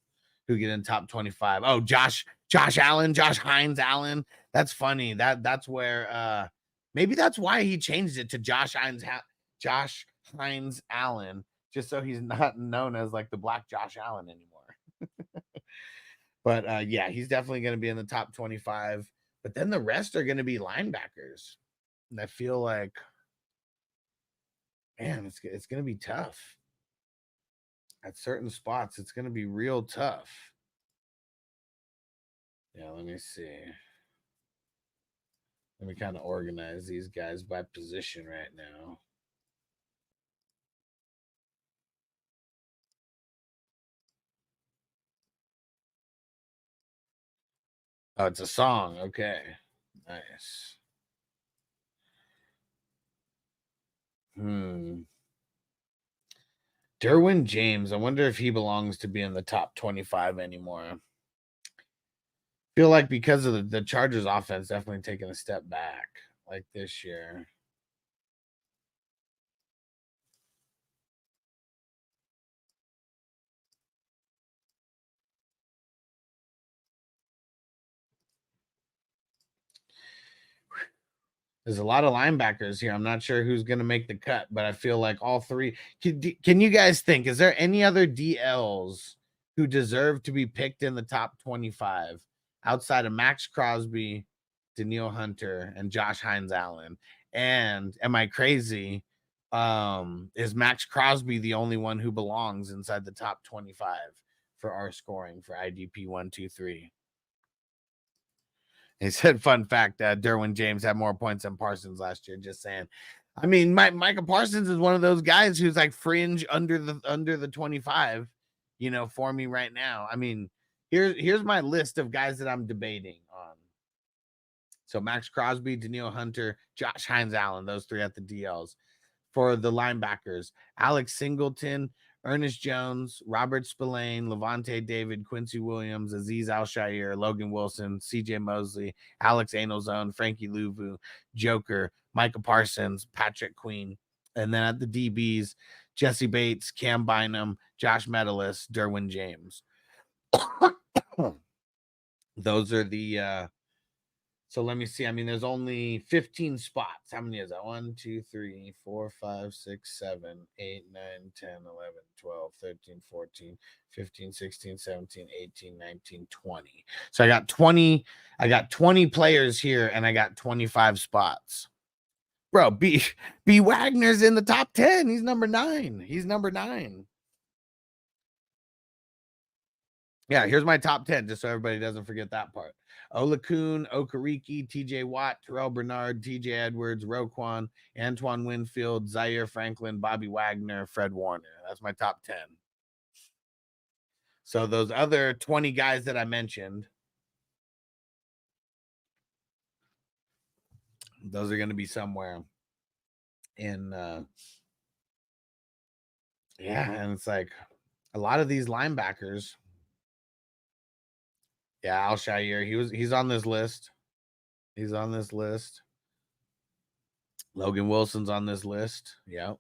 who get in top 25. Oh, Josh Hines Allen. That's funny. That's where maybe that's why he changed it to Josh Hines Allen, just so he's not known as like the Black Josh Allen anymore. But yeah, he's definitely going to be in the top 25. But then the rest are going to be linebackers. And I feel like, man, it's going to be tough. At certain spots, it's going to be real tough. Yeah, let me see. Let me kind of organize these guys by position right now. Oh, it's a song. Okay. Nice. Derwin James. I wonder if he belongs to be in the top 25 anymore. I feel like because of the Chargers offense definitely taking a step back like this year. There's a lot of linebackers here. I'm not sure who's going to make the cut, but I feel like all three. Can you guys think, is there any other DLs who deserve to be picked in the top 25 outside of Max Crosby, Daniil Hunter, and Josh Hines Allen? And am I crazy? Is Max Crosby the only one who belongs inside the top 25 for our scoring for IDP 1, 2, 3? He said, fun fact, Derwin James had more points than Parsons last year. Just saying. I mean, Micah Parsons is one of those guys who's like fringe under the 25, for me right now. I mean, here's my list of guys that I'm debating on. So Max Crosby, Daniil Hunter, Josh Hines Allen, those three at the DLs. For the linebackers, Alex Singleton, Ernest Jones, Robert Spillane, Levante David, Quincy Williams, Azeez Al-Shaair, Logan Wilson, CJ Mosley, Alex Anelzone, Frankie Louvu, Joker, Micah Parsons, Patrick Queen. And then at the DBs, Jesse Bates, Cam Bynum, Josh Metellus, Derwin James. Those are the so let me see. I mean, there's only 15 spots. How many is that? 1, 2, 3, 4, 5, 6, 7, 8, 9, 10, 11, 12, 13, 14, 15, 16, 17, 18, 19, 20. So I got 20 players here, and I got 25 spots. Bro, B Wagner's in the top 10. He's number 9. Yeah, here's my top 10, just so everybody doesn't forget that part. Olakun, Okereke, TJ Watt, Terrell Bernard, TJ Edwards, Roquan, Antoine Winfield, Zaire Franklin, Bobby Wagner, Fred Warner. That's my top 10. So those other 20 guys that I mentioned, those are going to be somewhere in yeah, and it's like a lot of these linebackers, Yeah, Al-Shaair. He's on this list. He's on this list. Logan Wilson's on this list. Yep.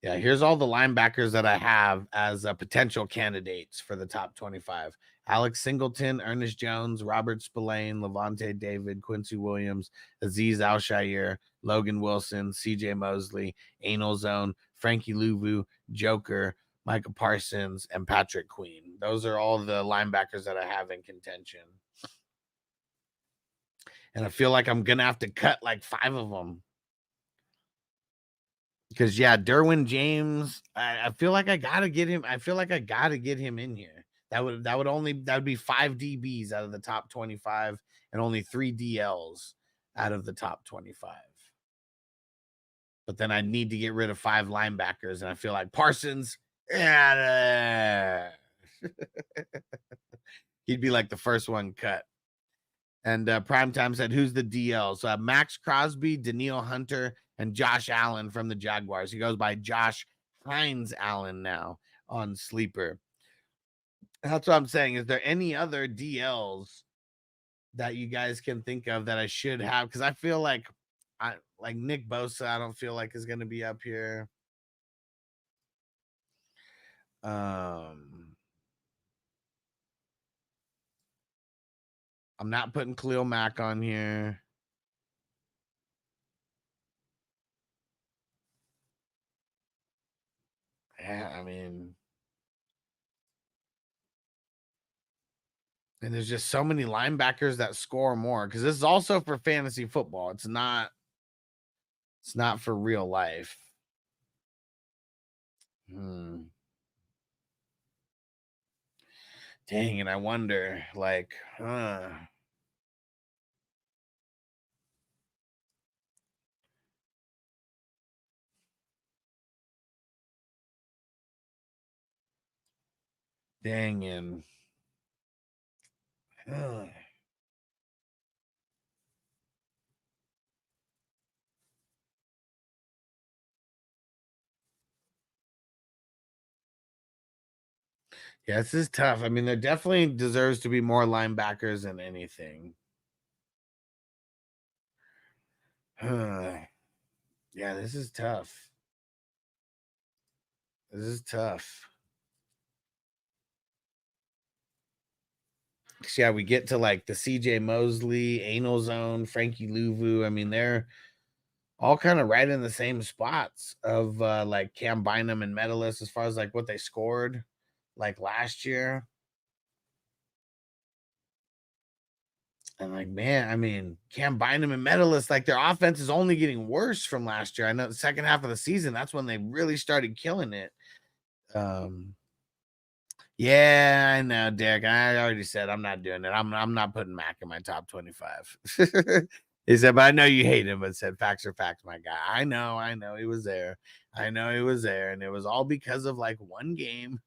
Yeah, here's all the linebackers that I have as potential candidates for the top 25. Alex Singleton, Ernest Jones, Robert Spillane, Levante David, Quincy Williams, Azeez Al-Shaair, Logan Wilson, CJ Mosley, Anal Zone, Frankie Louvu, Joker, Micah Parsons, and Patrick Queen. Those are all the linebackers that I have in contention. And I feel like I'm going to have to cut like 5 of them. Because, yeah, Derwin James, I feel like I got to get him. I feel like I got to get him in here. That would be 5 DBs out of the top 25 and only 3 DLs out of the top 25. But then I need to get rid of 5 linebackers. And I feel like Parsons, he'd be like the first one cut. And Primetime said, who's the DL? So I have Max Crosby, Daniil Hunter, and Josh Allen from the Jaguars. He goes by Josh Hines Allen now on Sleeper. That's what I'm saying. Is there any other DLs that you guys can think of that I should have? Because I feel like Nick Bosa, I don't feel like is going to be up here. I'm not putting Khalil Mack on here. Yeah, I mean, and there's just so many linebackers that score more because this is also for fantasy football. It's not for real life. Dang, and I wonder, like, dang, and yeah, this is tough. I mean, there definitely deserves to be more linebackers than anything. Yeah, this is tough. This is tough. Yeah, we get to like the CJ Mosley, Anal Zone, Frankie Louvu. I mean, they're all kind of right in the same spots of like Cam Bynum and Medalist as far as like what they scored like last year. And like, man, I mean, Cam Bynum and Medalist, like their offense is only getting worse from last year. I know the second half of the season, that's when they really started killing it. Yeah, I know, Derek. I already said I'm not doing it. I'm not putting Mac in my top 25. He said, but I know you hate him, but said facts are facts, my guy. I know he was there. And it was all because of like one game.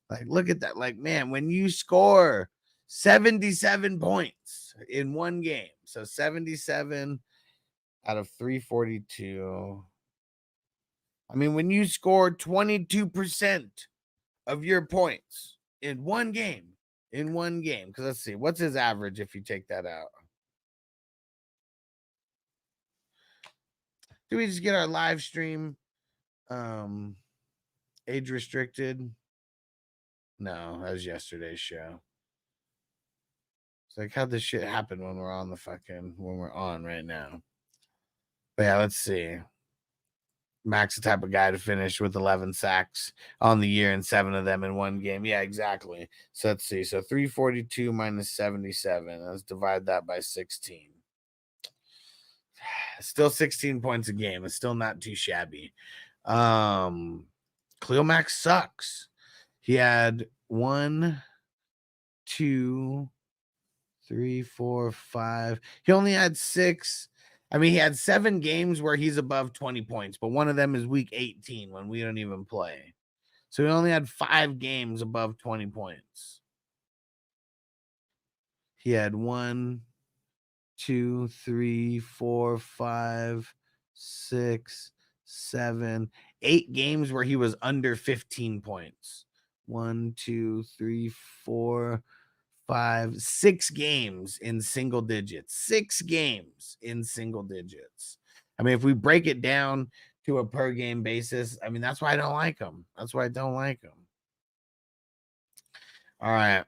Like, look at that. Like, man, when you score 77 points in one game, so 77 out of 342. I mean, when you score 22% of your points in one game, because let's see, what's his average if you take that out? Do we just get our live stream age restricted? No, that was yesterday's show. It's like, how'd this shit happen when we're on right now? But yeah, let's see. Mac's the type of guy to finish with 11 sacks on the year and 7 of them in one game. Yeah, exactly. So let's see. So 342 minus 77. Let's divide that by 16. Still 16 points a game. It's still not too shabby. Khalil Mack sucks. He had 1, 2, 3, 4, 5. He only had 6. I mean, he had 7 games where he's above 20 points, but one of them is week 18 when we don't even play. So he only had 5 games above 20 points. He had 1, 2, 3, 4, 5, 6, 7, 8 games where he was under 15 points. 1, 2, 3, 4, 5, 6 games in single digits. 6 games in single digits. I mean, if we break it down to a per game basis, I mean, that's why I don't like them. That's why I don't like them. All right. I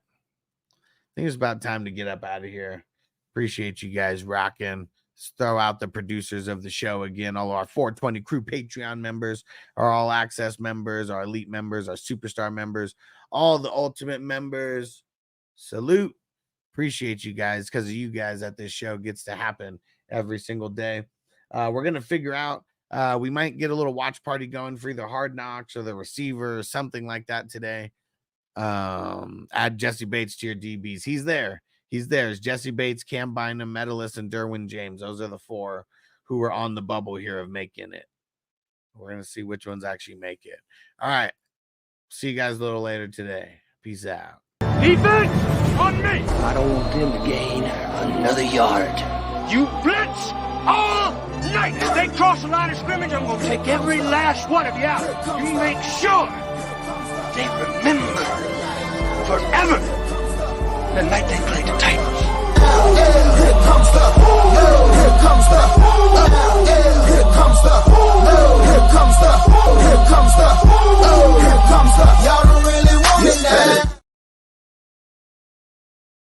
think it's about time to get up out of here. Appreciate you guys rocking. Let's throw out the producers of the show again. All our 420 crew Patreon members, our all access members, our elite members, our superstar members, all the ultimate members. Salute. Appreciate you guys. Because of you guys that this show gets to happen every single day. We're going to figure out, we might get a little watch party going for either Hard Knocks or the receiver or something like that today. Add Jesse Bates to your DBs. He's there. He's there. It's Jesse Bates, Cam Bynum, Medalist, and Derwin James. Those are the 4 who are on the bubble here of making it. We're going to see which ones actually make it. All right. See you guys a little later today. Peace out. Defense on me. I don't want them to gain another yard. You blitz all night. If they cross the line of scrimmage, I'm going to take every last one of you out. You make sure they remember forever the night they played the